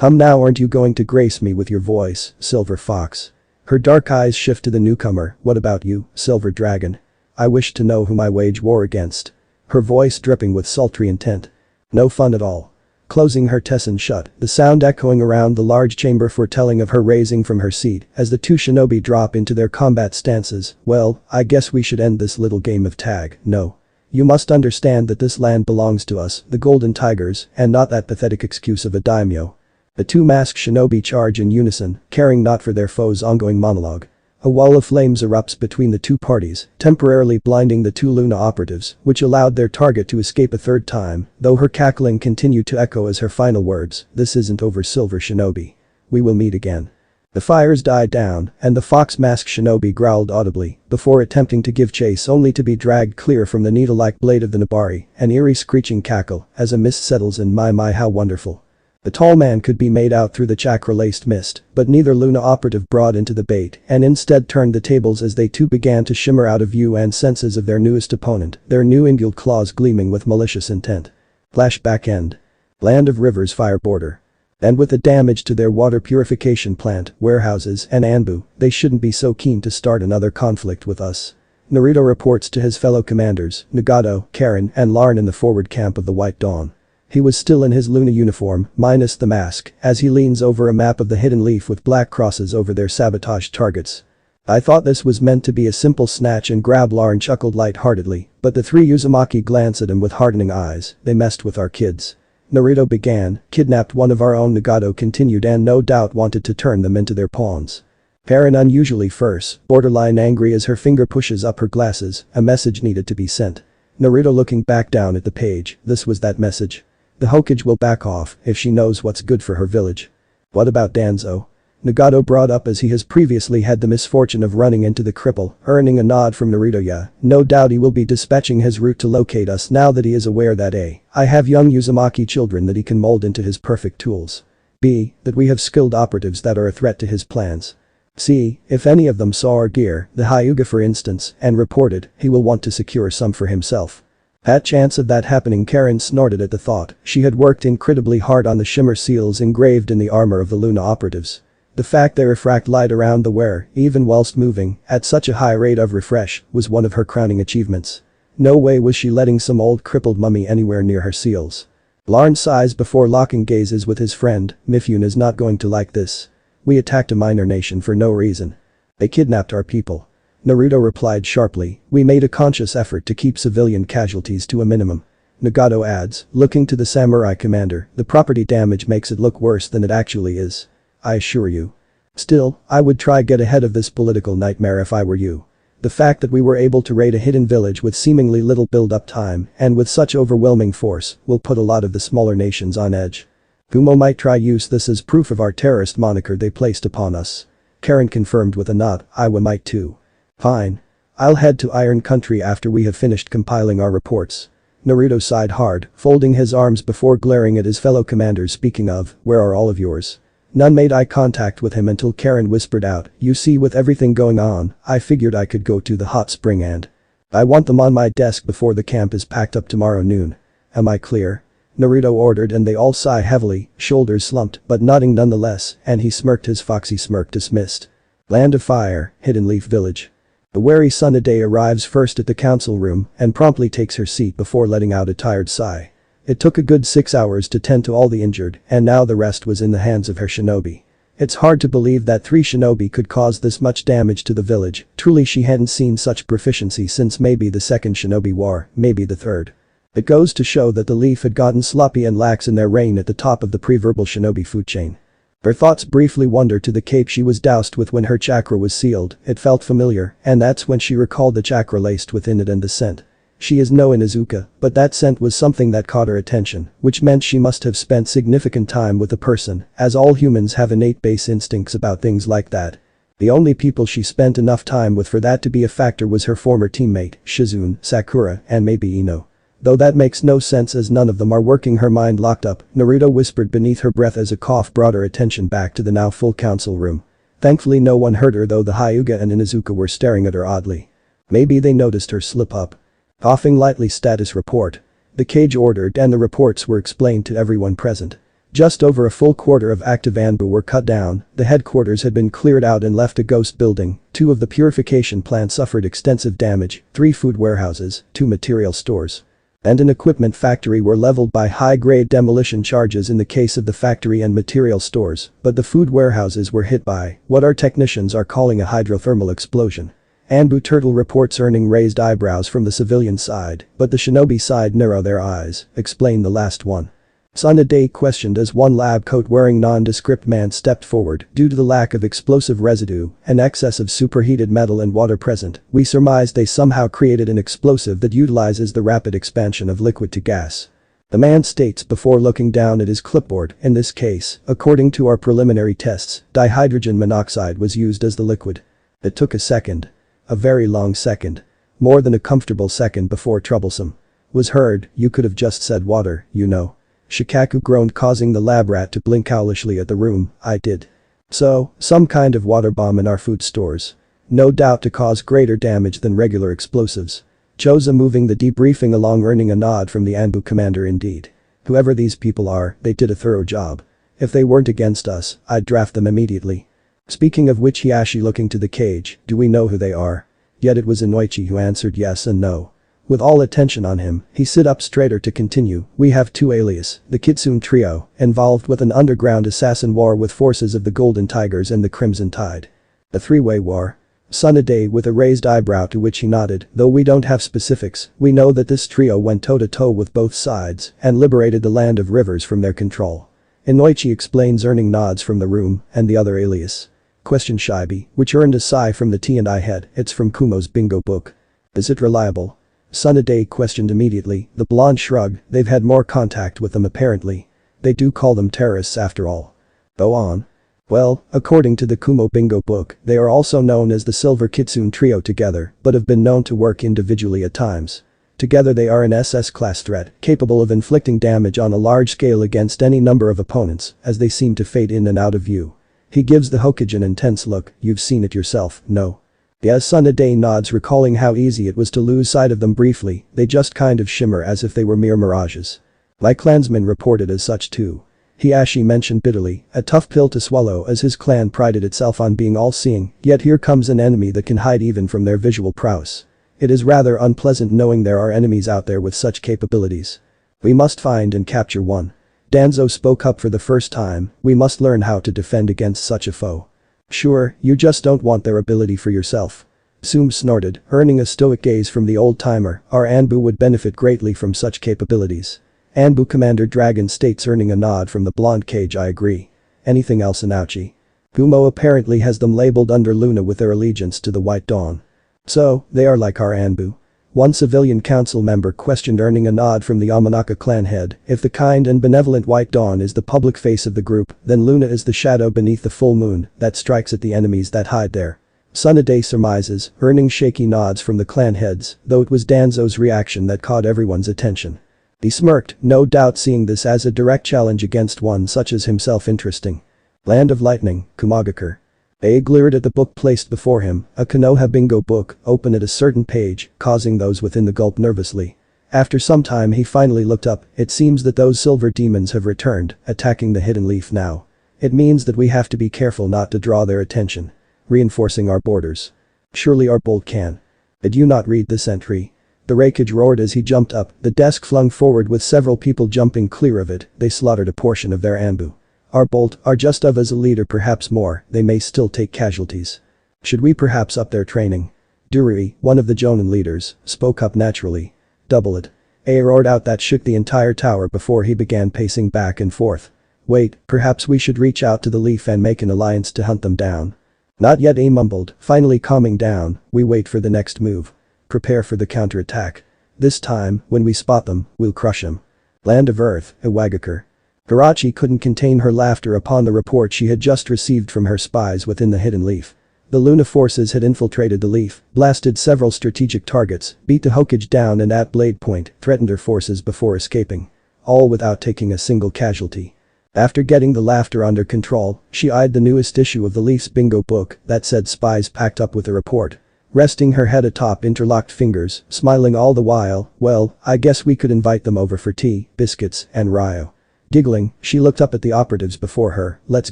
Now aren't you going to grace me with your voice, Silver Fox? Her dark eyes shift to the newcomer. What about you, Silver Dragon? I wish to know whom I wage war against. Her voice dripping with sultry intent. No fun at all. Closing her tesson shut, the sound echoing around the large chamber foretelling of her raising from her seat as the two shinobi drop into their combat stances. Well, I guess we should end this little game of tag, no. You must understand that this land belongs to us, the Golden Tigers, and not that pathetic excuse of a daimyo. The two masked shinobi charge in unison, caring not for their foes' ongoing monologue. A wall of flames erupts between the two parties, temporarily blinding the two Luna operatives, which allowed their target to escape a third time, though her cackling continued to echo as her final words, "This isn't over, Silver Shinobi. We will meet again." The fires died down, and the fox-masked shinobi growled audibly, before attempting to give chase only to be dragged clear from the needle-like blade of the Nabari, an eerie screeching cackle, as a mist settles in. My how wonderful. The tall man could be made out through the chakra-laced mist, but neither Luna operative brought into the bait and instead turned the tables as they too began to shimmer out of view and senses of their newest opponent, their new inguiled claws gleaming with malicious intent. Flashback end. Land of Rivers fire border. And with the damage to their water purification plant, warehouses, and Anbu, they shouldn't be so keen to start another conflict with us. Naruto reports to his fellow commanders, Nagato, Karin, and Larn in the forward camp of the White Dawn. He was still in his Luna uniform, minus the mask, as he leans over a map of the hidden leaf with black crosses over their sabotaged targets. I thought this was meant to be a simple snatch and grab. Larn chuckled lightheartedly, but the three Uzumaki glance at him with hardening eyes. They messed with our kids. Naruto began, kidnapped one of our own. Nagato continued, and no doubt wanted to turn them into their pawns. Karin unusually first, borderline angry as her finger pushes up her glasses, a message needed to be sent. Naruto looking back down at the page, this was that message. The Hokage will back off if she knows what's good for her village. What about Danzo? Nagato brought up as he has previously had the misfortune of running into the cripple, earning a nod from Naruto. Yeah, no doubt he will be dispatching his route to locate us now that he is aware that A, I have young Uzumaki children that he can mold into his perfect tools. B, that we have skilled operatives that are a threat to his plans. C, if any of them saw our gear, the Hyuga for instance, and reported, he will want to secure some for himself. At chance of that happening, Karin snorted at the thought. She had worked incredibly hard on the shimmer seals engraved in the armor of the Luna operatives. The fact they refract light around the wearer, even whilst moving, at such a high rate of refresh, was one of her crowning achievements. No way was she letting some old crippled mummy anywhere near her seals. Larn sighs before locking gazes with his friend. Mifune is not going to like this. We attacked a minor nation for no reason. They kidnapped our people. Naruto replied sharply, we made a conscious effort to keep civilian casualties to a minimum. Nagato adds, looking to the samurai commander, the property damage makes it look worse than it actually is. I assure you. Still, I would try get ahead of this political nightmare if I were you. The fact that we were able to raid a hidden village with seemingly little build-up time and with such overwhelming force will put a lot of the smaller nations on edge. Fumo might try use this as proof of our terrorist moniker they placed upon us. Karin confirmed with a nod, Iwa might too. Fine. I'll head to Iron Country after we have finished compiling our reports. Naruto sighed hard, folding his arms before glaring at his fellow commanders. Speaking of, where are all of yours? None made eye contact with him until Karin whispered out, you see, with everything going on, I figured I could go to the hot spring and I want them on my desk before the camp is packed up tomorrow noon. Am I clear? Naruto ordered, and they all sigh heavily, shoulders slumped but nodding nonetheless, and he smirked his foxy smirk. Dismissed. Land of Fire, Hidden Leaf Village. The wary Tsunade arrives first at the council room and promptly takes her seat before letting out a tired sigh. It took a good 6 hours to tend to all the injured, and now the rest was in the hands of her shinobi. It's hard to believe that 3 shinobi could cause this much damage to the village. Truly, she hadn't seen such proficiency since maybe the second shinobi war, maybe the third. It goes to show that the leaf had gotten sloppy and lax in their reign at the top of the pre-verbal shinobi food chain. Her thoughts briefly wander to the cape she was doused with when her chakra was sealed. It felt familiar, and that's when she recalled the chakra laced within it and the scent. She is no Inuzuka, but that scent was something that caught her attention, which meant she must have spent significant time with the person, as all humans have innate base instincts about things like that. The only people she spent enough time with for that to be a factor was her former teammate, Shizune, Sakura, and maybe Ino. Though that makes no sense as none of them are working. Her mind locked up, Naruto whispered beneath her breath as a cough brought her attention back to the now full council room. Thankfully no one heard her, though the Hyuga and Inuzuka were staring at her oddly. Maybe they noticed her slip up. Coughing lightly. Status report. The cage ordered and the reports were explained to everyone present. Just over a full quarter of active Anbu were cut down, the headquarters had been cleared out and left a ghost building, 2 of the purification plants suffered extensive damage, 3 food warehouses, 2 material stores, and an equipment factory were leveled by high-grade demolition charges in the case of the factory and material stores, but the food warehouses were hit by what our technicians are calling a hydrothermal explosion. Anbu Turtle reports earning raised eyebrows from the civilian side, but the shinobi side narrow their eyes, explain the last one. Tsunade questioned as one lab coat-wearing nondescript man stepped forward. Due to the lack of explosive residue and excess of superheated metal and water present, we surmised they somehow created an explosive that utilizes the rapid expansion of liquid to gas. The man states before looking down at his clipboard, in this case, according to our preliminary tests, dihydrogen monoxide was used as the liquid. It took a second. A very long second. More than a comfortable second before troublesome was heard. You could have just said water, you know. Shikaku groaned, causing the lab rat to blink owlishly at the room. I did. So, some kind of water bomb in our food stores. No doubt to cause greater damage than regular explosives. Choza moving the debriefing along, earning a nod from the Anbu commander. Indeed. Whoever these people are, they did a thorough job. If they weren't against us, I'd draft them immediately. Speaking of which, Hiashi looking to the cage, do we know who they are? Yet it was Inoichi who answered yes and no. With all attention on him, he sit up straighter to continue. We have 2 alias, the Kitsune trio, involved with an underground assassin war with forces of the Golden Tigers and the Crimson Tide. A 3-way war. Tsunade with a raised eyebrow, to which he nodded. Though we don't have specifics, we know that this trio went toe-to-toe with both sides and liberated the land of rivers from their control. Inoichi explains, earning nods from the room. And the other alias? Questioned Shibi, which earned a sigh from the T&I head. It's from Kumo's bingo book. Is it reliable? Tsunade questioned immediately. The blonde shrugged. They've had more contact with them apparently. They do call them terrorists after all. Go on. Well, according to the Kumo bingo book, they are also known as the Silver Kitsune Trio together, but have been known to work individually at times. Together they are an SS-class threat, capable of inflicting damage on a large scale against any number of opponents, as they seem to fade in and out of view. He gives the Hokage an intense look. You've seen it yourself, no? Yes. Tsunade nods, recalling how easy it was to lose sight of them briefly. They just kind of shimmer as if they were mere mirages. My clansmen reported as such too. Hiashi mentioned bitterly, a tough pill to swallow as his clan prided itself on being all-seeing, yet here comes an enemy that can hide even from their visual prowess. It is rather unpleasant knowing there are enemies out there with such capabilities. We must find and capture one. Danzo spoke up for the first time. We must learn how to defend against such a foe. Sure, you just don't want their ability for yourself. Soom snorted, earning a stoic gaze from the old-timer. Our Anbu would benefit greatly from such capabilities. Anbu Commander Dragon states, earning a nod from the blonde cage. I agree. Anything else, Inouchi? Gumo apparently has them labeled under Luna with their allegiance to the White Dawn. So, they are like our Anbu? One civilian council member questioned, earning a nod from the Amanaka clan head. If the kind and benevolent White Dawn is the public face of the group, then Luna is the shadow beneath the full moon that strikes at the enemies that hide there. Tsunade surmises, earning shaky nods from the clan heads, though it was Danzo's reaction that caught everyone's attention. He smirked, no doubt seeing this as a direct challenge against one such as himself. Interesting. Land of Lightning, Kumagakure. A glared at the book placed before him, a Konoha bingo book, open at a certain page, causing those within the gulp nervously. After some time he finally looked up. It seems that those silver demons have returned, attacking the hidden leaf now. It means that we have to be careful not to draw their attention. Reinforcing our borders. Surely our bolt can. Did you not read this entry? The Raikage roared as he jumped up, the desk flung forward with several people jumping clear of it. They slaughtered a portion of their Anbu. Our bolt are just of as a leader, perhaps more. They may still take casualties. Should we perhaps up their training? Durui, one of the Jonin leaders, spoke up naturally. Double it. A roared out that shook the entire tower before he began pacing back and forth. Wait, perhaps we should reach out to the leaf and make an alliance to hunt them down. Not yet, A mumbled, finally calming down. We wait for the next move. Prepare for the counterattack. This time, when we spot them, we'll crush them. Land of Earth, Iwagakure. Garachi couldn't contain her laughter upon the report she had just received from her spies within the hidden leaf. The Luna forces had infiltrated the Leaf, blasted several strategic targets, beat the Hokage down and at blade point, threatened her forces before escaping. All without taking a single casualty. After getting the laughter under control, she eyed the newest issue of the Leaf's bingo book that said spies packed up with a report. Resting her head atop interlocked fingers, smiling all the while, well, I guess we could invite them over for tea, biscuits, and Ryo. Giggling, she looked up at the operatives before her, let's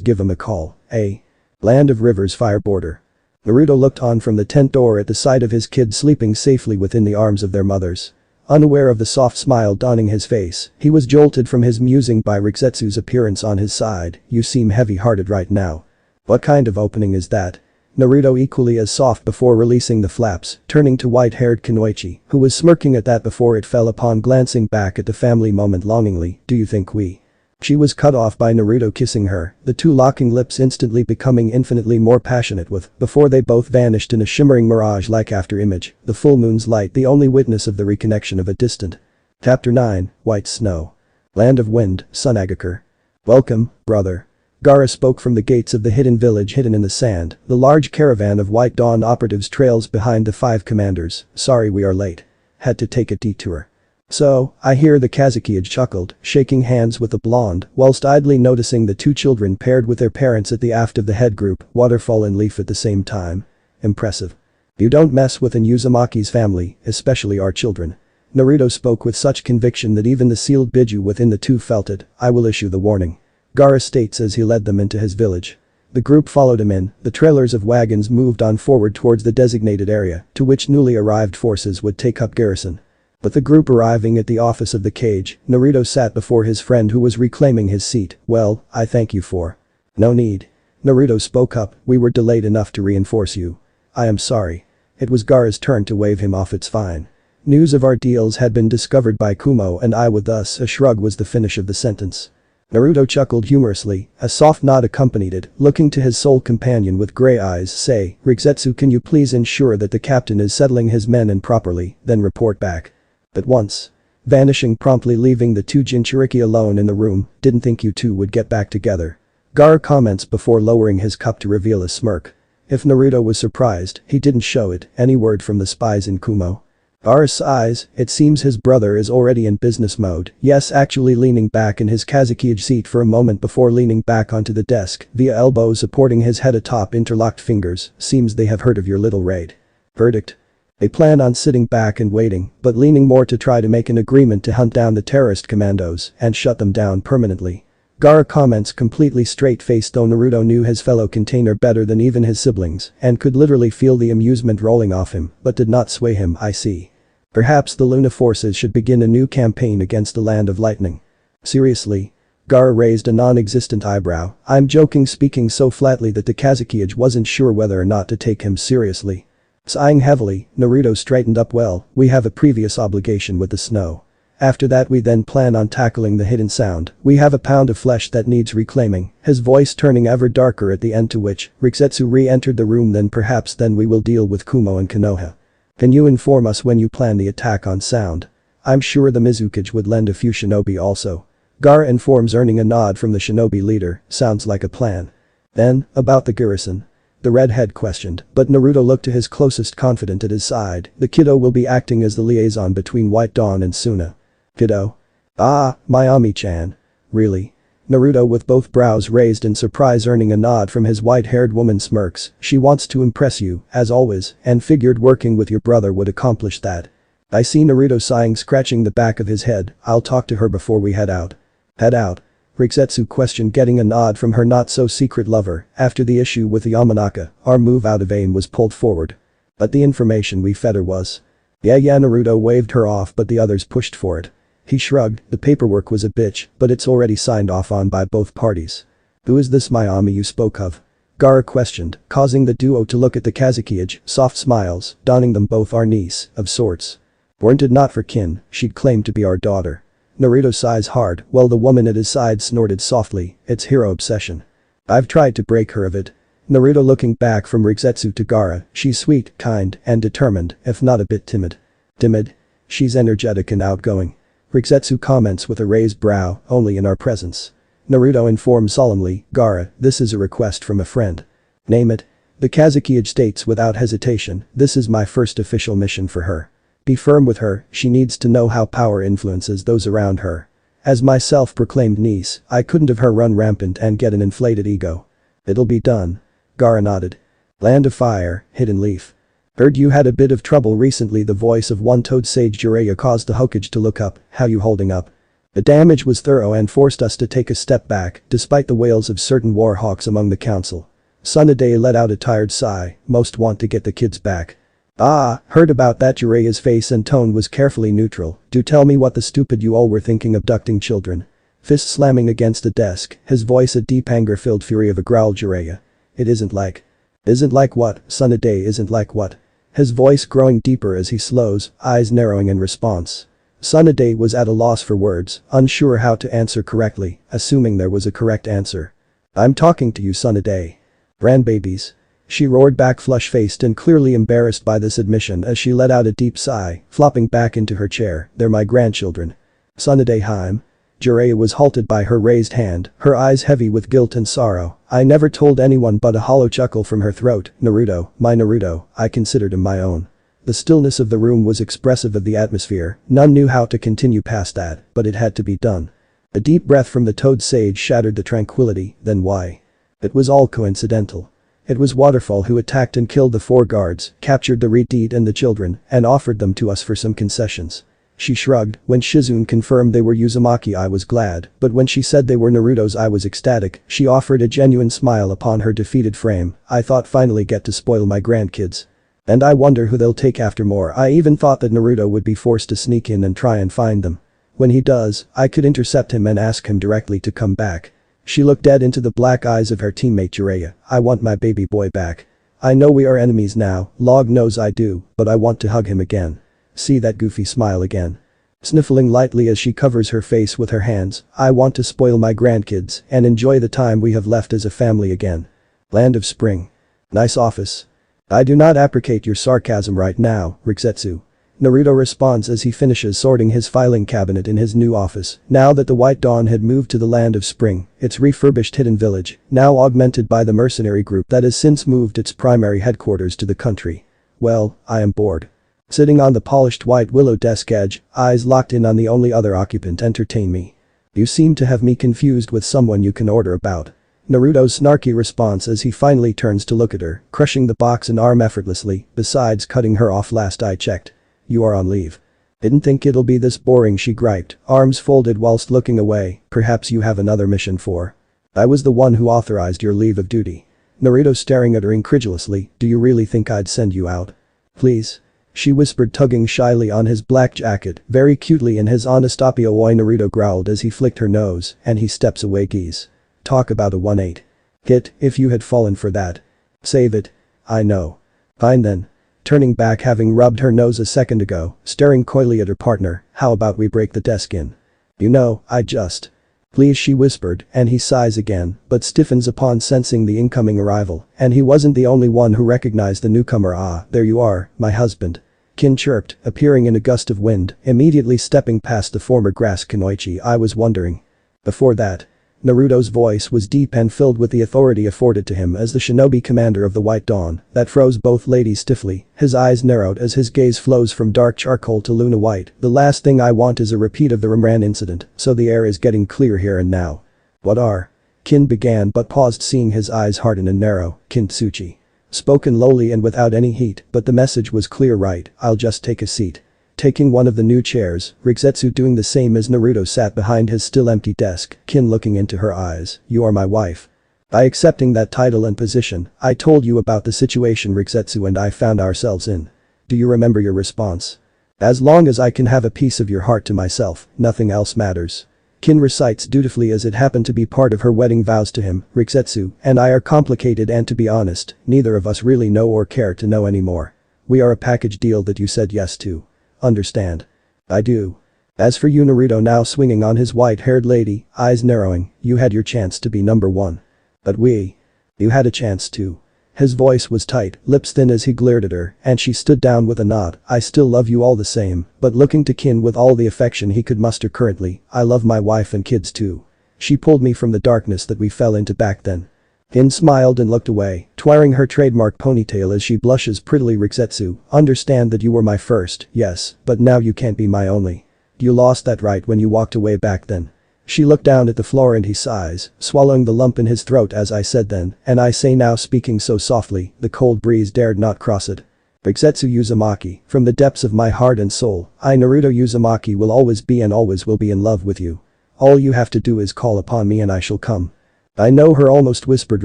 give 'em a call, eh? Land of Rivers Fire Border. Naruto looked on from the tent door at the sight of his kids sleeping safely within the arms of their mothers. Unaware of the soft smile dawning his face, he was jolted from his musing by Rikzetsu's appearance on his side, you seem heavy-hearted right now. What kind of opening is that? Naruto equally as soft before releasing the flaps, turning to white-haired Kunoichi, who was smirking at that before it fell upon glancing back at the family moment longingly, do you think we? She was cut off by Naruto kissing her, the two locking lips instantly becoming infinitely more passionate before they both vanished in a shimmering mirage-like after-image, the full moon's light the only witness of the reconnection of a distant. Chapter 9, White Snow. Land of Wind, Tsunade. Welcome, brother. Gaara spoke from the gates of the hidden village hidden in the sand, the large caravan of White Dawn operatives trails behind the 5 commanders, sorry we are late. Had to take a detour. So, I hear the Kazuki chuckled, shaking hands with the blonde, whilst idly noticing the 2 children paired with their parents at the aft of the head group, Waterfall and Leaf at the same time. Impressive. You don't mess with an Uzumaki's family, especially our children. Naruto spoke with such conviction that even the sealed Biju within the 2 felt it, I will issue the warning. Gaara states as he led them into his village. The group followed him in, the trailers of wagons moved on forward towards the designated area, to which newly arrived forces would take up garrison. With the group arriving at the office of the cage, Naruto sat before his friend who was reclaiming his seat, well, I thank you for. No need. Naruto spoke up, we were delayed enough to reinforce you. I am sorry. It was Gaara's turn to wave him off, it's fine. News of our deals had been discovered by Kumo and I with us, a shrug was the finish of the sentence. Naruto chuckled humorously, a soft nod accompanied it, looking to his sole companion with grey eyes, say, Rikzetsu, can you please ensure that the captain is settling his men in properly, then report back. At once. Vanishing promptly, leaving the 2 Jinchuriki alone in the room, didn't think you 2 would get back together. Gaara comments before lowering his cup to reveal a smirk. If Naruto was surprised, he didn't show it, any word from the spies in Kumo. Gaara sighs, it seems his brother is already in business mode, yes, actually leaning back in his Kazuki seat for a moment before leaning back onto the desk, via elbow supporting his head atop interlocked fingers, seems they have heard of your little raid. Verdict. They plan on sitting back and waiting, but leaning more to try to make an agreement to hunt down the terrorist commandos and shut them down permanently. Gaara comments completely straight-faced, though Naruto knew his fellow container better than even his siblings and could literally feel the amusement rolling off him, but did not sway him, I see. Perhaps the Luna forces should begin a new campaign against the Land of Lightning. Seriously? Gaara raised a non-existent eyebrow, I'm joking, speaking so flatly that the Kazuki wasn't sure whether or not to take him seriously. Sighing heavily, Naruto straightened up, well, we have a previous obligation with the snow. After that we then plan on tackling the hidden sound, we have a pound of flesh that needs reclaiming, his voice turning ever darker at the end, to which Rikzetsu re-entered the room, then perhaps then we will deal with Kumo and Konoha. Can you inform us when you plan the attack on sound? I'm sure the Mizukage would lend a few shinobi also. Gaara informs, earning a nod from the shinobi leader, sounds like a plan. Then, about the garrison. The redhead questioned, but Naruto looked to his closest confidant at his side, the kiddo will be acting as the liaison between White Dawn and Suna. Kiddo? Ah, Mayami-chan. Really? Naruto with both brows raised in surprise, earning a nod from his white-haired woman smirks, she wants to impress you, as always, and figured working with your brother would accomplish that. I see, Naruto sighing, scratching the back of his head, I'll talk to her before we head out. Head out? Rikzetsu questioned, getting a nod from her not-so-secret lover. After the issue with the Yamanaka, our move out of aim was pulled forward. But the information we fed her was. Yeah, Naruto waved her off, but the others pushed for it. He shrugged, the paperwork was a bitch, but it's already signed off on by both parties. Who is this Mayami you spoke of? Gaara questioned, causing the duo to look at the Kazuki, soft smiles, donning them both our niece, of sorts. Weren't it not for kin, she'd claimed to be our daughter. Naruto sighs hard, while the woman at his side snorted softly, it's hero obsession. I've tried to break her of it. Naruto looking back from Rikzetsu to Gaara, she's sweet, kind, and determined, if not a bit timid. Timid? She's energetic and outgoing. Rikzetsu comments with a raised brow, only in our presence. Naruto informs solemnly, Gaara, this is a request from a friend. Name it. The Kazuki states without hesitation, this is my first official mission for her. Be firm with her, she needs to know how power influences those around her. As my self-proclaimed niece, I couldn't have her run rampant and get an inflated ego. It'll be done. Gaara nodded. Land of Fire, Hidden Leaf. Heard you had a bit of trouble recently. The voice of one Toad Sage Jiraiya caused the Hokage to look up. How you holding up? The damage was thorough and forced us to take a step back, despite the wails of certain warhawks among the council. Tsunade let out a tired sigh, most want to get the kids back. Ah, heard about that. Jiraiya's face and tone was carefully neutral. Do tell me what the stupid you all were thinking abducting children. Fist slamming against the desk, his voice a deep anger-filled fury of a growl. Jiraiya. It isn't like. Isn't like what? Tsunade isn't like what? His voice growing deeper as he slows, eyes narrowing in response. Tsunade was at a loss for words, unsure how to answer correctly, assuming there was a correct answer. I'm talking to you, Tsunade. Grandbabies. She roared back, flush-faced and clearly embarrassed by this admission as she let out a deep sigh, flopping back into her chair. They're my grandchildren. Tsunade Haim. Jiraiya was halted by her raised hand, her eyes heavy with guilt and sorrow. I never told anyone, but a hollow chuckle from her throat. Naruto, my Naruto, I considered him my own. The stillness of the room was expressive of the atmosphere. None knew how to continue past that, but it had to be done. A deep breath from the Toad Sage shattered the tranquility. Then why? It was all coincidental. It was Waterfall who attacked and killed the 4 guards, captured the Reed and the children, and offered them to us for some concessions. She shrugged. When Shizune confirmed they were Uzumaki I was glad, but when she said they were Naruto's I was ecstatic. She offered a genuine smile upon her defeated frame. I thought finally get to spoil my grandkids. And I wonder who they'll take after more. I even thought that Naruto would be forced to sneak in and try and find them. When he does, I could intercept him and ask him directly to come back. She looked dead into the black eyes of her teammate Jiraiya. I want my baby boy back. I know we are enemies now, Log knows I do, but I want to hug him again. See that goofy smile again. Sniffling lightly as she covers her face with her hands, I want to spoil my grandkids and enjoy the time we have left as a family again. Land of Spring. Nice office. I do not appreciate your sarcasm right now, Rikzetsu. Naruto responds as he finishes sorting his filing cabinet in his new office. Now that the White Dawn had moved to the Land of Spring, its refurbished hidden village, now augmented by the mercenary group that has since moved its primary headquarters to the country. Well, I am bored. Sitting on the polished white willow desk edge, eyes locked in on the only other occupant entertain me. You seem to have me confused with someone you can order about. Naruto's snarky response as he finally turns to look at her, crushing the box and arm effortlessly, besides cutting her off last I checked. You are on leave. Didn't think it'll be this boring, she griped, arms folded whilst looking away. Perhaps you have another mission for. I was the one who authorized your leave of duty. Naruto staring at her incredulously. Do you really think I'd send you out? Please. She whispered, tugging shyly on his black jacket, very cutely in his honest oi. Naruto growled as he flicked her nose, and he steps away. Geez. Talk about a 1-8. Hit, if you had fallen for that. Save it. I know. Fine then. Turning back, having rubbed her nose a second ago, staring coyly at her partner, how about we break the desk in? You know, I just. Please, she whispered, and he sighs again, but stiffens upon sensing the incoming arrival, and he wasn't the only one who recognized the newcomer. Ah, there you are, my husband. Kin chirped, appearing in a gust of wind, immediately stepping past the former grass Kunoichi. I was wondering. Before that. Naruto's voice was deep and filled with the authority afforded to him as the shinobi commander of the White Dawn. That froze both ladies stiffly, his eyes narrowed as his gaze flows from dark charcoal to Luna White. The last thing I want is a repeat of the Ramran incident, so the air is getting clear here and now. What are? Kin began but paused, seeing his eyes harden and narrow. Kintsuchi. Spoken lowly and without any heat, but the message was clear. Right, I'll just take a seat. Taking one of the new chairs, Rikzetsu doing the same as Naruto sat behind his still empty desk, Kin looking into her eyes. You are my wife. By accepting that title and position, I told you about the situation Rikzetsu and I found ourselves in. Do you remember your response? As long as I can have a piece of your heart to myself, nothing else matters. Kin recites dutifully as it happened to be part of her wedding vows to him. Rikzetsu and I are complicated, and to be honest, neither of us really know or care to know anymore. We are a package deal that you said yes to. Understand? I do. As for you, Naruto, now swinging on his white-haired lady, eyes narrowing, you had your chance to be number one. But you had a chance too. His voice was tight, lips thin as he glared at her, and she stood down with a nod. I still love you all the same, but looking to Kin with all the affection he could muster currently, I love my wife and kids too. She pulled me from the darkness that we fell into back then. Kin smiled and looked away, twirling her trademark ponytail as she blushes prettily. Riksetsu, understand that you were my first, yes, but now you can't be my only. You lost that right when you walked away back then. She looked down at the floor and he sighs, swallowing the lump in his throat. As I said then, and I say now, speaking so softly, the cold breeze dared not cross it. Riksetsu Uzumaki, from the depths of my heart and soul, I Naruto Uzumaki will always be and always will be in love with you. All you have to do is call upon me and I shall come. I know, her almost whispered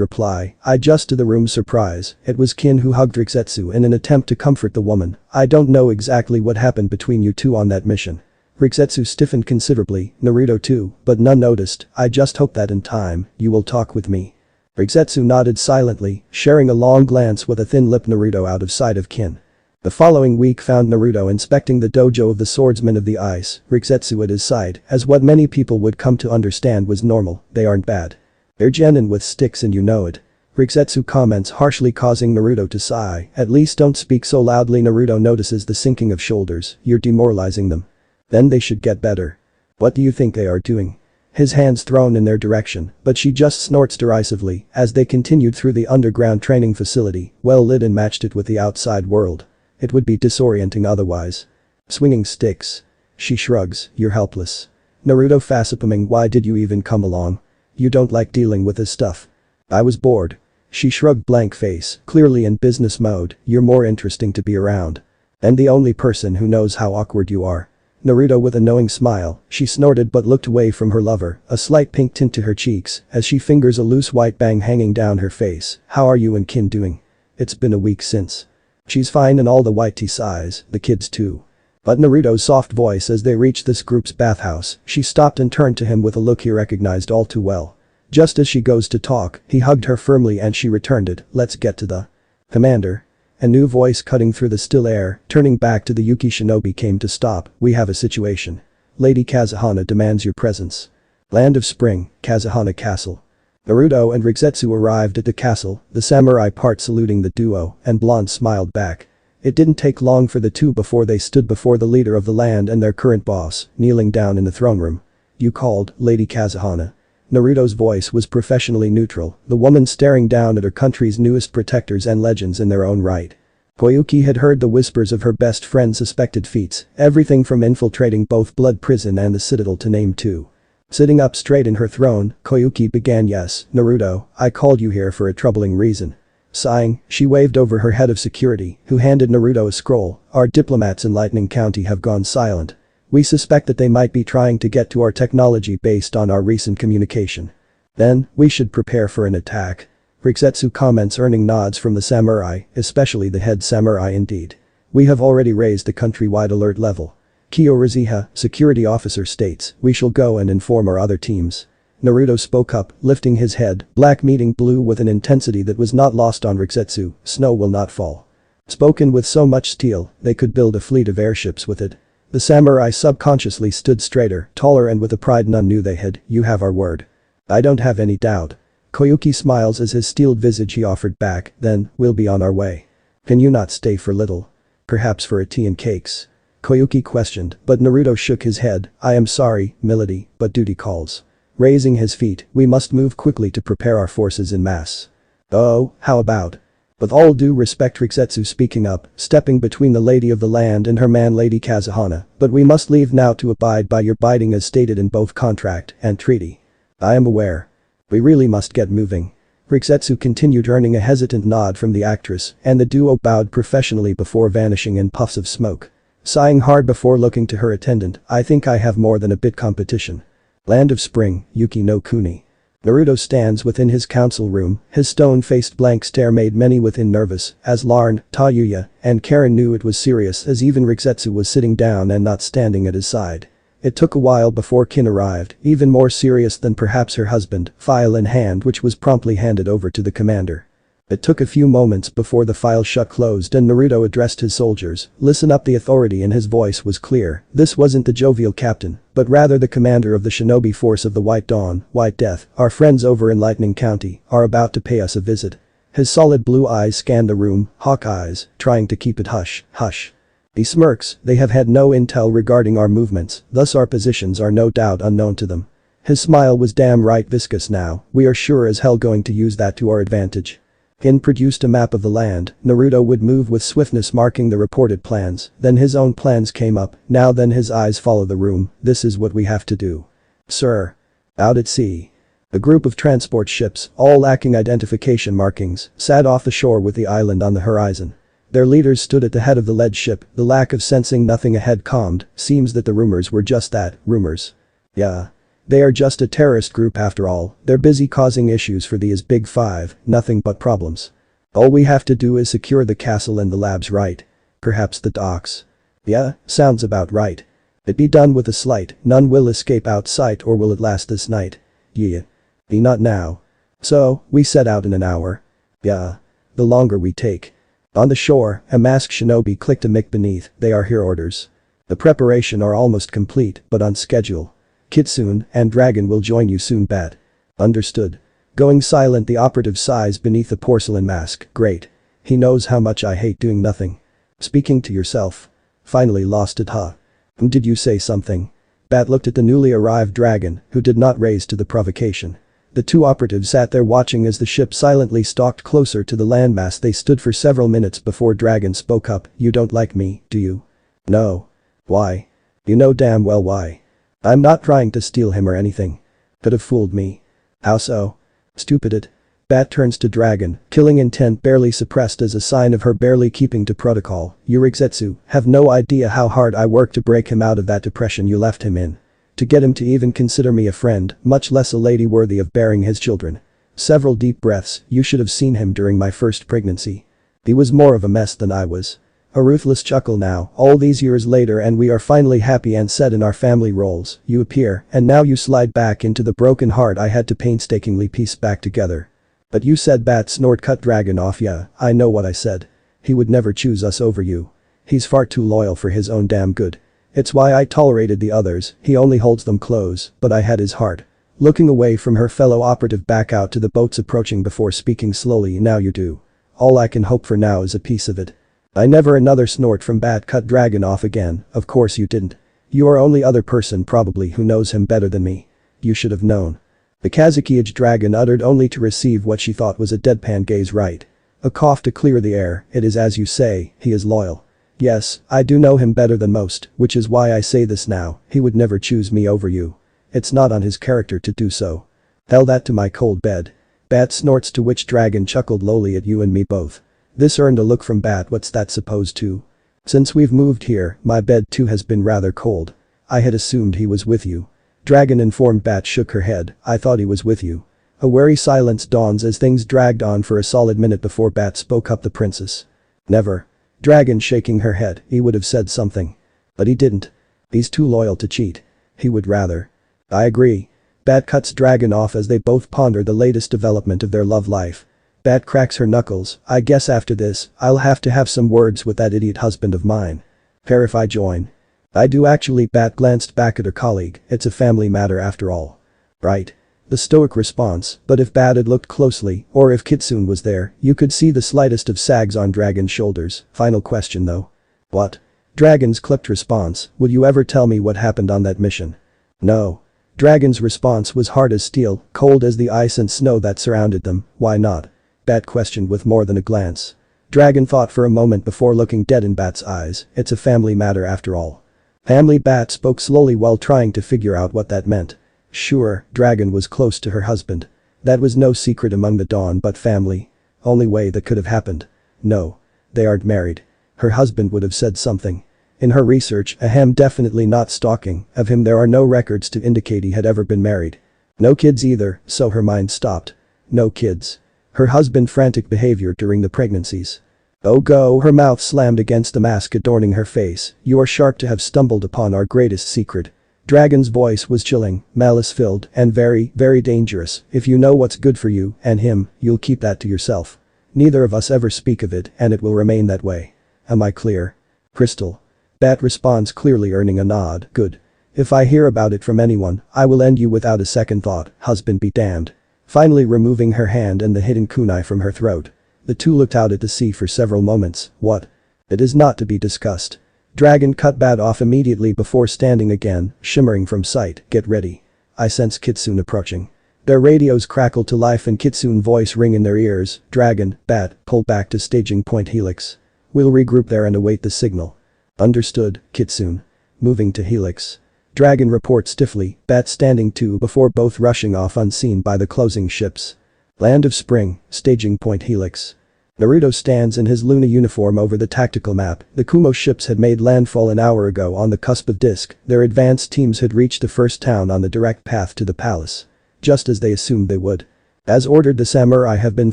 reply. I just to the room's surprise, it was Kin who hugged Riksetsu in an attempt to comfort the woman. I don't know exactly what happened between you two on that mission. Riksetsu stiffened considerably, Naruto too, but none noticed. I just hope that in time, you will talk with me. Riksetsu nodded silently, sharing a long glance with a thin-lipped Naruto out of sight of Kin. The following week found Naruto inspecting the dojo of the Swordsman of the Ice, Riksetsu at his side, as what many people would come to understand was normal. They aren't bad. They're genin with sticks and you know it. Riksetsu comments harshly, causing Naruto to sigh. At least don't speak so loudly. Naruto notices the sinking of shoulders. You're demoralizing them. Then they should get better. What do you think they are doing? His hands thrown in their direction, but she just snorts derisively as they continued through the underground training facility, well lit, and matched it with the outside world. It would be disorienting otherwise. Swinging sticks. She shrugs, you're helpless. Naruto facepalming, why did you even come along? You don't like dealing with this stuff. I was bored. She shrugged, blank face, clearly in business mode. You're more interesting to be around. And the only person who knows how awkward you are. Naruto with a knowing smile, she snorted but looked away from her lover, a slight pink tint to her cheeks as she fingers a loose white bang hanging down her face. How are you and Kin doing? It's been a week since. She's fine and all, the white tea sighs, the kids too. But Naruto's soft voice as they reached this group's bathhouse, she stopped and turned to him with a look he recognized all too well. Just as she goes to talk, he hugged her firmly and she returned it. Let's get to the commander. A new voice cutting through the still air, turning back to the Yuki shinobi came to stop. We have a situation. Lady Kazuhana demands your presence. Land of Spring, Kazuhana Castle. Naruto and Riksetsu arrived at the castle, the samurai part saluting the duo, and Blonde smiled back. It didn't take long for the two before they stood before the leader of the land and their current boss, kneeling down in the throne room. You called, Lady Kazuhana. Naruto's voice was professionally neutral, the woman staring down at her country's newest protectors and legends in their own right. Koyuki had heard the whispers of her best friend's suspected feats, everything from infiltrating both Blood Prison and the Citadel to name two. Sitting up straight in her throne, Koyuki began. Yes, Naruto, I called you here for a troubling reason. Sighing, she waved over her head of security, who handed Naruto a scroll. Our diplomats in Lightning County have gone silent. We suspect that they might be trying to get to our technology based on our recent communication. Then, we should prepare for an attack. Riksetsu comments, earning nods from the samurai, especially the head samurai. Indeed. We have already raised the countrywide alert level. Kyoraziha, security officer, states, we shall go and inform our other teams. Naruto spoke up, lifting his head, black meeting blue with an intensity that was not lost on Riksetsu. Snow will not fall. Spoken with so much steel, they could build a fleet of airships with it. The samurai subconsciously stood straighter, taller, and with a pride none knew they had. You have our word. I don't have any doubt. Koyuki smiles as his steeled visage he offered back. Then, we'll be on our way. Can you not stay for little? Perhaps for a tea and cakes? Koyuki questioned, but Naruto shook his head. I am sorry, milady, but duty calls. Raising his feet, we must move quickly to prepare our forces en masse. Oh, how about? With all due respect, Riksetsu speaking up, stepping between the lady of the land and her man Lady Kazuhana, but we must leave now to abide by your bidding as stated in both contract and treaty. I am aware. We really must get moving. Riksetsu continued, earning a hesitant nod from the actress, and the duo bowed professionally before vanishing in puffs of smoke. Sighing hard before looking to her attendant, I think I have more than a bit competition. Land of Spring, Yuki no Kuni. Naruto stands within his council room, his stone-faced blank stare made many within nervous, as Larn, Tayuya, and Karin knew it was serious, as even Riksetsu was sitting down and not standing at his side. It took a while before Kin arrived, even more serious than perhaps her husband, file in hand, which was promptly handed over to the commander. It took a few moments before the file shut closed and Naruto addressed his soldiers. Listen up, the authority in his voice was clear. This wasn't the jovial captain, but rather the commander of the shinobi force of the White Dawn, White Death. Our friends over in Lightning County are about to pay us a visit. His solid blue eyes scanned the room, hawk eyes, trying to keep it hush, hush. He smirks, they have had no intel regarding our movements, thus our positions are no doubt unknown to them. His smile was damn right viscous now, we are sure as hell going to use that to our advantage. In produced a map of the land, Naruto would move with swiftness marking the reported plans, then his own plans came up, now then his eyes follow the room, this is what we have to do. Sir. Out at sea. A group of transport ships, all lacking identification markings, sat off the shore with the island on the horizon. Their leaders stood at the head of the lead ship, the lack of sensing nothing ahead calmed, seems that the rumors were just that, rumors. Yeah. They are just a terrorist group after all, they're busy causing issues for the Big Five, nothing but problems. All we have to do is secure the castle and the labs right. Perhaps the docks. Yeah, sounds about right. It be done with a slight, none will escape out sight or will it last this night? Yeah. Be not now. So, we set out in an hour. Yeah. The longer we take. On the shore, a masked shinobi clicked a mic beneath, they are here orders. The preparation are almost complete, but on schedule. Kitsune and Dragon will join you soon Bat. Understood. Going silent the operative sighs beneath the porcelain mask, great. He knows how much I hate doing nothing. Speaking to yourself. Finally lost it huh? Did you say something? Bat looked at the newly arrived Dragon, who did not raise to the provocation. The two operatives sat there watching as the ship silently stalked closer to the landmass they stood for several minutes before Dragon spoke up, you don't like me, do you? No. Why? You know damn well why. I'm not trying to steal him or anything. Could have fooled me. How so? Stupid it. Bat turns to Dragon, killing intent barely suppressed as a sign of her barely keeping to protocol. You Rigetsu have no idea how hard I worked to break him out of that depression you left him in. To get him to even consider me a friend, much less a lady worthy of bearing his children. Several deep breaths, you should have seen him during my first pregnancy. He was more of a mess than I was. A ruthless chuckle now, all these years later and we are finally happy and set in our family roles, you appear, and now you slide back into the broken heart I had to painstakingly piece back together. But you said Bat snort cut Dragon off yeah, I know what I said. He would never choose us over you. He's far too loyal for his own damn good. It's why I tolerated the others, he only holds them close, but I had his heart. Looking away from her fellow operative back out to the boats approaching before speaking slowly now you do. All I can hope for now is a piece of it. I never another snort from Bat cut Dragon off again, of course you didn't. You are only other person probably who knows him better than me. You should have known. The Kazuki-aged Dragon uttered only to receive what she thought was a deadpan gaze right. A cough to clear the air, it is as you say, he is loyal. Yes, I do know him better than most, which is why I say this now, he would never choose me over you. It's not on his character to do so. Tell that to my cold bed. Bat snorts to which Dragon chuckled lowly at you and me both. This earned a look from Bat what's that supposed to? Since we've moved here, my bed too has been rather cold. I had assumed he was with you. Dragon informed Bat shook her head, I thought he was with you. A wary silence dawns as things dragged on for a solid minute before Bat spoke up the princess. Never. Dragon shaking her head, he would have said something. But he didn't. He's too loyal to cheat. He would rather. I agree. Bat cuts Dragon off as they both ponder the latest development of their love life. Bat cracks her knuckles, I guess after this, I'll have to have some words with that idiot husband of mine. Fair if I join. I do actually Bat glanced back at her colleague, it's a family matter after all. Right. The stoic response, but if Bat had looked closely, or if Kitsune was there, you could see the slightest of sags on Dragon's shoulders, final question though. What? Dragon's clipped response, will you ever tell me what happened on that mission? No. Dragon's response was hard as steel, cold as the ice and snow that surrounded them, why not? Bat questioned with more than a glance. Dragon thought for a moment before looking dead in Bat's eyes, it's a family matter after all. Family Bat spoke slowly while trying to figure out what that meant. Sure, Dragon was close to her husband. That was no secret among the Dawn but family. Only way that could have happened. No. They aren't married. Her husband would have said something. In her research, ahem definitely not stalking, of him there are no records to indicate he had ever been married. No kids either, so her mind stopped. No kids. Her husband frantic behavior during the pregnancies. Oh go, her mouth slammed against the mask adorning her face, you are sharp to have stumbled upon our greatest secret. Dragon's voice was chilling, malice-filled, and very, very dangerous, if you know what's good for you and him, you'll keep that to yourself. Neither of us ever speak of it and it will remain that way. Am I clear? Crystal. Bat responds clearly earning a nod, good. If I hear about it from anyone, I will end you without a second thought, husband be damned. Finally removing her hand and the hidden kunai from her throat. The two looked out at the sea for several moments, what? It is not to be discussed. Dragon cut Bat off immediately before standing again, shimmering from sight, get ready. I sense Kitsune approaching. Their radios crackle to life and Kitsune's voice ring in their ears. Dragon, Bat, pull back to staging point Helix. We'll regroup there and await the signal. Understood, Kitsune. Moving to Helix. Dragon reports stiffly, Bat standing too before both rushing off unseen by the closing ships. Land of Spring, staging point Helix. Naruto stands in his Luna uniform over the tactical map. The Kumo ships had made landfall an hour ago on the cusp of Disk. Their advanced teams had reached the first town on the direct path to the palace. Just as they assumed they would. As ordered, the samurai have been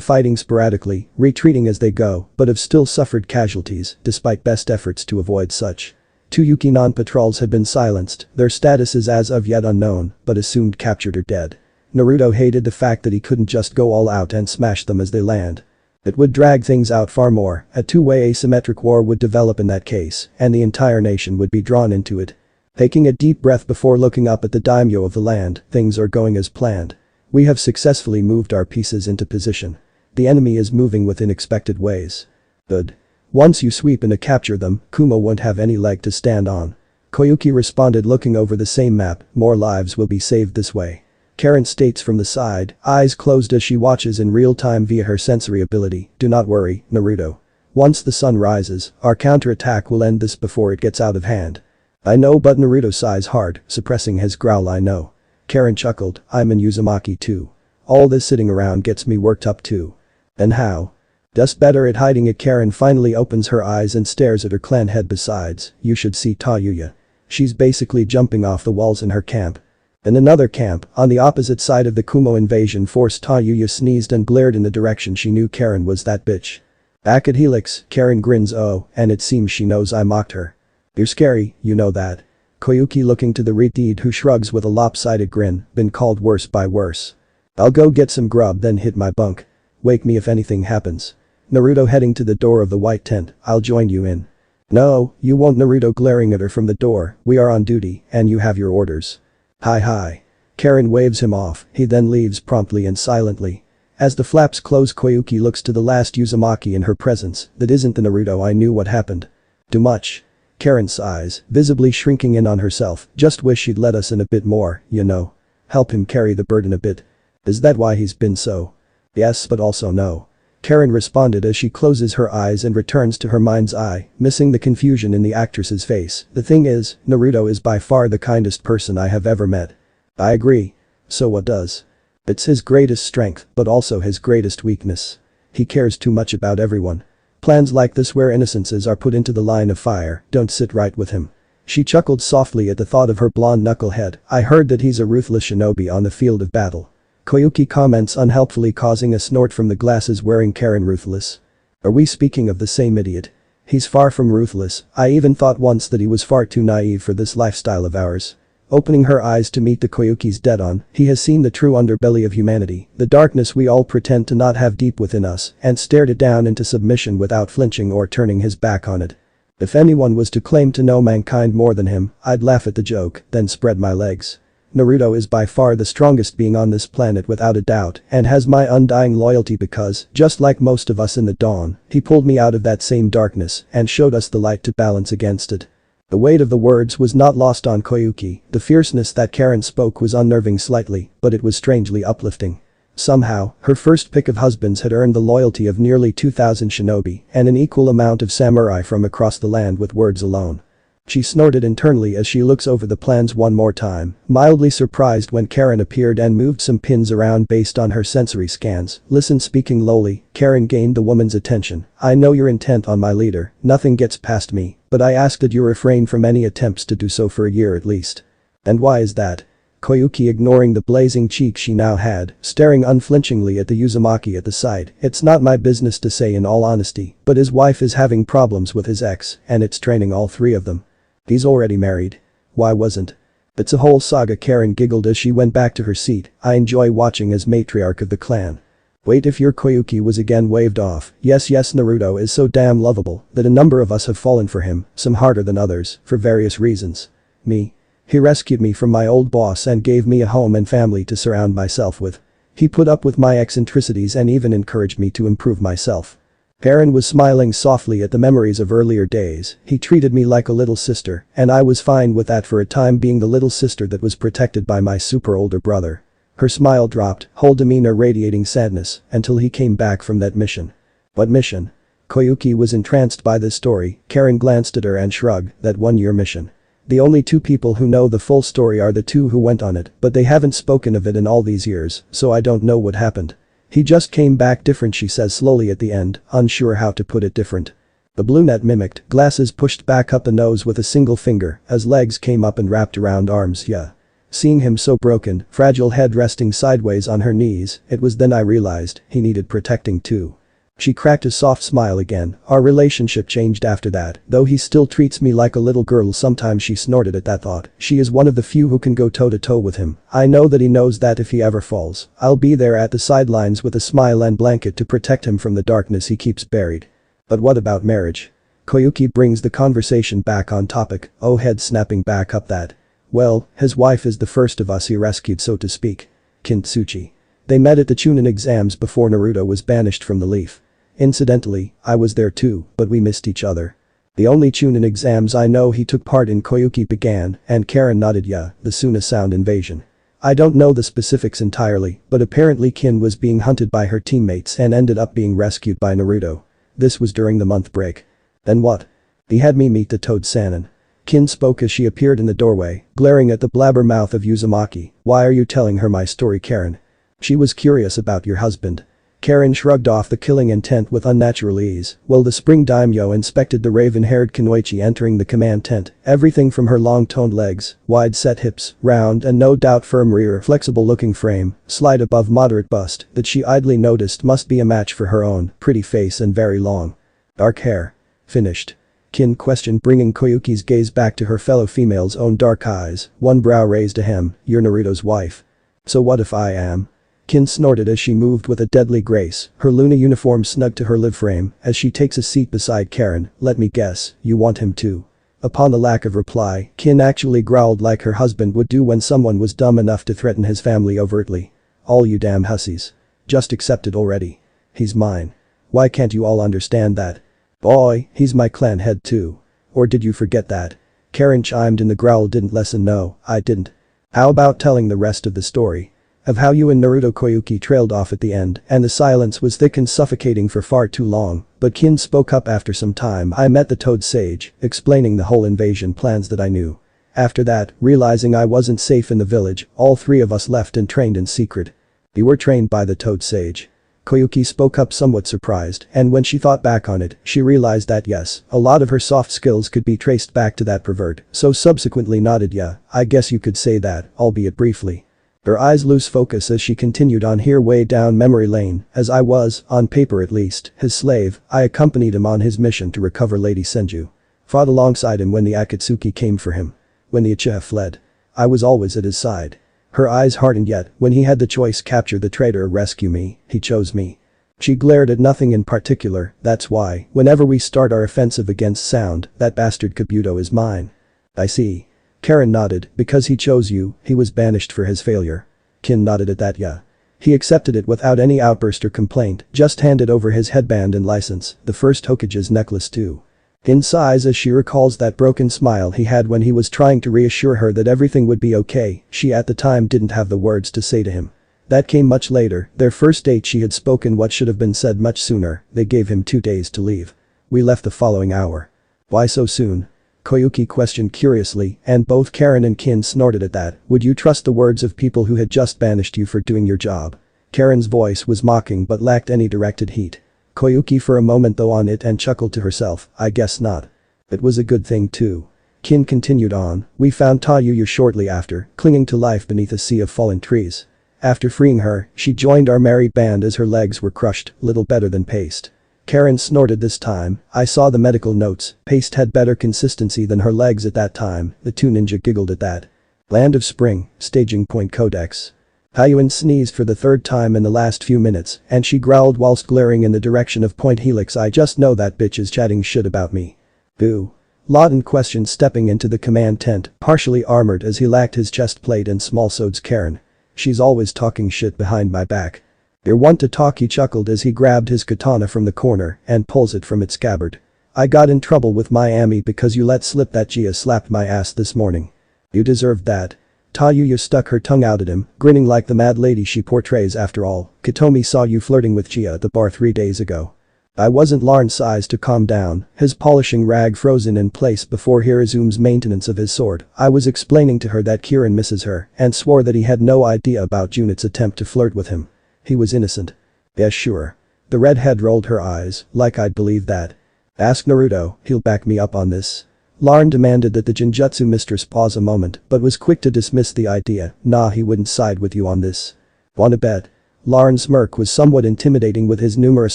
fighting sporadically, retreating as they go, but have still suffered casualties despite best efforts to avoid such. 2 Yukinon patrols had been silenced, their status is as of yet unknown, but assumed captured or dead. Naruto hated the fact that he couldn't just go all out and smash them as they land. It would drag things out far more, a two-way asymmetric war would develop in that case, and the entire nation would be drawn into it. Taking a deep breath before looking up at the daimyo of the land, things are going as planned. We have successfully moved our pieces into position. The enemy is moving with unexpected ways. Good. Once you sweep and capture them, Kumo won't have any leg to stand on. Koyuki responded looking over the same map, more lives will be saved this way. Karin states from the side, eyes closed as she watches in real time via her sensory ability, do not worry, Naruto. Once the sun rises, our counterattack will end this before it gets out of hand. I know, but Naruto sighs hard, suppressing his growl. I know. Karin chuckled, I'm in Uzumaki too. All this sitting around gets me worked up too. And how? Just better at hiding it. Karin finally opens her eyes and stares at her clan head. Besides, you should see Tayuya. She's basically jumping off the walls in her camp. In another camp, on the opposite side of the Kumo invasion force, Tayuya sneezed and glared in the direction she knew Karin was. That bitch. Back at Helix, Karin grins. Oh, and it seems she knows I mocked her. You're scary, you know that. Koyuki looking to the retreat, who shrugs with a lopsided grin, been called worse by worse. I'll go get some grub then hit my bunk. Wake me if anything happens. Naruto heading to the door of the white tent, I'll join you in. No, you won't. Naruto glaring at her from the door, we are on duty, and you have your orders. Hi. Karin waves him off, he then leaves promptly and silently. As the flaps close, Koyuki looks to the last Uzumaki in her presence, that isn't the Naruto I knew. What happened? Too much. Karin sighs, visibly shrinking in on herself, just wish he'd let us in a bit more, you know. Help him carry the burden a bit. Is that why he's been so? Yes, but also no. Karin responded as she closes her eyes and returns to her mind's eye, missing the confusion in the actress's face. The thing is, Naruto is by far the kindest person I have ever met. I agree. So what does? It's his greatest strength, but also his greatest weakness. He cares too much about everyone. Plans like this where innocences are put into the line of fire don't sit right with him. She chuckled softly at the thought of her blonde knucklehead. I heard that he's a ruthless shinobi on the field of battle. Koyuki comments unhelpfully, causing a snort from the glasses wearing Karin. Ruthless? Are we speaking of the same idiot? He's far from ruthless. I even thought once that he was far too naive for this lifestyle of ours. Opening her eyes to meet the Koyuki's dead on, he has seen the true underbelly of humanity, the darkness we all pretend to not have deep within us, and stared it down into submission without flinching or turning his back on it. If anyone was to claim to know mankind more than him, I'd laugh at the joke, then spread my legs. Naruto is by far the strongest being on this planet without a doubt, and has my undying loyalty because, just like most of us in the dawn, he pulled me out of that same darkness and showed us the light to balance against it. The weight of the words was not lost on Koyuki. The fierceness that Karin spoke was unnerving slightly, but it was strangely uplifting. Somehow, her first pick of husbands had earned the loyalty of nearly 2,000 shinobi and an equal amount of samurai from across the land with words alone. She snorted internally as she looks over the plans one more time, mildly surprised when Karin appeared and moved some pins around based on her sensory scans. Listen, speaking lowly, Karin gained the woman's attention. I know you're intent on my leader, nothing gets past me, but I ask that you refrain from any attempts to do so for a year at least. And why is that? Koyuki ignoring the blazing cheeks she now had, staring unflinchingly at the Uzumaki at the side. It's not my business to say in all honesty, but his wife is having problems with his ex, and it's training all three of them. He's already married. Why wasn't? It's a whole saga. Karin giggled as she went back to her seat. I enjoy watching as matriarch of the clan. Wait, if your Koyuki was again waved off. Yes, Naruto is so damn lovable that a number of us have fallen for him, some harder than others, for various reasons. Me. He rescued me from my old boss and gave me a home and family to surround myself with. He put up with my eccentricities and even encouraged me to improve myself. Karin was smiling softly at the memories of earlier days. He treated me like a little sister, and I was fine with that for a time, being the little sister that was protected by my super older brother. Her smile dropped, whole demeanor radiating sadness, until he came back from that mission. What mission? Koyuki was entranced by this story. Karin glanced at her and shrugged. That one-year mission. The only two people who know the full story are the two who went on it, but they haven't spoken of it in all these years, so I don't know what happened. He just came back different, she says slowly at the end, unsure how to put it different. The brunette mimicked, glasses pushed back up the nose with a single finger, as legs came up and wrapped around arms. Yeah. Seeing him so broken, fragile head resting sideways on her knees, it was then I realized he needed protecting too. She cracked a soft smile again. Our relationship changed after that, though he still treats me like a little girl sometimes. She snorted at that thought. She is one of the few who can go toe-to-toe with him. I know that he knows that if he ever falls, I'll be there at the sidelines with a smile and blanket to protect him from the darkness he keeps buried. But what about marriage? Koyuki brings the conversation back on topic, head snapping back up that. Well, his wife is the first of us he rescued, so to speak. Kintsuchi. They met at the Chunin exams before Naruto was banished from the Leaf. Incidentally, I was there too, but we missed each other. The only Chunin exams I know he took part in, Koyuki began, and Karin nodded. Yeah, the Suna Sound invasion. I don't know the specifics entirely, but apparently Kin was being hunted by her teammates and ended up being rescued by Naruto. This was during the month break. Then what? He had me meet the Toad Sannin. Kin spoke as she appeared in the doorway, glaring at the blabber mouth of Uzumaki. Why are you telling her my story, Karin? She was curious about your husband. Karin shrugged off the killing intent with unnatural ease. Well, the spring daimyo inspected the raven-haired Kunoichi entering the command tent. Everything from her long-toned legs, wide-set hips, round and no doubt firm rear, flexible-looking frame, slight above moderate bust, that she idly noticed must be a match for her own pretty face and very long dark hair. Finished? Kin questioned, bringing Koyuki's gaze back to her fellow female's own dark eyes, one brow raised to him. You're Naruto's wife. So what if I am? Kin snorted as she moved with a deadly grace, her Luna uniform snug to her live frame, as she takes a seat beside Karin. Let me guess, you want him too. Upon the lack of reply, Kin actually growled like her husband would do when someone was dumb enough to threaten his family overtly. All you damn hussies. Just accept it already. He's mine. Why can't you all understand that? Boy, he's my clan head too. Or did you forget that? Karin chimed in. The growl didn't lessen. No, I didn't. How about telling the rest of the story? Of how you and Naruto? Koyuki trailed off at the end, and the silence was thick and suffocating for far too long, but Kin spoke up after some time. I met the Toad Sage, explaining the whole invasion plans that I knew. After that, realizing I wasn't safe in the village, all three of us left and trained in secret. You were trained by the Toad Sage? Koyuki spoke up somewhat surprised, and when she thought back on it, she realized that yes, a lot of her soft skills could be traced back to that pervert, so subsequently nodded. Yeah, I guess you could say that, albeit briefly. Her eyes lose focus as she continued on. Here way down memory lane, as I was, on paper at least, his slave. I accompanied him on his mission to recover Lady Senju. Fought alongside him when the Akatsuki came for him. When the Uchiha fled. I was always at his side. Her eyes hardened. Yet, when he had the choice, capture the traitor or rescue me, he chose me. She glared at nothing in particular. That's why, whenever we start our offensive against Sound, that bastard Kabuto is mine. I see. Karin nodded. Because he chose you, he was banished for his failure. Kin nodded at that. Yeah. He accepted it without any outburst or complaint, just handed over his headband and license, the first Hokage's necklace too. Kin sighs as she recalls that broken smile he had when he was trying to reassure her that everything would be okay. She at the time didn't have the words to say to him. That came much later. Their first date, she had spoken what should have been said much sooner. They gave him 2 days to leave. We left the following hour. Why so soon? Koyuki questioned curiously, and both Karin and Kin snorted at that. Would you trust the words of people who had just banished you for doing your job? Karin's voice was mocking but lacked any directed heat. Koyuki for a moment thought on it and chuckled to herself. I guess not. It was a good thing too. Kin continued on. We found Tayuya shortly after, clinging to life beneath a sea of fallen trees. After freeing her, she joined our merry band as her legs were crushed, little better than paste. Karin snorted this time. I saw the medical notes. Paste had better consistency than her legs at that time. The 2 ninja giggled at that. Land of Spring, Staging Point Codex. Tayuya sneezed for the 3rd time in the last few minutes, and she growled whilst glaring in the direction of Point Helix. I just know that bitch is chatting shit about me. Boo. Lawton questioned, stepping into the command tent, partially armored as he lacked his chest plate and small swords. Karin. She's always talking shit behind my back. "You want to talk," he chuckled as he grabbed his katana from the corner and pulls it from its scabbard. "I got in trouble with Miami because you let slip that Gia slapped my ass this morning. You deserved that." Tayuya stuck her tongue out at him, grinning like the mad lady she portrays. "After all, Katomi saw you flirting with Gia at the bar 3 days ago." I wasn't. Larn sighs to calm down, his polishing rag frozen in place before he resumes maintenance of his sword. "I was explaining to her that Kirin misses her and swore that he had no idea about Junit's attempt to flirt with him. He was innocent." "Yes, sure." The redhead rolled her eyes, like I'd believe that. "Ask Naruto, he'll back me up on this." Larn demanded that the Genjutsu mistress pause a moment but was quick to dismiss the idea. "Nah, he wouldn't side with you on this." "Wanna bet?" Larn's smirk was somewhat intimidating with his numerous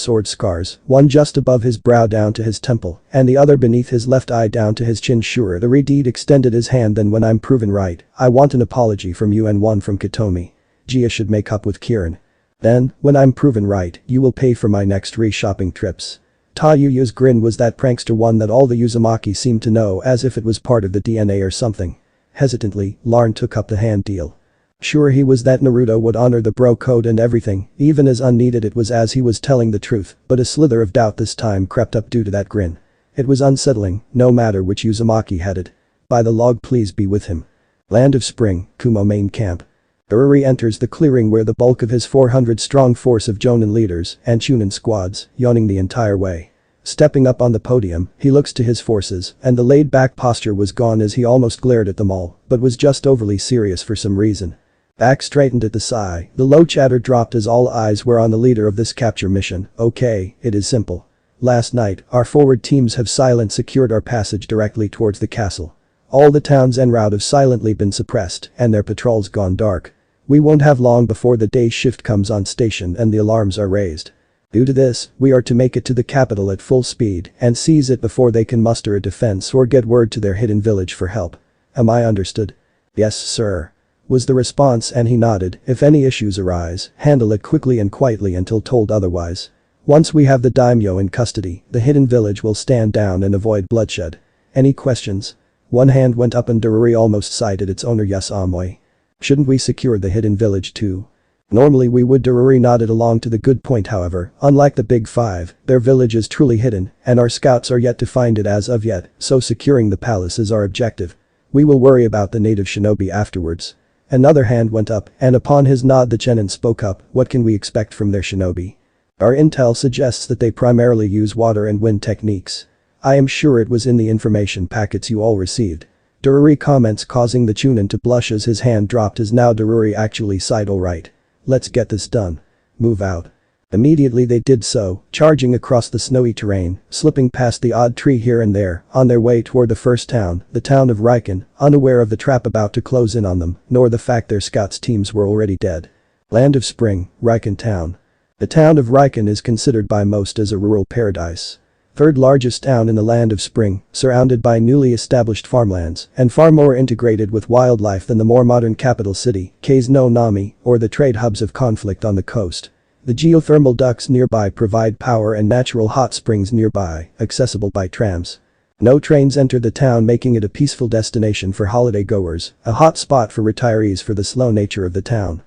sword scars, one just above his brow down to his temple, and the other beneath his left eye down to his chin. "Sure." The Redeed extended his hand. "Then when I'm proven right, I want an apology from you and one from Katomi. Gia should make up with Kirin. Then, when I'm proven right, you will pay for my next shopping trips." Tayuya's grin was that prankster one that all the Uzumaki seemed to know, as if it was part of the DNA or something. Hesitantly, Larn took up the hand deal. Sure, he was that Naruto would honor the bro code and everything, even as unneeded it was, as he was telling the truth, but a slither of doubt this time crept up due to that grin. It was unsettling, no matter which Uzumaki had it. "By the log, please be with him." Land of Spring, Kumo main camp. Ururi enters the clearing where the bulk of his 400-strong force of Jonin leaders and Chunin squads, yawning the entire way. Stepping up on the podium, he looks to his forces, and the laid-back posture was gone as he almost glared at them all, but was just overly serious for some reason. Back straightened at the sigh, the low chatter dropped as all eyes were on the leader of this capture mission. "Okay, it is simple. Last night, our forward teams have silent secured our passage directly towards the castle. All the towns en route have silently been suppressed and their patrols gone dark. We won't have long before the day shift comes on station and the alarms are raised. Due to this, we are to make it to the capital at full speed and seize it before they can muster a defense or get word to their hidden village for help. Am I understood?" "Yes, sir," was the response, and he nodded. "If any issues arise, handle it quickly and quietly until told otherwise. Once we have the daimyo in custody, the hidden village will stand down and avoid bloodshed. Any questions?" One hand went up and Dururi almost sighed at its owner. "Yes, Amoy. Shouldn't we secure the hidden village too?" "Normally we would." Dururi nodded along to the good point. "However, unlike the Big Five, their village is truly hidden, and our scouts are yet to find it as of yet, so securing the palace is our objective. We will worry about the native shinobi afterwards." Another hand went up, and upon his nod the Chenin spoke up. "What can we expect from their shinobi?" "Our intel suggests that they primarily use water and wind techniques. I am sure it was in the information packets you all received." Dururi comments, causing the Chunin to blush as his hand dropped. As now Dururi actually sighed. "Alright. Let's get this done. Move out." Immediately they did so, charging across the snowy terrain, slipping past the odd tree here and there, on their way toward the first town, the town of Riken, unaware of the trap about to close in on them, nor the fact their scouts' teams were already dead. Land of Spring, Riken town. The town of Riken is considered by most as a rural paradise. Third largest town in the Land of Spring, surrounded by newly established farmlands, and far more integrated with wildlife than the more modern capital city, Kei's no Nami, or the trade hubs of conflict on the coast. The geothermal ducts nearby provide power and natural hot springs nearby, accessible by trams. No trains enter the town, making it a peaceful destination for holiday goers, a hot spot for retirees for the slow nature of the town.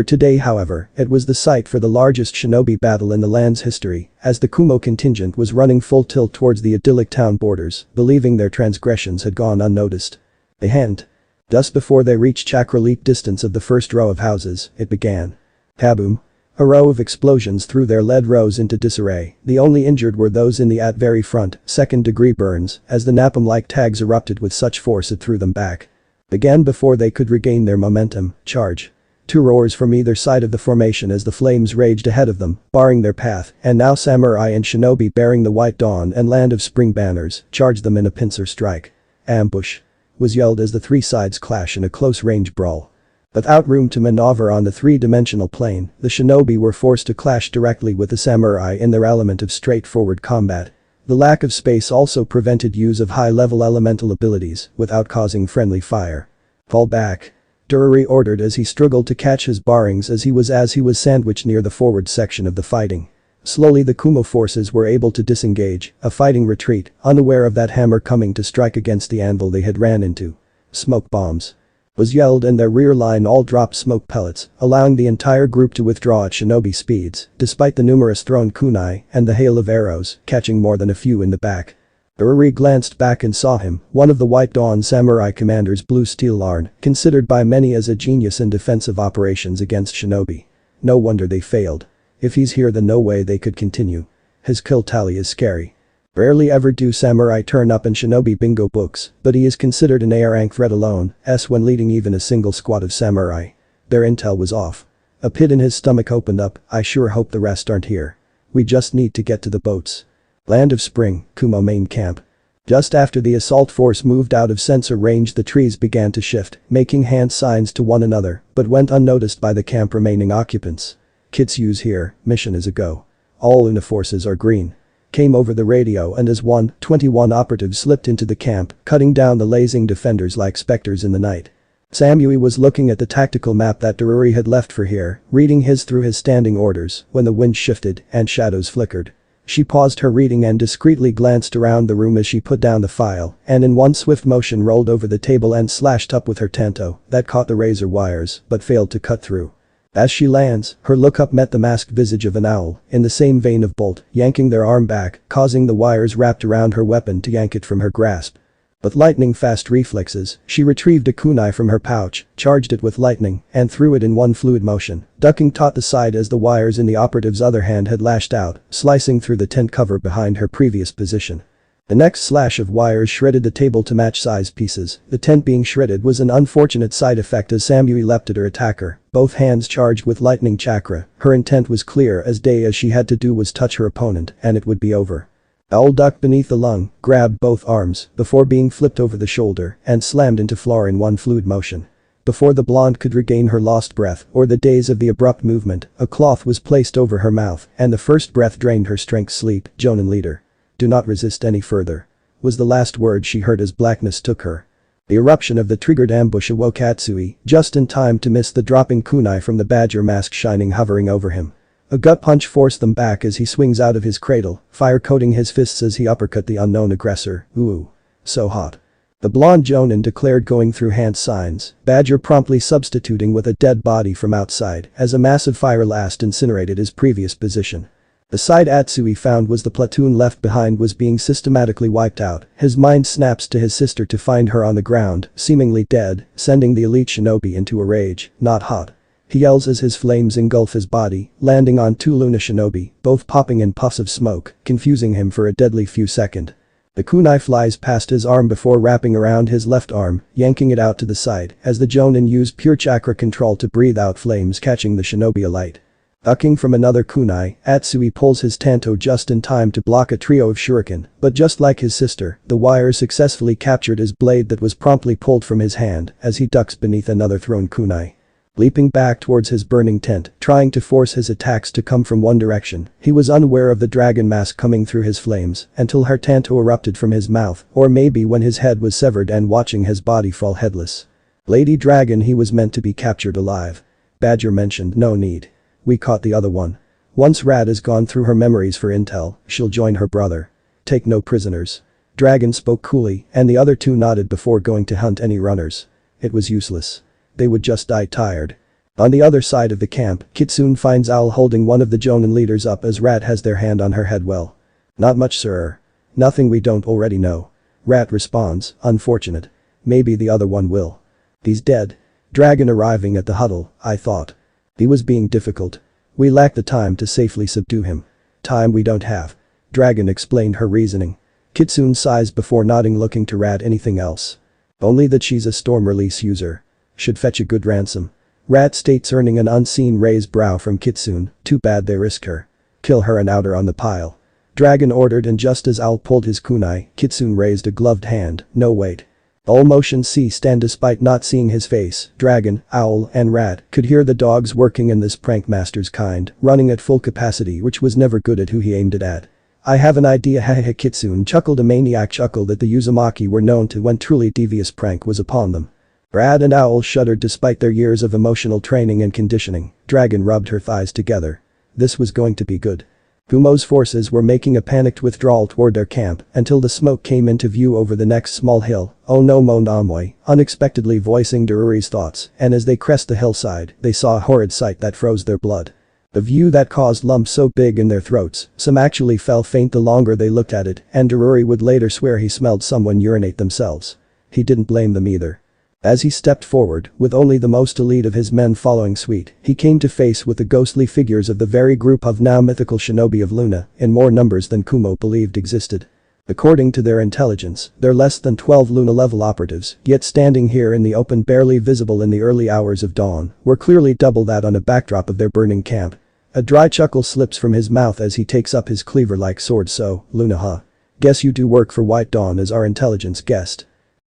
Today, however, it was the site for the largest shinobi battle in the land's history, as the Kumo contingent was running full tilt towards the idyllic town borders, believing their transgressions had gone unnoticed. They hadn't. Thus before they reached chakra leap distance of the first row of houses, it began. Kaboom. A row of explosions threw their lead rows into disarray. The only injured were those in the very front, second-degree burns, as the napalm-like tags erupted with such force it threw them back. Began before they could regain their momentum. Charge. Two roars from either side of the formation as the flames raged ahead of them, barring their path, and now samurai and shinobi bearing the White Dawn and Land of Spring banners charged them in a pincer strike. "Ambush!" was yelled as the three sides clash in a close-range brawl. Without room to maneuver on the three-dimensional plane, the shinobi were forced to clash directly with the samurai in their element of straightforward combat. The lack of space also prevented use of high-level elemental abilities without causing friendly fire. "Fall back," Dururi ordered as he struggled to catch his bearings as he was sandwiched near the forward section of the fighting. Slowly the Kumo forces were able to disengage, a fighting retreat, unaware of that hammer coming to strike against the anvil they had ran into. Smoke bombs. was yelled and their rear line all dropped smoke pellets, allowing the entire group to withdraw at shinobi speeds, despite the numerous thrown kunai and the hail of arrows, catching more than a few in the back. Urui glanced back and saw him, one of the White Dawn samurai commander's blue steel Larn, considered by many as a genius in defensive operations against shinobi. No wonder they failed. If he's here then no way they could continue. His kill tally is scary. Rarely ever do samurai turn up in shinobi bingo books, but he is considered an A rank threat alone, when leading even a single squad of samurai. Their intel was off. A pit in his stomach opened up. I sure hope the rest aren't here. We just need to get to the boats. Land of Spring, Kumo main camp. Just after the assault force moved out of sensor range, the trees began to shift, making hand signs to one another, but went unnoticed by the camp remaining occupants. Kitsu's here, mission is a go. All UNA forces are green. Came over the radio, and as 121 operatives slipped into the camp, cutting down the lazing defenders like specters in the night. Samui was looking at the tactical map that Daruri had left for here, reading his through his standing orders, when the wind shifted and shadows flickered. She paused her reading and discreetly glanced around the room as she put down the file, and in one swift motion rolled over the table and slashed up with her tanto that caught the razor wires but failed to cut through. As she lands, her look-up met the masked visage of an owl, in the same vein of Bolt, yanking their arm back, causing the wires wrapped around her weapon to yank it from her grasp. With lightning-fast reflexes, she retrieved a kunai from her pouch, charged it with lightning, and threw it in one fluid motion, ducking taut the side as the wires in the operative's other hand had lashed out, slicing through the tent cover behind her previous position. The next slash of wires shredded the table to match size pieces. The tent being shredded was an unfortunate side effect as Samui leapt at her attacker, both hands charged with lightning chakra. Her intent was clear as day. As she had to do was touch her opponent and it would be over. Owl ducked beneath the lung, grabbed both arms before being flipped over the shoulder and slammed into floor in one fluid motion. Before the blonde could regain her lost breath or the daze of the abrupt movement, a cloth was placed over her mouth and the first breath drained her strength. Sleep, Jonin leader. Do not resist any further. Was the last word she heard as blackness took her. The eruption of the triggered ambush awoke Atsui, just in time to miss the dropping kunai from the badger mask shining hovering over him. A gut punch forced them back as he swings out of his cradle, fire coating his fists as he uppercut the unknown aggressor. Ooh. So hot. The blonde Jonin declared, going through hand signs, Badger promptly substituting with a dead body from outside as a massive fire blast incinerated his previous position. The side Atsui found was the platoon left behind was being systematically wiped out. His mind snaps to his sister to find her on the ground, seemingly dead, sending the elite shinobi into a rage. Not hot. He yells as his flames engulf his body, landing on two Luna shinobi, both popping in puffs of smoke, confusing him for a deadly few seconds. The kunai flies past his arm before wrapping around his left arm, yanking it out to the side as the Jonin used pure chakra control to breathe out flames, catching the shinobi alight. Ducking from another kunai, Atsui pulls his tanto just in time to block a trio of shuriken, but just like his sister, the wire successfully captured his blade that was promptly pulled from his hand as he ducks beneath another thrown kunai. Leaping back towards his burning tent, trying to force his attacks to come from one direction, he was unaware of the dragon mask coming through his flames until her tanto erupted from his mouth, or maybe when his head was severed and watching his body fall headless. Lady Dragon, he was meant to be captured alive. Badger mentioned no need. We caught the other one. Once Rad has gone through her memories for intel, she'll join her brother. Take no prisoners. Dragon spoke coolly and the other two nodded before going to hunt any runners. It was useless. They would just die tired. On the other side of the camp, Kitsune finds Owl holding one of the Jonin leaders up as Rat has their hand on her head. Well. Not much, sir. Nothing we don't already know. Rat responds, unfortunate. Maybe the other one will. He's dead. Dragon arriving at the huddle, I thought. He was being difficult. We lack the time to safely subdue him. Time we don't have. Dragon explained her reasoning. Kitsune sighs before nodding, looking to Rat. Anything else? Only that she's a storm release user. Should fetch a good ransom. Rat states, earning an unseen raised brow from Kitsune. Too bad they risked her. Kill her and out her on the pile. Dragon ordered, and just as Owl pulled his kunai, Kitsune raised a gloved hand. No wait. All motion ceased, and despite not seeing his face, Dragon, Owl and Rat could hear the dogs working in this prank master's kind, running at full capacity, which was never good at who he aimed it at. I have an idea, haha. Kitsune chuckled, a maniac chuckle that the Uzumaki were known to when truly devious prank was upon them. Rad and Owl shuddered despite their years of emotional training and conditioning. Dragon rubbed her thighs together. This was going to be good. Kumo's forces were making a panicked withdrawal toward their camp until the smoke came into view over the next small hill. "Oh no," moaned Amoy, unexpectedly voicing Daruri's thoughts, and as they crest the hillside, they saw a horrid sight that froze their blood. The view that caused lumps so big in their throats, some actually fell faint the longer they looked at it, and Daruri would later swear he smelled someone urinate themselves. He didn't blame them either. As he stepped forward, with only the most elite of his men following suit, he came to face with the ghostly figures of the very group of now mythical shinobi of Luna, in more numbers than Kumo believed existed. According to their intelligence, they're less than 12 Luna-level operatives, yet standing here in the open barely visible in the early hours of dawn, were clearly double that on a backdrop of their burning camp. A dry chuckle slips from his mouth as he takes up his cleaver-like sword. "So, Luna, huh? Guess you do work for White Dawn, as our intelligence guessed."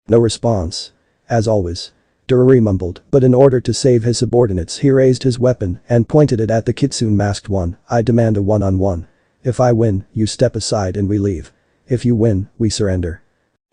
No response. "As always," Daruri mumbled, but in order to save his subordinates he raised his weapon and pointed it at the kitsune masked one. "I demand a one-on-one. If I win, you step aside and we leave. If you win, we surrender.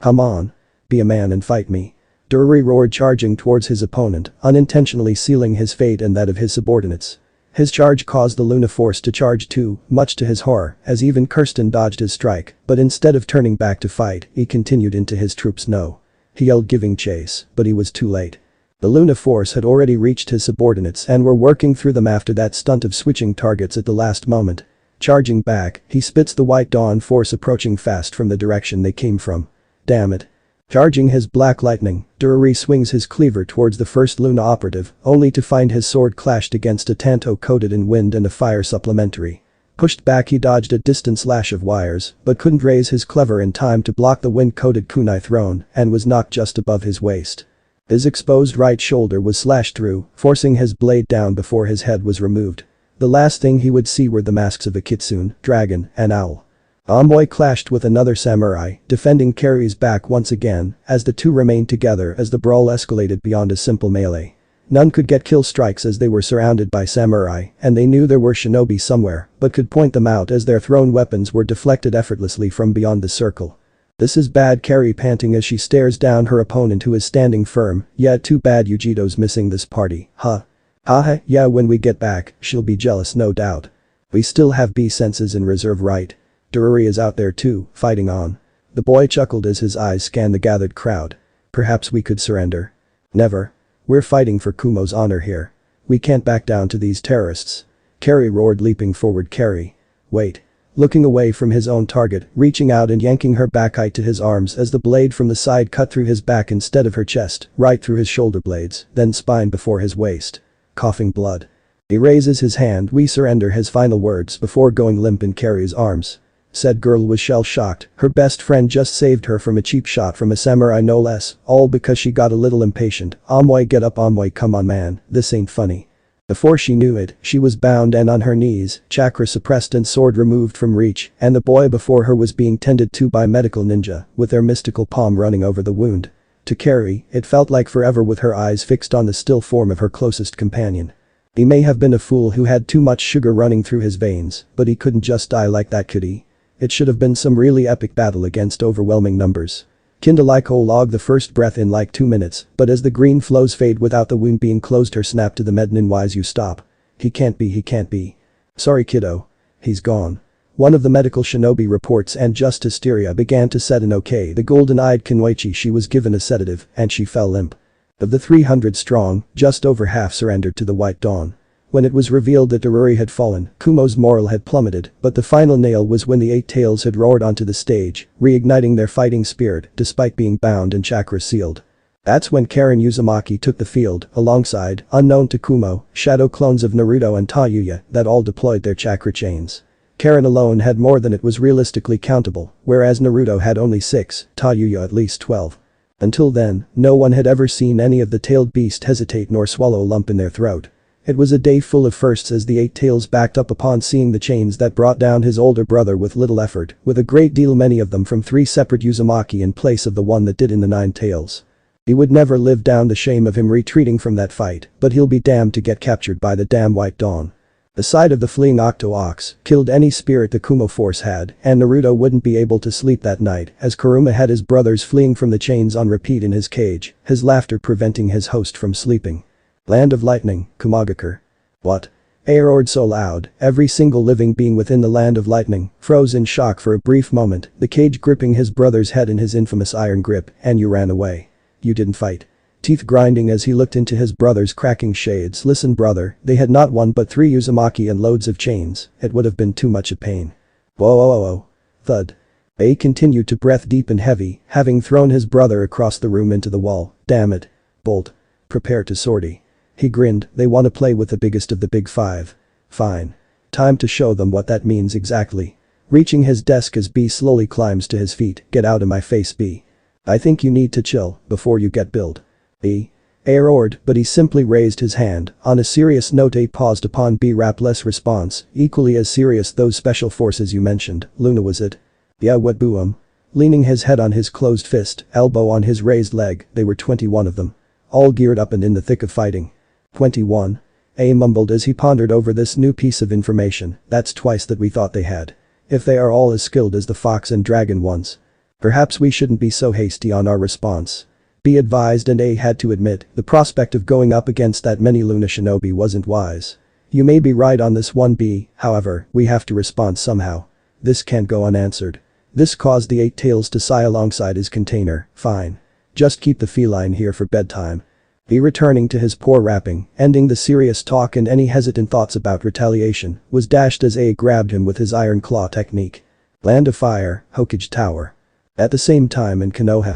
Come on. Be a man and fight me." Daruri roared, charging towards his opponent, unintentionally sealing his fate and that of his subordinates. His charge caused the Luna force to charge too, much to his horror, as even Kirsten dodged his strike, but instead of turning back to fight, he continued into his troops. "No." He yelled, giving chase, but he was too late. The Luna force had already reached his subordinates and were working through them after that stunt of switching targets at the last moment. Charging back, he spits the White Dawn force approaching fast from the direction they came from. Damn it. Charging his black lightning, Daruri swings his cleaver towards the first Luna operative, only to find his sword clashed against a tanto coated in wind and a fire supplementary. Pushed back, he dodged a distant slash of wires, but couldn't raise his cleaver in time to block the wind-coated kunai thrown and was knocked just above his waist. His exposed right shoulder was slashed through, forcing his blade down before his head was removed. The last thing he would see were the masks of a kitsune, dragon, and owl. Amoy clashed with another samurai, defending Carrie's back once again, as the two remained together as the brawl escalated beyond a simple melee. None could get kill strikes as they were surrounded by samurai, and they knew there were shinobi somewhere, but could point them out as their thrown weapons were deflected effortlessly from beyond the circle. "This is bad," Carrie panting as she stares down her opponent who is standing firm. "Yeah, too bad Yujito's missing this party, huh? Haha, yeah, when we get back, she'll be jealous, no doubt. We still have B senses in reserve, right? Daruri is out there too, fighting on." The boy chuckled as his eyes scanned the gathered crowd. "Perhaps we could surrender." "Never. We're fighting for Kumo's honor here. We can't back down to these terrorists." Carrie roared, leaping forward. "Carrie. Wait." Looking away from his own target, reaching out and yanking her back height to his arms as the blade from the side cut through his back instead of her chest, right through his shoulder blades, then spine before his waist. Coughing blood. He raises his hand. "We surrender," his final words before going limp in Carrie's arms. Said girl was shell-shocked. Her best friend just saved her from a cheap shot from a samurai, no less, all because she got a little impatient. "Amoy, get up, Amoy, come on man, this ain't funny." Before she knew it, she was bound and on her knees, chakra suppressed and sword removed from reach, and the boy before her was being tended to by medical ninja, with their mystical palm running over the wound. To Carrie, it felt like forever with her eyes fixed on the still form of her closest companion. He may have been a fool who had too much sugar running through his veins, but he couldn't just die like that, could he? It should have been some really epic battle against overwhelming numbers. Kindle-Iko logged the first breath in like 2 minutes, but as the green flows fade without the wound being closed, her snap to the mednin, "Wise you stop. He can't be. Sorry kiddo. He's gone." One of the medical shinobi reports and just hysteria began to set in. Okay, the golden-eyed Kunoichi, she was given a sedative and she fell limp. Of the 300 strong, just over half surrendered to the White Dawn. When it was revealed that Daruri had fallen, Kumo's morale had plummeted, but the final nail was when the Eight Tails had roared onto the stage, reigniting their fighting spirit despite being bound and chakra sealed. That's when Karin Uzumaki took the field, alongside, unknown to Kumo, shadow clones of Naruto and Tayuya that all deployed their chakra chains. Karin alone had more than it was realistically countable, whereas Naruto had only 6, Tayuya at least 12. Until then, no one had ever seen any of the tailed beast hesitate nor swallow a lump in their throat. It was a day full of firsts as the Eight Tails backed up upon seeing the chains that brought down his older brother with little effort, with a great deal many of them from 3 separate Uzumaki in place of the one that did in the 9 tails. He would never live down the shame of him retreating from that fight, but he'll be damned to get captured by the damn White Dawn. The sight of the fleeing Octo-Ox killed any spirit the Kumo force had, and Naruto wouldn't be able to sleep that night as Kuruma had his brothers fleeing from the chains on repeat in his cage, his laughter preventing his host from sleeping. Land of Lightning, Kumagakure. What? A roared so loud, every single living being within the land of lightning froze in shock for a brief moment, the cage gripping his brother's head in his infamous iron grip, and you ran away. You didn't fight. Teeth grinding as he looked into his brother's cracking shades. Listen brother, they had not one but 3 Uzumaki and loads of chains, it would have been too much a pain. Whoa whoa whoa whoa. Thud. A continued to breath deep and heavy, having thrown his brother across the room into the wall. Damn it. Bolt. Prepare to sortie. He grinned, they want to play with the biggest of the big 5. Fine. Time to show them what that means exactly. Reaching his desk as B slowly climbs to his feet. Get out of my face B. I think you need to chill before you get billed. B. A roared, but he simply raised his hand. On a serious note A paused upon B rapless response, equally as serious those special forces you mentioned, Luna was it? Yeah what boom. Leaning his head on his closed fist, elbow on his raised leg, they were 21 of them. All geared up and in the thick of fighting. 21. A mumbled as he pondered over this new piece of information, that's twice that we thought they had. If they are all as skilled as the fox and dragon ones. Perhaps we shouldn't be so hasty on our response. Be advised and A had to admit, the prospect of going up against that many Luna shinobi wasn't wise. You may be right on this one B, however, we have to respond somehow. This can't go unanswered. This caused the 8 tails to sigh alongside his container, fine. Just keep the feline here for bedtime. B returning to his poor rapping, ending the serious talk and any hesitant thoughts about retaliation, was dashed as A grabbed him with his iron claw technique. Land of Fire, Havoc-Teir. At the same time in Konoha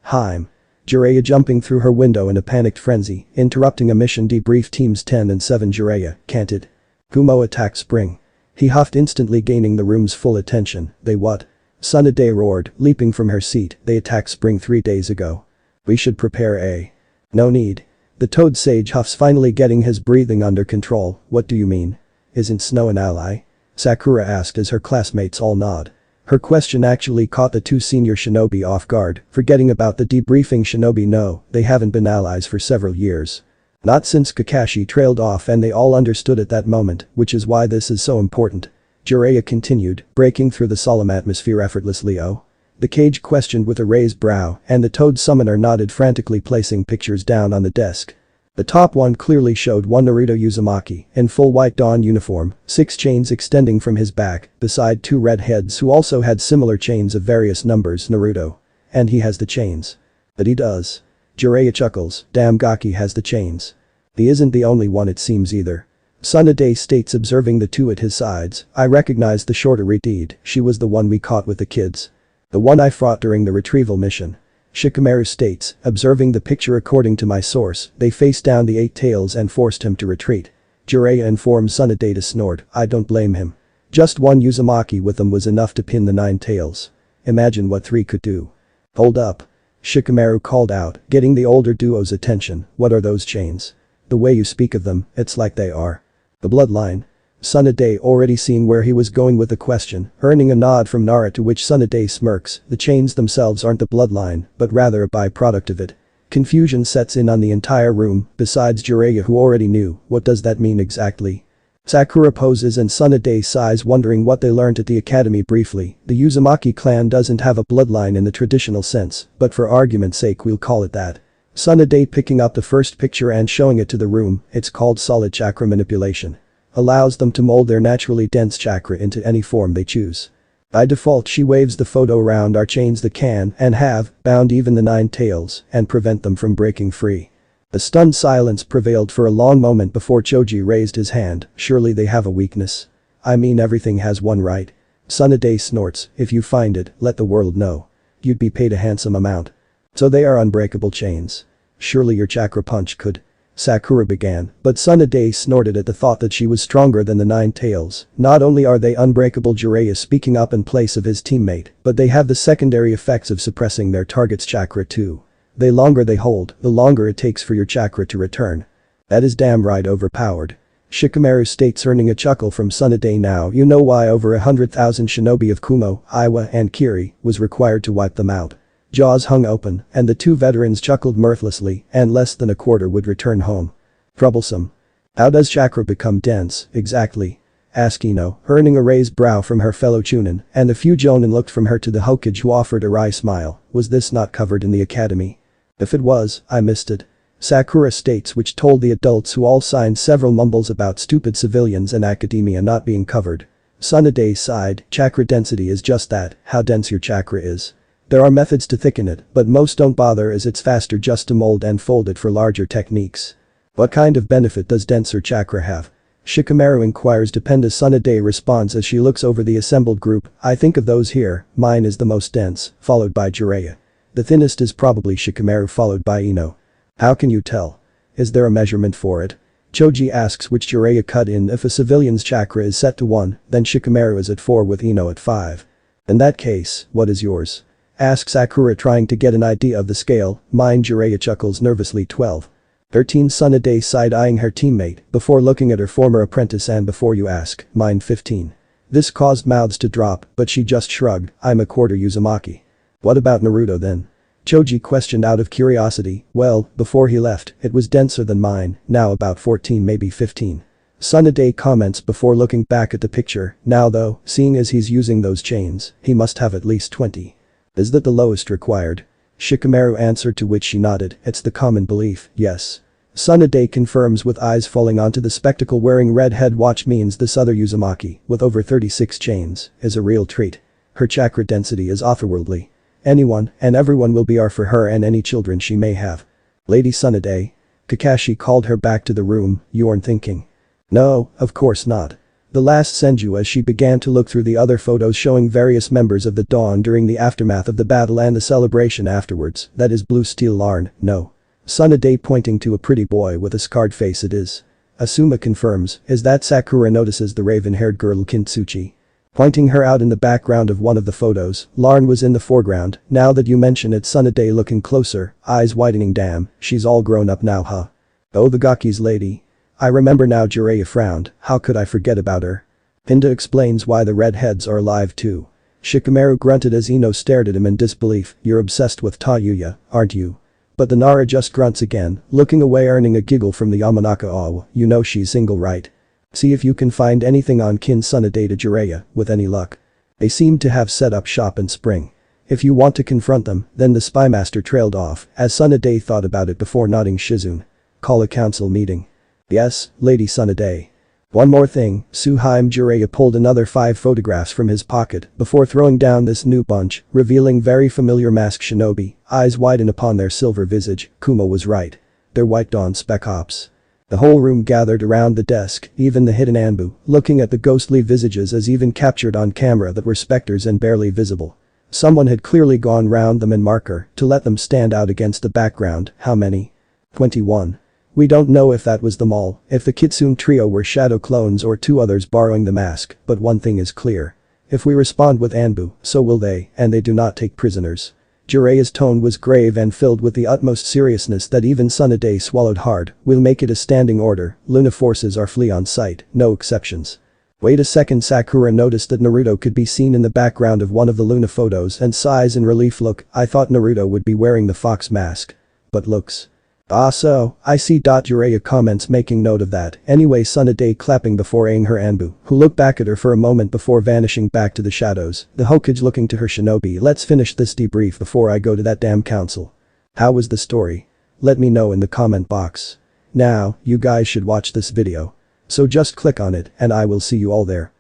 Heim. Jiraiya jumping through her window in a panicked frenzy, interrupting a mission debrief teams 10 and 7 Jiraiya, can't it? Kumo attacked Spring. He huffed instantly gaining the room's full attention, they what? Tsunade roared, leaping from her seat, they attacked Spring 3 days ago. We should prepare A. No need. The Toad Sage huffs finally getting his breathing under control, what do you mean? Isn't Snow an ally? Sakura asked as her classmates all nod. Her question actually caught the 2 senior shinobi off guard, forgetting about the debriefing shinobi no, they haven't been allies for several years. Not since Kakashi trailed off and they all understood at that moment, which is why this is so important. Jiraiya continued, breaking through the solemn atmosphere effortlessly oh. The cage questioned with a raised brow, and the Toad Summoner nodded frantically placing pictures down on the desk. The top one clearly showed one Naruto Uzumaki, in full white dawn uniform, 6 chains extending from his back, beside 2 redheads who also had similar chains of various numbers Naruto. And he has the chains. But he does. Jiraiya chuckles, damn Gaki has the chains. He isn't the only one it seems either. Tsunade states observing the 2 at his sides, I recognized the shorter redeed, she was the one we caught with the kids. The one I fought during the retrieval mission. Shikamaru states, observing the picture according to my source, they faced down the 8 tails and forced him to retreat. Jiraiya informed Tsunade to snort, I don't blame him. Just 1 Uzumaki with them was enough to pin the 9 tails. Imagine what 3 could do. Hold up. Shikamaru called out, getting the older duo's attention, what are those chains? The way you speak of them, it's like they are. The bloodline. Tsunade already seeing where he was going with the question, earning a nod from Nara to which Tsunade smirks, the chains themselves aren't the bloodline, but rather a byproduct of it. Confusion sets in on the entire room, besides Jiraiya who already knew, what does that mean exactly? Sakura poses and Tsunade sighs wondering what they learned at the academy briefly, the Uzumaki clan doesn't have a bloodline in the traditional sense, but for argument's sake we'll call it that. Tsunade picking up the first picture and showing it to the room, it's called solid chakra manipulation. Allows them to mold their naturally dense chakra into any form they choose. By default she waves the photo around our chains that can and have bound even the 9 tails and prevent them from breaking free. A stunned silence prevailed for a long moment before Choji raised his hand, surely they have a weakness. I mean everything has one right. Tsunade snorts, if you find it, let the world know. You'd be paid a handsome amount. So they are unbreakable chains. Surely your chakra punch could. Sakura began, but Tsunade snorted at the thought that she was stronger than the 9 tails. Not only are they unbreakable Jiraiya speaking up in place of his teammate, but they have the secondary effects of suppressing their target's chakra too. The longer they hold, the longer it takes for your chakra to return. That is damn right overpowered. Shikamaru states earning a chuckle from Tsunade now you know why over 100,000 shinobi of Kumo, Iwa and Kiri was required to wipe them out. Jaws hung open, and the 2 veterans chuckled mirthlessly, and less than a quarter would return home. Troublesome. How does chakra become dense, exactly? Asked Ino, earning a raised brow from her fellow Chunin, and the few Jonin looked from her to the Hokage who offered a wry smile, was this not covered in the academy? If it was, I missed it. Sakura states, which told the adults who all signed several mumbles about stupid civilians and academia not being covered. Tsunade sighed, chakra density is just that, how dense your chakra is. There are methods to thicken it, but most don't bother as it's faster just to mold and fold it for larger techniques. What kind of benefit does denser chakra have? Shikamaru inquires. Depends. Tsunade responds as she looks over the assembled group. I think of those here, mine is the most dense, followed by Jiraiya. The thinnest is probably Shikamaru, followed by Ino. How can you tell? Is there a measurement for it? Choji asks, which Jiraiya cut in. If a civilian's chakra is set to 1, then Shikamaru is at 4 with Ino at 5. In that case, what is yours? Asks Sakura, trying to get an idea of the scale. Mine, Jiraiya chuckles nervously. 12. 13. Tsunade sighed, eyeing her teammate before looking at her former apprentice. And before you ask, mine 15. This caused mouths to drop, but she just shrugged. I'm a quarter Uzumaki. What about Naruto then? Choji questioned out of curiosity. Well, before he left, it was denser than mine, now about 14 maybe 15. Tsunade comments before looking back at the picture. Now though, seeing as he's using those chains, he must have at least 20. Is that the lowest required? Shikamaru answered, to which she nodded. It's the common belief, yes. Tsunade confirms with eyes falling onto the spectacle wearing red head watch. Means this other Uzumaki, with over 36 chains, is a real treat. Her chakra density is otherworldly. Anyone and everyone will be R for her and any children she may have. Lady Tsunade. Kakashi called her back to the room. You aren't thinking? No, of course not. The last Senju, as she began to look through the other photos showing various members of the Dawn during the aftermath of the battle and the celebration afterwards. That is Blue Steel Larn, no. Tsunade pointing to a pretty boy with a scarred face. It is. Asuma confirms. Is that Sakura? Notices the raven-haired girl Kintsuchi. Pointing her out in the background of one of the photos. Larn was in the foreground. Now that you mention it, Tsunade looking closer, eyes widening. Damn, she's all grown up now, huh? Oh, the Gaki's lady. I remember now. Jiraiya frowned. How could I forget about her? Pinda explains why the redheads are alive too. Shikamaru grunted as Ino stared at him in disbelief. You're obsessed with Tayuya, aren't you? But the Nara just grunts again, looking away, earning a giggle from the Yamanaka. Oh, you know she's single, right? See if you can find anything on Kin Tsunade to Jiraiya, with any luck. They seem to have set up shop in spring. If you want to confront them, then the spymaster trailed off, as Tsunade thought about it before nodding. Shizune. Call a council meeting. Yes, Lady Tsunade. One more thing, Suhaime. Jiraiya pulled another 5 photographs from his pocket before throwing down this new bunch, revealing very familiar masked shinobi, eyes widen upon their silver visage. Kuma was right. They're White Dawn Spec Ops. The whole room gathered around the desk, even the hidden Anbu, looking at the ghostly visages as even captured on camera that were specters and barely visible. Someone had clearly gone round them in marker to let them stand out against the background. How many? 21. We don't know if that was them all, if the Kitsune trio were shadow clones or 2 others borrowing the mask, but one thing is clear. If we respond with Anbu, so will they, and they do not take prisoners. Jiraiya's tone was grave and filled with the utmost seriousness that even Tsunade swallowed hard. We'll make it a standing order. Luna forces are flee on sight, no exceptions. Wait a second. Sakura noticed that Naruto could be seen in the background of one of the Luna photos and sighs in relief. Look, I thought Naruto would be wearing the fox mask. But looks. Ah, so, I see. Jiraiya comments, making note of that. Anyway, Tsunade clapping before eyeing her Anbu, who looked back at her for a moment before vanishing back to the shadows. The Hokage looking to her shinobi. Let's finish this debrief before I go to that damn council. How was the story? Let me know in the comment box. Now, you guys should watch this video. So just click on it and I will see you all there.